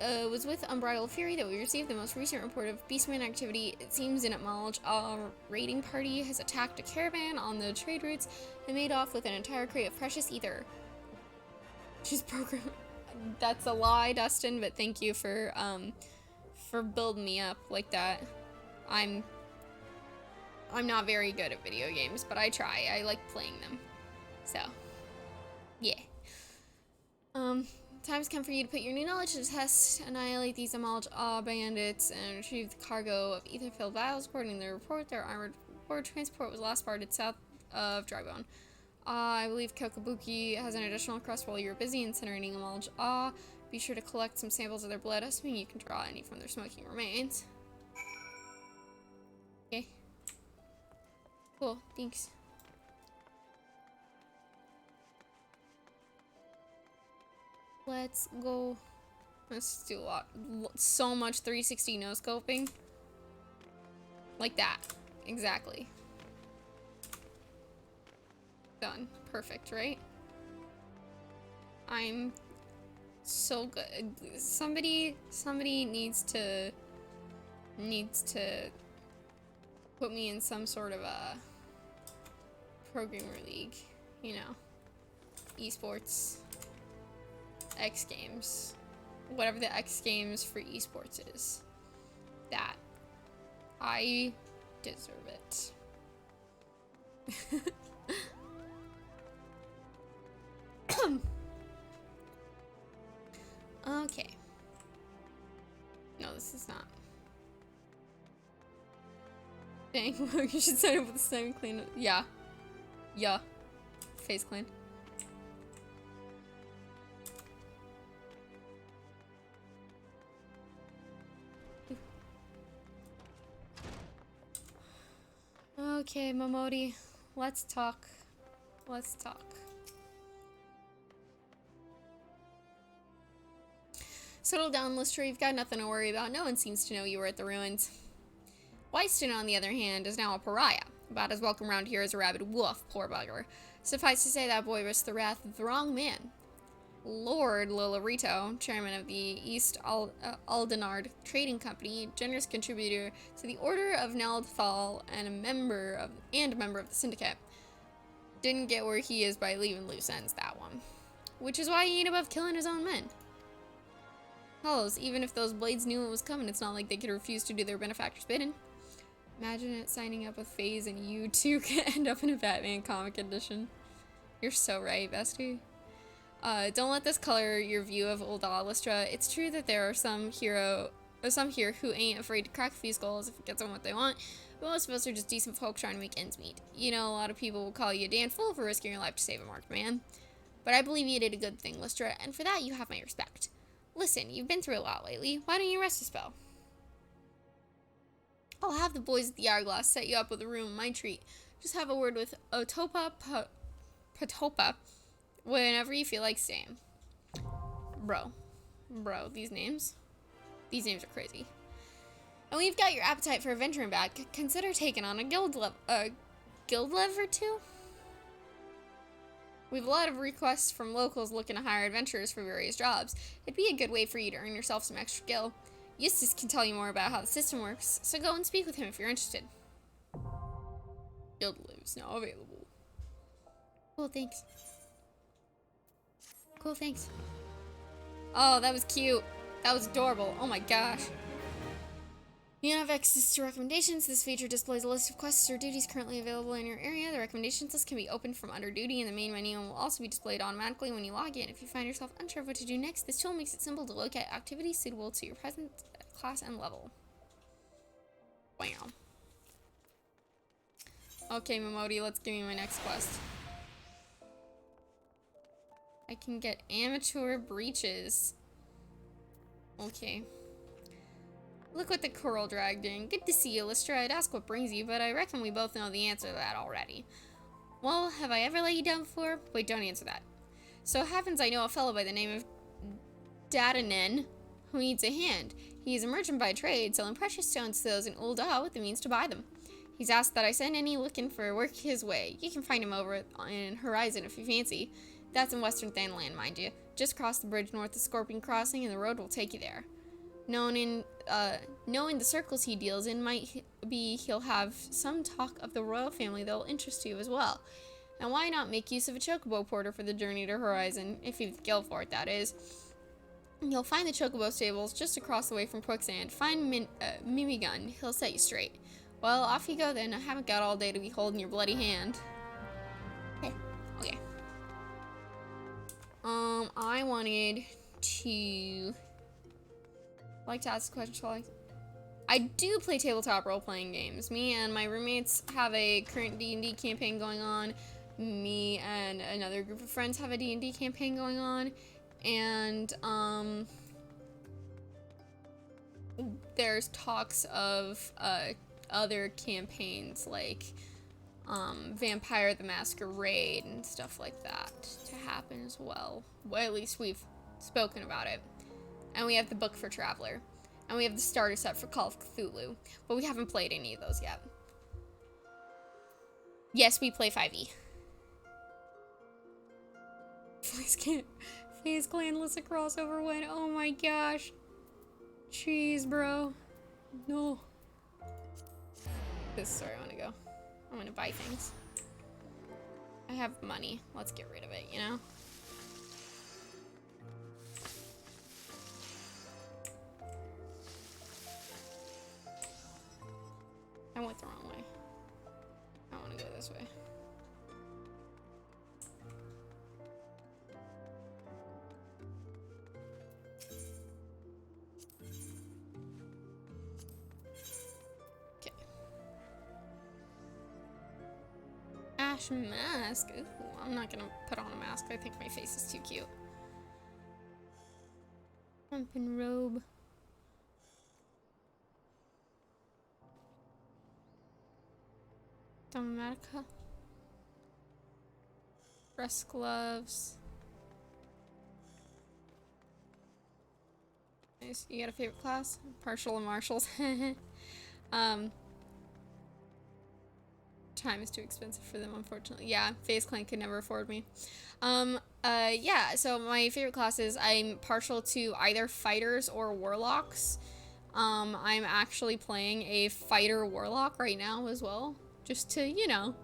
was with unbridled fury that we received the most recent report of beastman activity. It seems in knowledge our raiding party has attacked a caravan on the trade routes and made off with an entire crate of precious ether. She's programmed. That's a lie, Dustin, but thank you for building me up like that. I'm not very good at video games, but I try. I like playing them. So, yeah. Time's come for you to put your new knowledge to the test, annihilate these Amalj bandits, and retrieve the cargo of ether-filled vials. According to the report, their armored board transport was last spotted south of Drybone. I believe Kokabuki has an additional quest while you're busy incinerating Amalj. Be sure to collect some samples of their blood, assuming you can draw any from their smoking remains. Okay. Cool, thanks. Let's go. Let's do a lot. So much 360 no-scoping. Like that. Exactly. Done. Perfect, right? I'm so good. Somebody needs to put me in some sort of a programmer league, you know. Esports. X Games. Whatever the X Games for esports is. That. I deserve it. Okay. No, this is not. Dang, you should sign up with the same clan. Yeah. Yeah. Face clan. Okay, Momodi, let's talk. Let's talk. Settle down, Lystra. You've got nothing to worry about. No one seems to know you were at the ruins. Wyston, on the other hand, is now a pariah. About as welcome around here as a rabid wolf, poor bugger. Suffice to say, that boy risked the wrath of the wrong man. Lord Lillarito, chairman of the East Aldenard Trading Company, generous contributor to the Order of Neldthal, and a member of the Syndicate. Didn't get where he is by leaving loose ends, that one. Which is why he ain't above killing his own men. Hells, even if those blades knew it was coming, it's not like they could refuse to do their benefactor's bidding. Imagine it signing up with FaZe and you two could end up in a Batman comic edition. You're so right, bestie. Don't let this color your view of old Lystra. It's true that there are some here who ain't afraid to crack a few skulls if it gets them what they want, but most of us are just decent folk trying to make ends meet. You know, a lot of people will call you a damn fool for risking your life to save a marked man. But I believe you did a good thing, Lystra, and for that you have my respect. Listen, you've been through a lot lately. Why don't you rest a spell? I'll have the boys at the Hourglass set you up with a room, my treat. Just have a word with Patopa whenever you feel like staying. Bro, these names are crazy. And we've got your appetite for adventuring back. Consider taking on a guild lev or two. We have a lot of requests from locals looking to hire adventurers for various jobs. It'd be a good way for you to earn yourself some extra gil. Eustace can tell you more about how the system works, so go and speak with him if you're interested. Guild lives now available. Cool, thanks. Cool, thanks. Oh, that was cute. That was adorable. Oh my gosh. You have access to recommendations. This feature displays a list of quests or duties currently available in your area. The recommendations list can be opened from under duty in the main menu and will also be displayed automatically when you log in. If you find yourself unsure of what to do next, this tool makes it simple to locate activities suitable to your present class and level. Wow. Okay, Momodi, let's give me my next quest. I can get amateur breaches. Okay. Look what the coral dragged in. Good to see you, Lystra. I'd ask what brings you, but I reckon we both know the answer to that already. Well, have I ever let you down before? Wait, don't answer that. So it happens I know a fellow by the name of Dadanen who needs a hand. He's a merchant by trade, selling precious stones to those in Ul'dah with the means to buy them. He's asked that I send any looking for work his way. You can find him over in Horizon if you fancy. That's in Western Thanland, mind you. Just cross the bridge north of Scorpion Crossing and the road will take you there. Knowing the circles he deals in might be he'll have some talk of the royal family that will interest you as well. And why not make use of a chocobo porter for the journey to Horizon, if you've the skill for it, that is. You'll find the chocobo stables just across the way from Quicksand. Find Mimigun, he'll set you straight. Well, off you go then. I haven't got all day to be holding your bloody hand. Okay. I wanted to... like to ask a question. I do play tabletop role-playing games. Me and my roommates have a current D&D campaign going on. Me and another group of friends have a D&D campaign going on. And, there's talks of, other campaigns like, Vampire the Masquerade and stuff like that to happen as well. Well, at least we've spoken about it. And we have the book for Traveler. And we have the starter set for Call of Cthulhu. But we haven't played any of those yet. Yes, we play 5e. FaZe Clanless a crossover win. Oh my gosh. Jeez, bro. No. This is where I want to go. I'm going to buy things. I have money. Let's get rid of it, you know? I went the wrong way. I want to go this way. Okay. Ash mask. Ooh, I'm not gonna put on a mask. I think my face is too cute. Pumpkin robe. Domatica. Breast gloves. Nice. You got a favorite class? Partial and marshals. Time is too expensive for them, unfortunately. Yeah, FaZe Clan could never afford me. Yeah, so my favorite classes, I'm partial to either fighters or warlocks. I'm actually playing a fighter warlock right now as well. Just to, you know,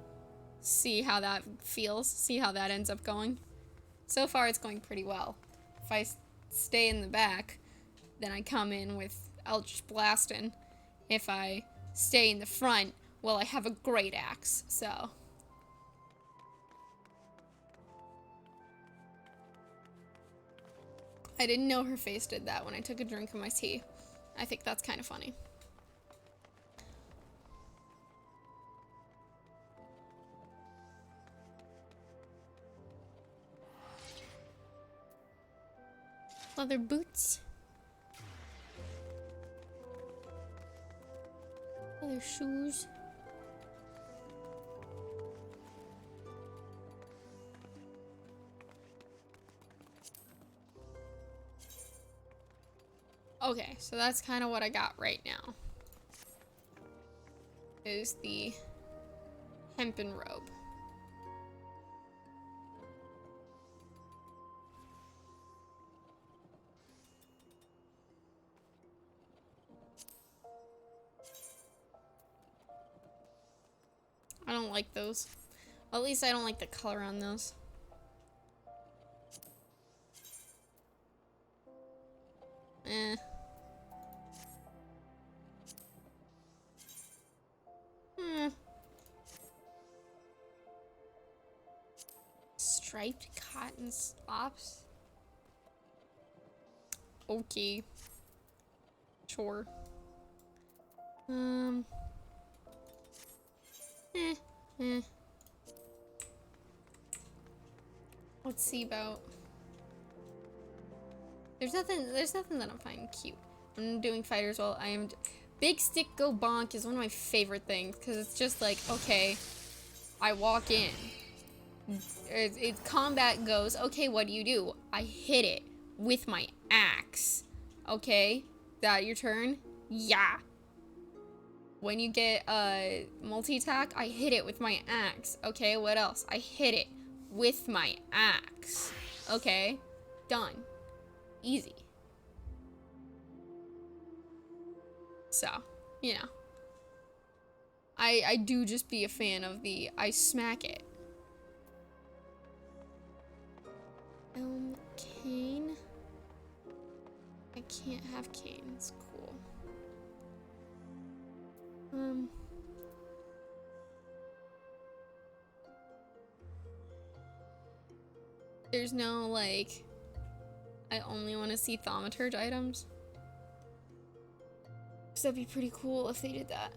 see how that feels, see how that ends up going. So far, it's going pretty well. If I stay in the back, then I come in with Eldritch Blastin'. If I stay in the front, well, I have a great axe, so. I didn't know her face did that when I took a drink of my tea. I think that's kind of funny. Leather boots. Leather shoes. Okay, so that's kind of what I got right now. Is the hempen robe. I don't like those. At least I don't like the color on those. Eh. Striped cotton slops. Okay. Sure. Let's see about. There's nothing that I'm finding cute. I'm doing fighters while I am. Big stick go bonk is one of my favorite things because it's just like, okay, I walk in. Combat goes, okay, what do? I hit it with my axe. Okay, that your turn? Yeah. When you get a multi-attack, I hit it with my axe. Okay, what else? I hit it with my axe. Okay, done. Easy. So, you know. I do just be a fan of the I smack it. Cane. I can't have cane. It's cool. There's no, like, I only want to see thaumaturge items. So that'd be pretty cool if they did that,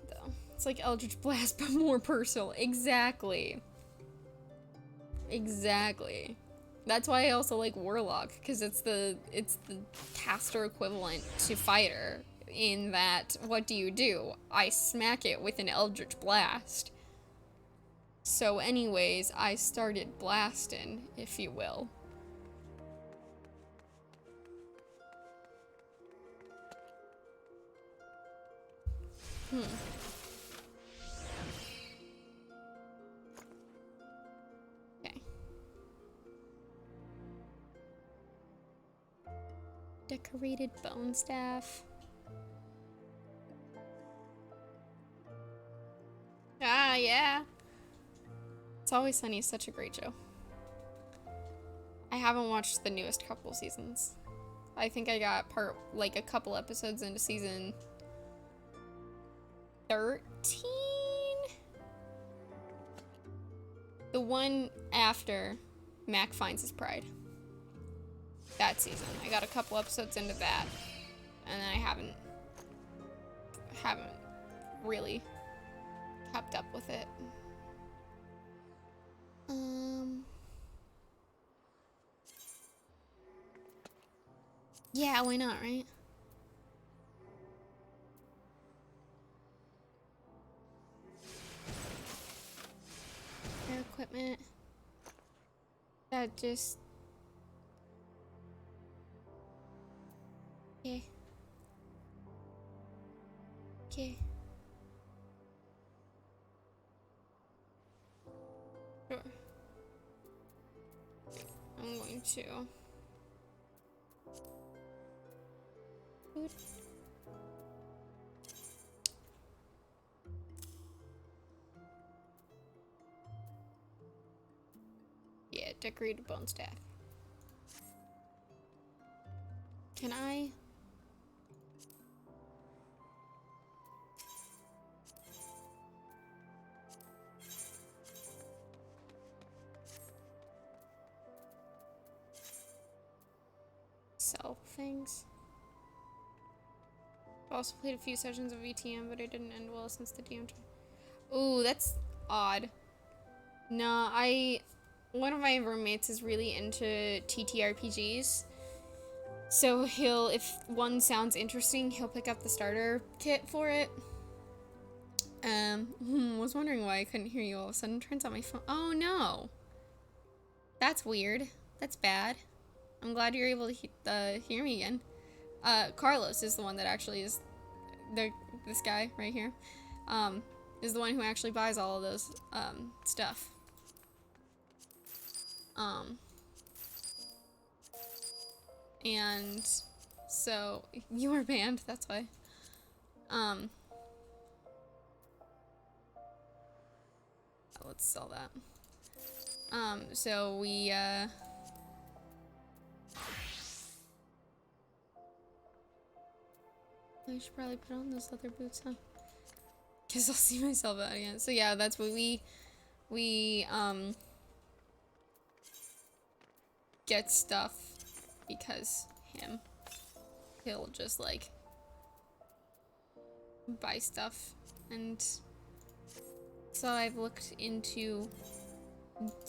though. It's like Eldritch Blast, but more personal. Exactly. Exactly. That's why I also like Warlock, because it's the caster equivalent to fighter, in that, what do? I smack it with an Eldritch Blast. So anyways, I started blasting, if you will. Okay. Decorated bone staff. Ah, yeah. It's Always Sunny is such a great show. I haven't watched the newest couple seasons. I think I got a couple episodes into season 13? The one after Mac finds his pride. That season. I got a couple episodes into that. And then I haven't really kept up with it. Yeah, why not, right? Air equipment. That just... Okay. Okay. Sure. I'm going to... Food. Decorated bone staff. Can I? Sell things. I've also played a few sessions of VTM, but it didn't end well since the DM. Ooh, that's odd. No, one of my roommates is really into TTRPGs. So if one sounds interesting, he'll pick up the starter kit for it. Was wondering why I couldn't hear you all of a sudden. Turns out my phone. Oh no. That's weird. That's bad. I'm glad you're able to hear me again. Carlos is the one that actually is this guy right here. Is the one who actually buys all of those stuff. And so you were banned, that's why. Let's sell that. So we I should probably put on those leather boots, huh? Cause I'll see myself out again. So yeah, that's what we get stuff because he'll just like buy stuff. And so I've looked into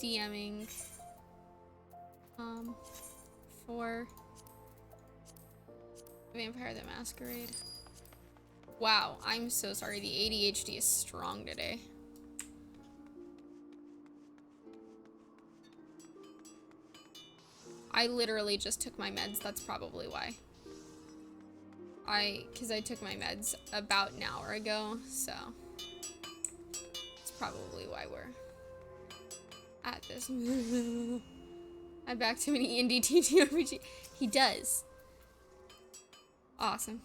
DMing for Vampire the Masquerade. Wow, I'm so sorry. The ADHD is strong today. I literally just took my meds. That's probably why. Because I took my meds about an hour ago, so it's probably why we're at this. I back too many indie TTRPG. He does. Awesome.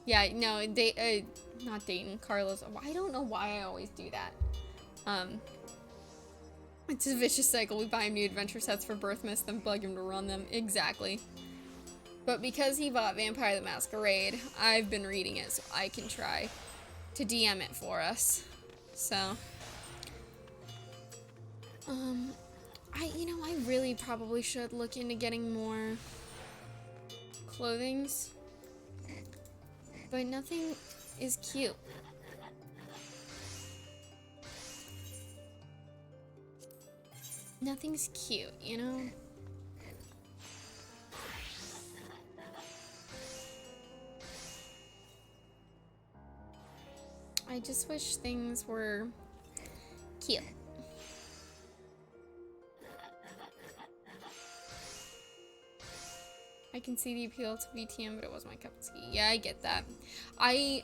Yeah, no, not Dayton, Carlos. I don't know why I always do that. It's a vicious cycle. We buy him new adventure sets for Birthmas, then bug him to run them. Exactly. But because he bought Vampire the Masquerade, I've been reading it so I can try to DM it for us. So, I really probably should look into getting more clothings. But nothing is cute. Nothing's cute, you know? I just wish things were cute. I can see the appeal to VTM, but it wasn't my cup of tea. Yeah, I get that. I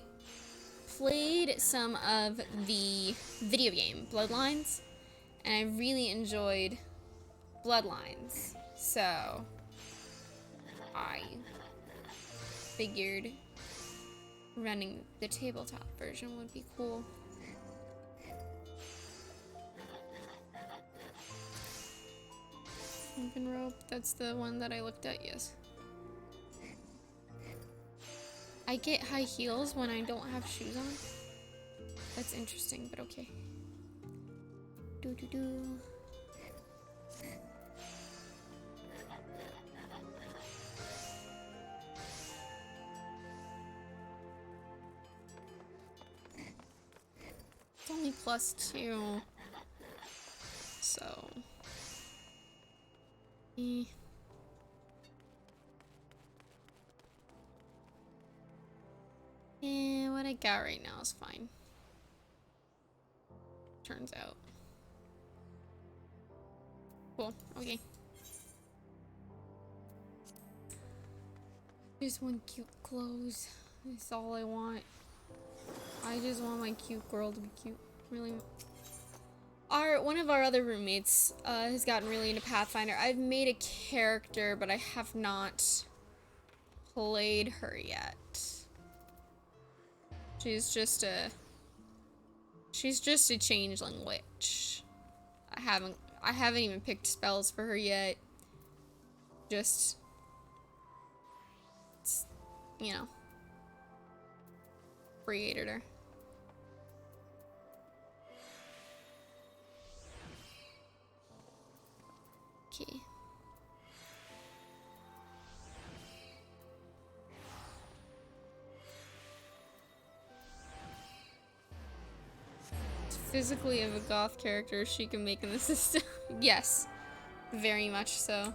played some of the video game, Bloodlines, and I really enjoyed Bloodlines. So I figured running the tabletop version would be cool. Open rope, that's the one that I looked at, yes. I get high heels when I don't have shoes on. That's interesting, but okay. Do. It's only +2. So. What I got right now is fine. Turns out. Cool, okay. Just want cute clothes. That's all I want. I just want my cute girl to be cute. Really. One of our other roommates has gotten really into Pathfinder. I've made a character, but I have not played her yet. She's just a changeling witch. I haven't even picked spells for her yet. Just, you know, created her. Okay. Physically of a goth character she can make in the system. Yes, very much so.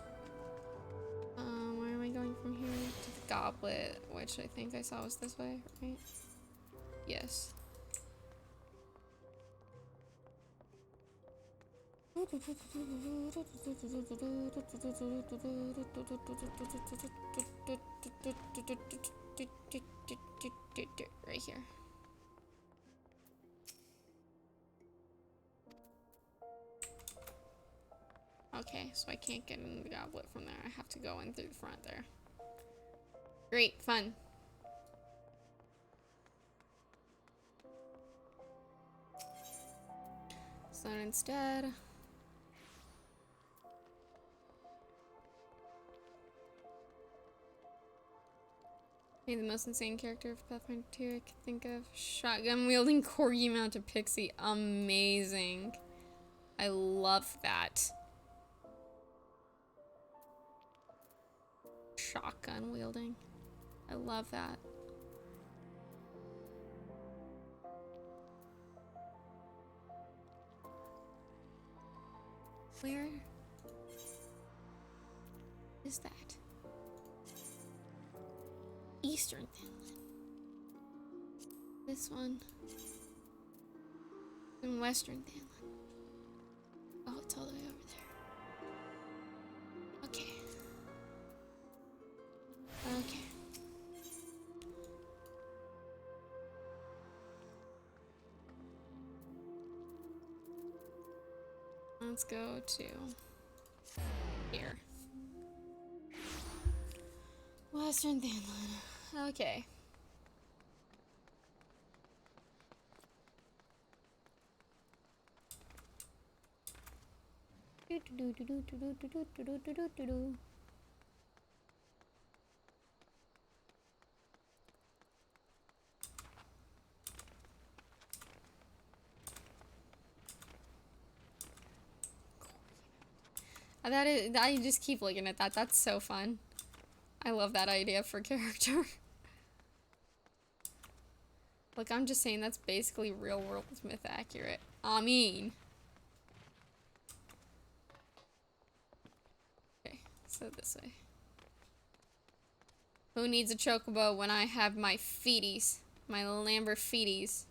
Where am I going from here? To the goblet, which I think I saw was this way, right? Yes. Right here. Okay, so I can't get in the goblet from there. I have to go in through the front there. Great, fun. So instead, maybe the most insane character of Pathfinder 2 I could think of. Shotgun wielding corgi mounted pixie. Amazing. I love that. Shotgun wielding. I love that. Where is that? Eastern Finland. This one. And Western Finland. Oh, it's all the way over there. Okay. Okay. Let's go to here. Western Finland. Okay. That is, I just keep looking at that. That's so fun. I love that idea for character. Look, I'm just saying that's basically real world myth accurate. I mean. Okay, so this way. Who needs a chocobo when I have my feeties? My Lambert feeties.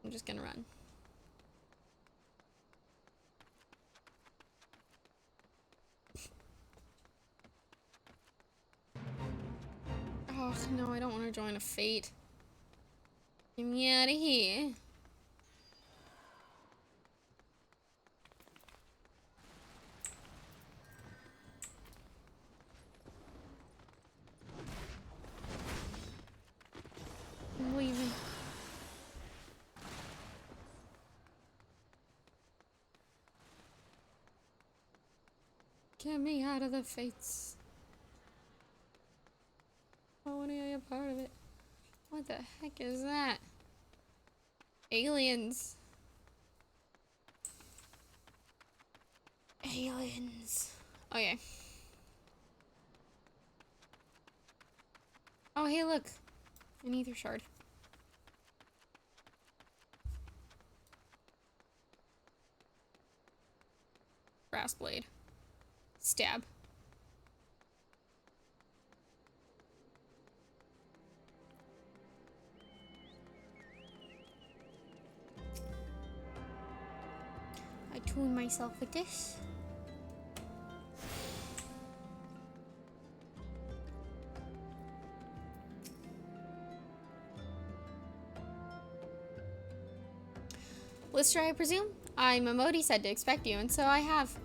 I'm just gonna run. Oh, no, I don't want to join a fate. Get me out of here. I'm leaving. Get me out of the fates. I want to be a part of it. What the heck is that? Aliens. Aliens. Okay. Oh, hey, look. An ether shard. Brass blade. Stab. I tune myself with this. Lister, I presume? I'm Modi said to expect you, and so I have.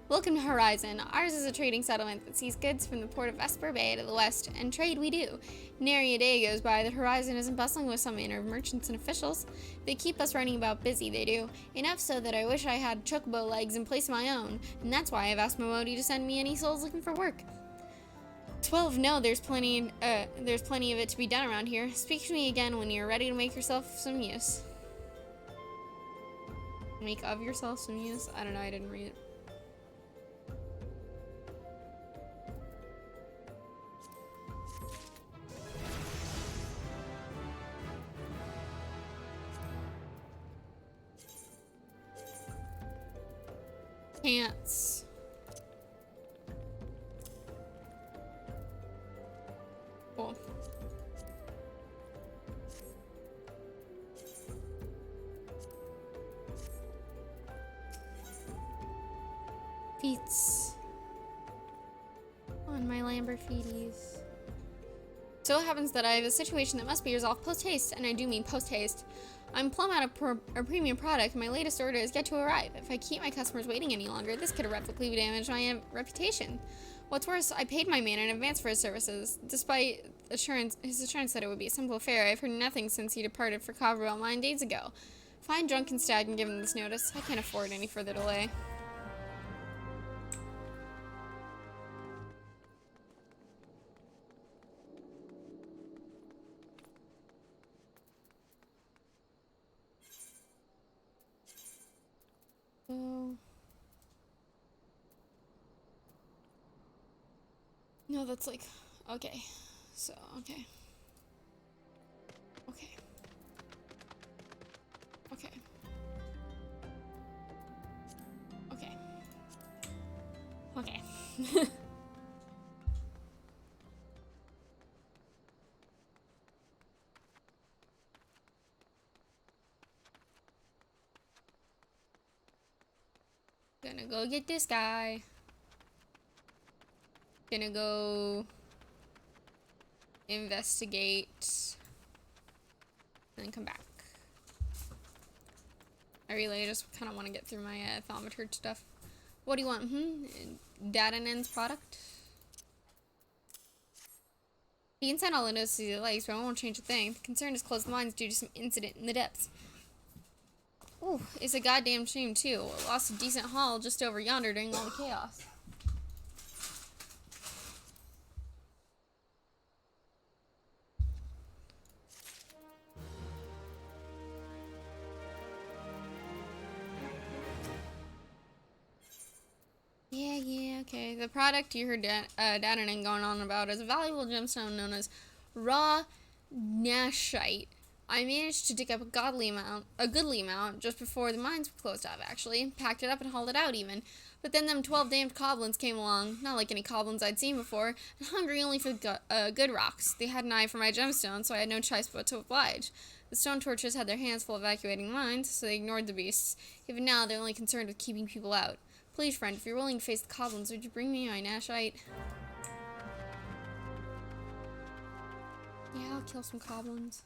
Welcome to Horizon. Ours is a trading settlement that sees goods from the port of Vesper Bay to the west, and trade we do. Nary a day goes by that Horizon isn't bustling with some manner of merchants and officials. They keep us running about busy, they do. Enough so that I wish I had chocobo legs in place of my own, and that's why I've asked Momodi to send me any souls looking for work. 12, no, there's plenty of it to be done around here. Speak to me again when you're ready to make yourself some use. Make of yourself some use? I don't know, I didn't read it. Pants. Cool. Feats. On my Lamborghinis. So it happens that I have a situation that must be resolved post-haste, and I do mean post-haste. I'm plumb out of a premium product, and my latest order is yet to arrive. If I keep my customers waiting any longer, this could irrevocably damage my reputation. What's worse, I paid my man in advance for his services. Despite his assurance that it would be a simple affair, I've heard nothing since he departed for Cobberwell 9 days ago. Find drunken stag and give him this notice. I can't afford any further delay. No, that's like, okay. So, okay. Okay. Okay. Okay. Okay. Gonna go get this guy. Gonna go investigate and then come back. I really just kind of want to get through my thaumaturge stuff. What do you want? Dadanen's product? You can send all the notices to the lakes, but I won't change a thing. The concern is closed mines due to some incident in the depths. Ooh, it's a goddamn shame too. I lost a decent haul just over yonder during all the chaos. Yeah, okay. The product you heard Dadanen going on about is a valuable gemstone known as raw nashite. I managed to dig up a goodly amount just before the mines were closed off, actually. Packed it up and hauled it out, even. But then them 12 damned goblins came along, not like any goblins I'd seen before, and hungry only for good rocks. They had an eye for my gemstone, so I had no choice but to oblige. The stone torches had their hands full evacuating the mines, so they ignored the beasts. Even now, they're only concerned with keeping people out. Please, friend, if you're willing to face the goblins, would you bring me my nashite? Yeah, I'll kill some goblins.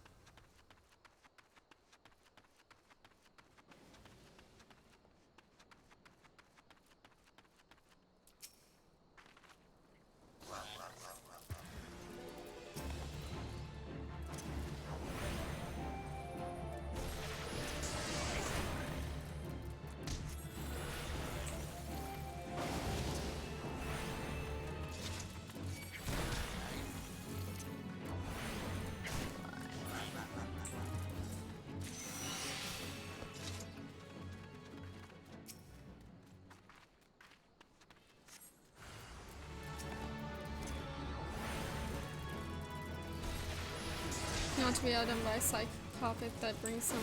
Not to be outdone by a psychopic that brings some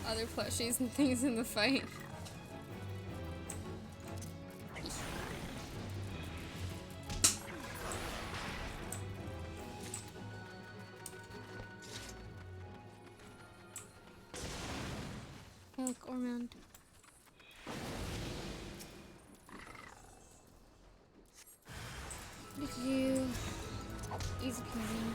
other plushies and things in the fight. Look, Ormond. Look at you. Easy peasy.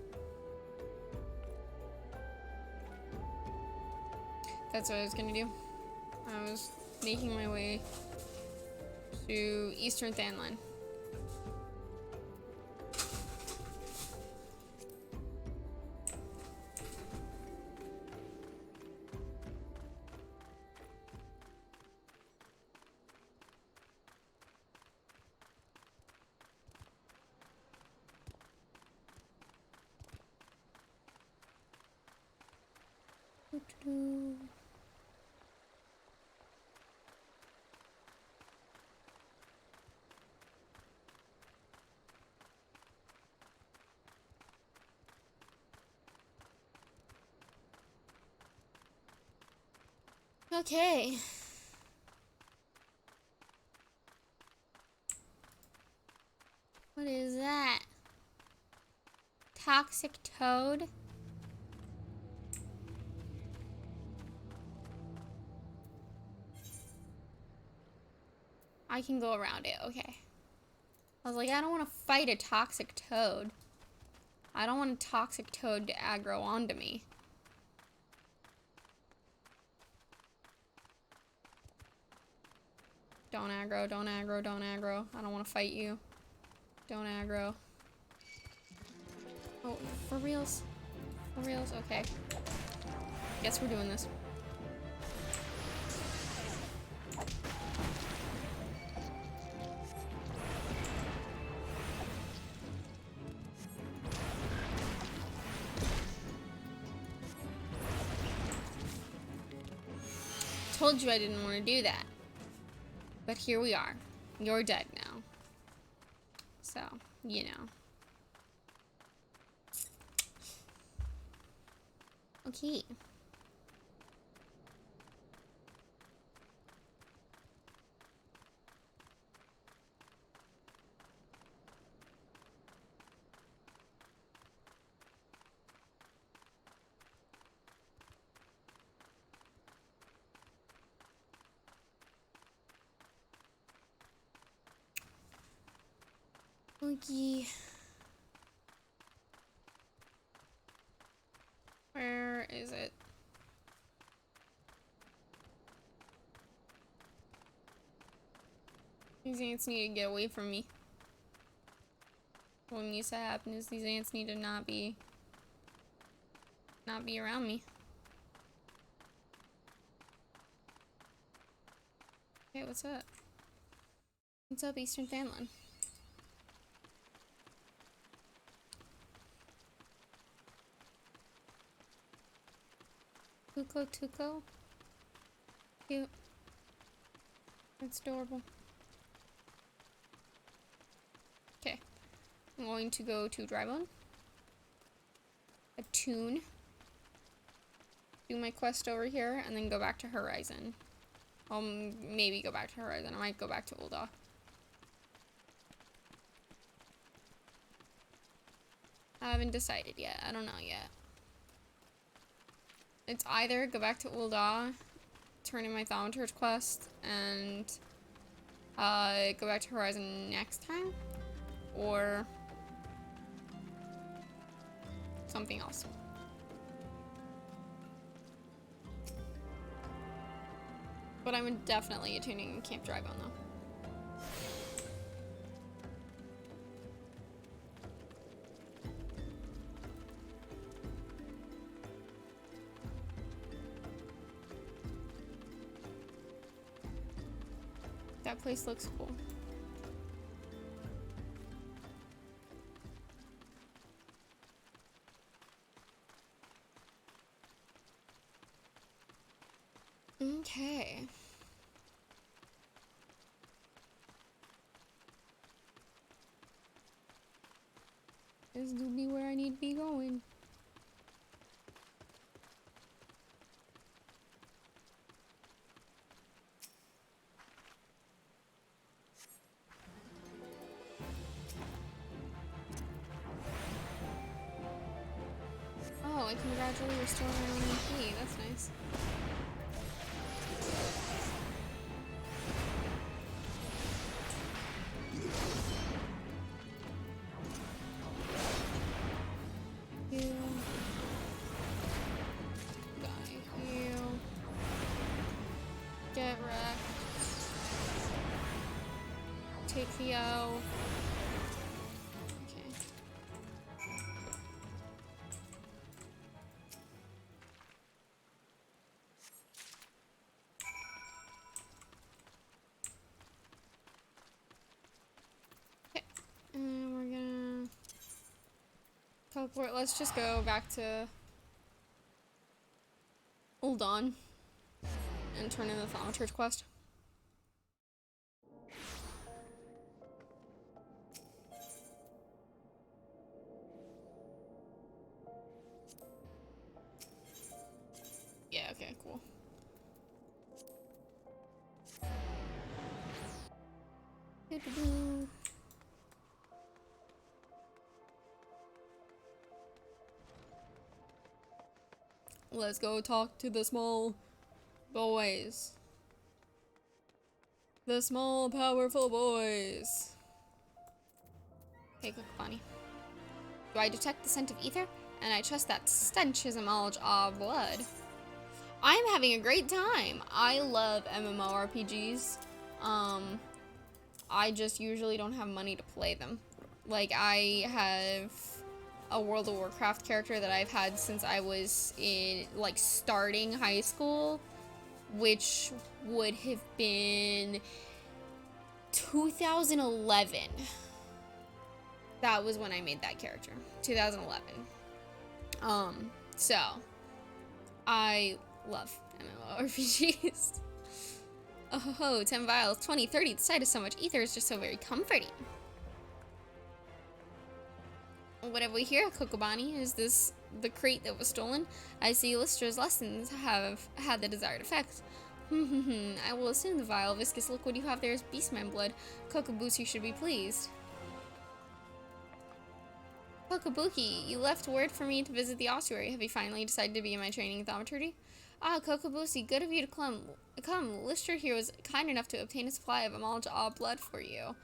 That's what I was gonna do. I was making my way to Eastern Thanline. Okay. What is that? Toxic toad? I can go around it, okay. I was like, I don't want to fight a toxic toad. I don't want a toxic toad to aggro onto me. Don't aggro, don't aggro, don't aggro. I don't want to fight you. Don't aggro. Oh, for reals? For reals? Okay. Guess we're doing this. Told you I didn't want to do that. But here we are. You're dead now. So, you know. Okay. Okay. Where is it? These ants need to get away from me. What needs to happen is these ants need to not be around me. Hey, what's up? What's up, Eastern Thanline? Tuco. Cute. That's adorable. Okay. I'm going to go to Drybone. Attune. Do my quest over here, and then go back to Horizon. I'll maybe go back to Horizon. I might go back to Ul'dah. I haven't decided yet. I don't know yet. It's either go back to Ul'dah, turn in my Thaumaturge quest, and go back to Horizon next time, or something else. But I'm definitely attuning Camp Drybone though. That place looks cool. Okay. This will be where I need to be going. Oh, I can gradually restore my own MP. That's nice. Heal. Die. Heal. Get wrecked. Take Theo. Okay. Okay. And we're gonna teleport. Let's just go back to Old On and turn in the Thaumaturge quest. Yeah, okay, cool. Let's go talk to the small boys. The small, powerful boys. Hey, Cook Do I detect the scent of ether? And I trust that stench is a knowledge of blood. I'm having a great time. I love MMORPGs. I just usually don't have money to play them. Like, I have a World of Warcraft character that I've had since I was in, like, starting high school, which would have been 2011. That was when I made that character, 2011. So I love MMORPGs. Oh, 10 vials, 20, 30. The sight of so much ether is just so very comforting. What have we here, Kokobani? Is this the crate that was stolen? I see Lystra's lessons have had the desired effect. I will assume the vile, viscous liquid you have there is beastman blood. Kokobushi should be pleased. Kokobuki, you left word for me to visit the ossuary. Have you finally decided to be in my training in thaumaturgy? Ah, Kokobushi, good of you to come. Lystra here was kind enough to obtain a supply of Amalja blood for you.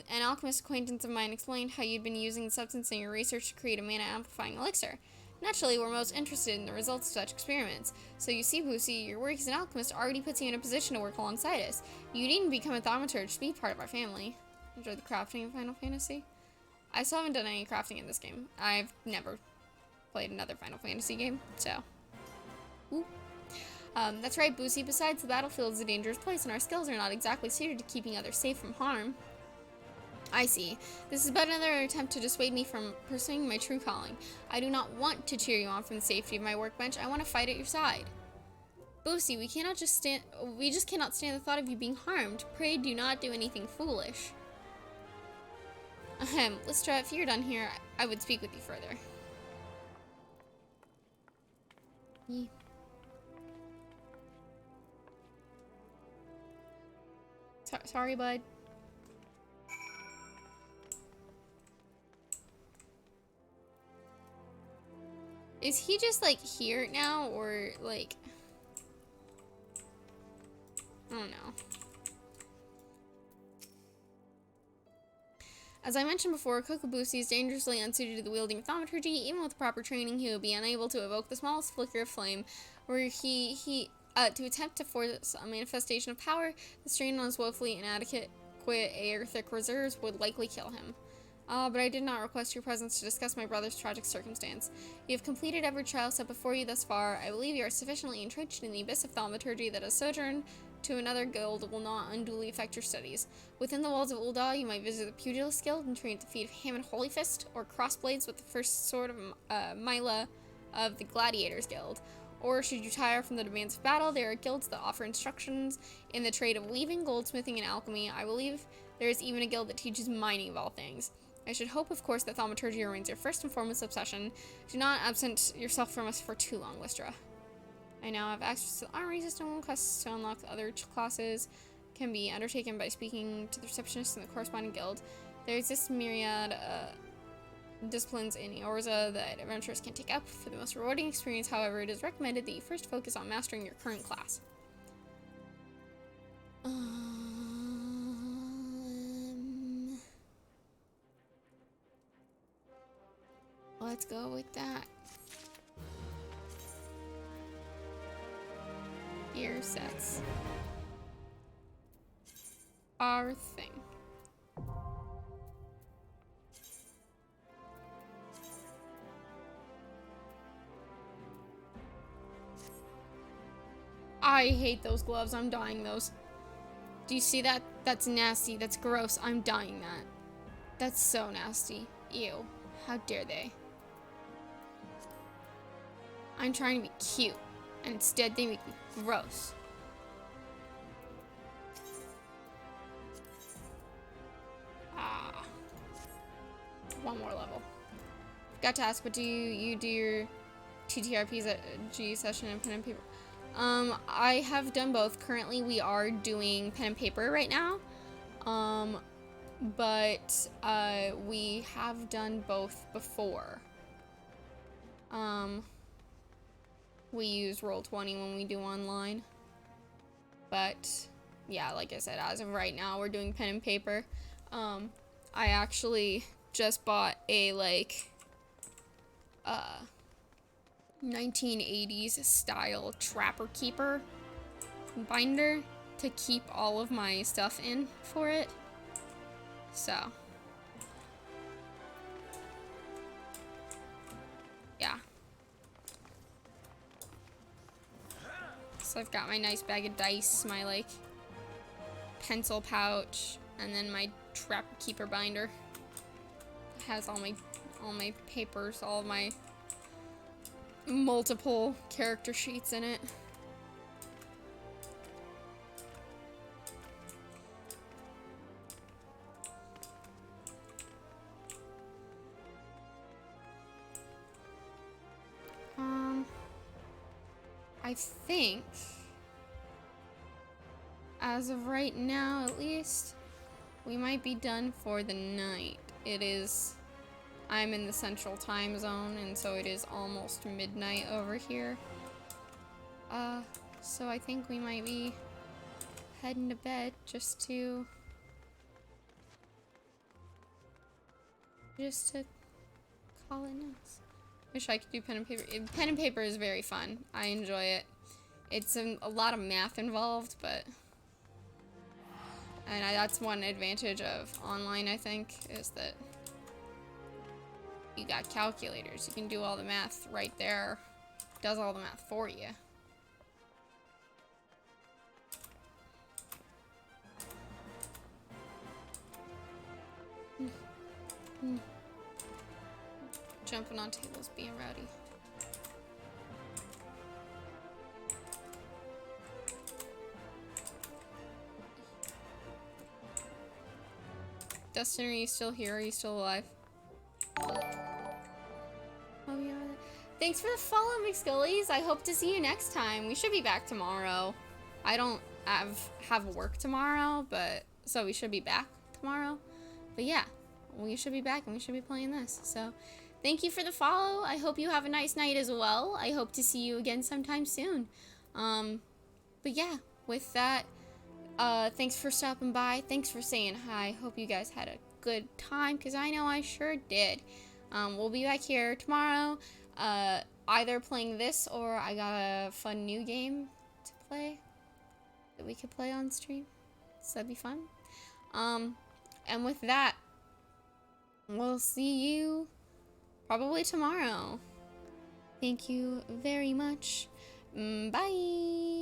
An alchemist acquaintance of mine explained how you'd been using the substance in your research to create a mana-amplifying elixir. Naturally, we're most interested in the results of such experiments. So you see, Boosie, your work as an alchemist already puts you in a position to work alongside us. You needn't become a thaumaturge to be part of our family. Enjoy the crafting in Final Fantasy? I still haven't done any crafting in this game. I've never played another Final Fantasy game, so. Ooh. That's right, Boosie. Besides, the battlefield is a dangerous place, and our skills are not exactly suited to keeping others safe from harm. I see. This is but another attempt to dissuade me from pursuing my true calling. I do not want to cheer you on from the safety of my workbench. I want to fight at your side. Boosie, we just cannot stand the thought of you being harmed. Pray do not do anything foolish. Lystra, if you're done here, I would speak with you further. Yeah. Sorry, bud. Is he just, like, here now, or, like... I don't know. As I mentioned before, Kokobushi is dangerously unsuited to the wielding of thaumaturgy. Even with proper training, he would be unable to evoke the smallest flicker of flame, were to attempt to force a manifestation of power, the strain on his woefully inadequate aethic reserves would likely kill him. But I did not request your presence to discuss my brother's tragic circumstance. You have completed every trial set before you thus far. I believe you are sufficiently entrenched in the abyss of thaumaturgy that a sojourn to another guild will not unduly affect your studies. Within the walls of Ul'dah, you might visit the Pugilist Guild and train at the feet of Hammond Holyfist, or crossblades with the first sword of Mila of the Gladiators Guild. Or should you tire from the demands of battle, there are guilds that offer instructions in the trade of weaving, goldsmithing, and alchemy. I believe there is even a guild that teaches mining of all things. I should hope, of course, that thaumaturgy remains your first and foremost obsession. Do not absent yourself from us for too long, Lystra. I now have access to the armory system. Quests to unlock other classes can be undertaken by speaking to the receptionist in the corresponding guild. There exists myriad disciplines in Eorza that adventurers can take up. For the most rewarding experience, however, it is recommended that you first focus on mastering your current class. Let's go with that. Gear sets. our thing. I hate those gloves. I'm dyeing those. Do you see that? That's nasty. That's gross. I'm dyeing that. That's so nasty. Ew. How dare they? I'm trying to be cute, and instead they make me gross. Ah. One more level. Got to ask, what do you do your TTRPs at G session and pen and paper? I have done both. Currently, we are doing pen and paper right now. But we have done both before. We use Roll20 when we do online. But yeah, like I said, as of right now, we're doing pen and paper. I actually just bought a 1980s style Trapper Keeper binder to keep all of my stuff in for it. So yeah. So I've got my nice bag of dice, my pencil pouch, and then my Trapper Keeper binder. It has all my papers, all my multiple character sheets in it. I think, as of right now at least, we might be done for the night. I'm in the central time zone, and so it is almost midnight over here. So I think we might be heading to bed just to call it nice. Wish I could do pen and paper. Pen and paper is very fun. I enjoy it. It's a lot of math involved, that's one advantage of online, I think, is that you got calculators. You can do all the math right there. It does all the math for you. Jumping on tables, being rowdy. Dustin, are you still here? Are you still alive? Oh, yeah. Thanks for the follow, McScullies. I hope to see you next time. We should be back tomorrow. I don't have work tomorrow, so we should be back tomorrow. But yeah, we should be back and we should be playing this. So thank you for the follow. I hope you have a nice night as well. I hope to see you again sometime soon. But yeah, with that, thanks for stopping by. Thanks for saying hi. Hope you guys had a good time, because I know I sure did. We'll be back here tomorrow, either playing this or I got a fun new game to play that we could play on stream. So that'd be fun. And with that, we'll see you probably tomorrow. Thank you very much. Bye.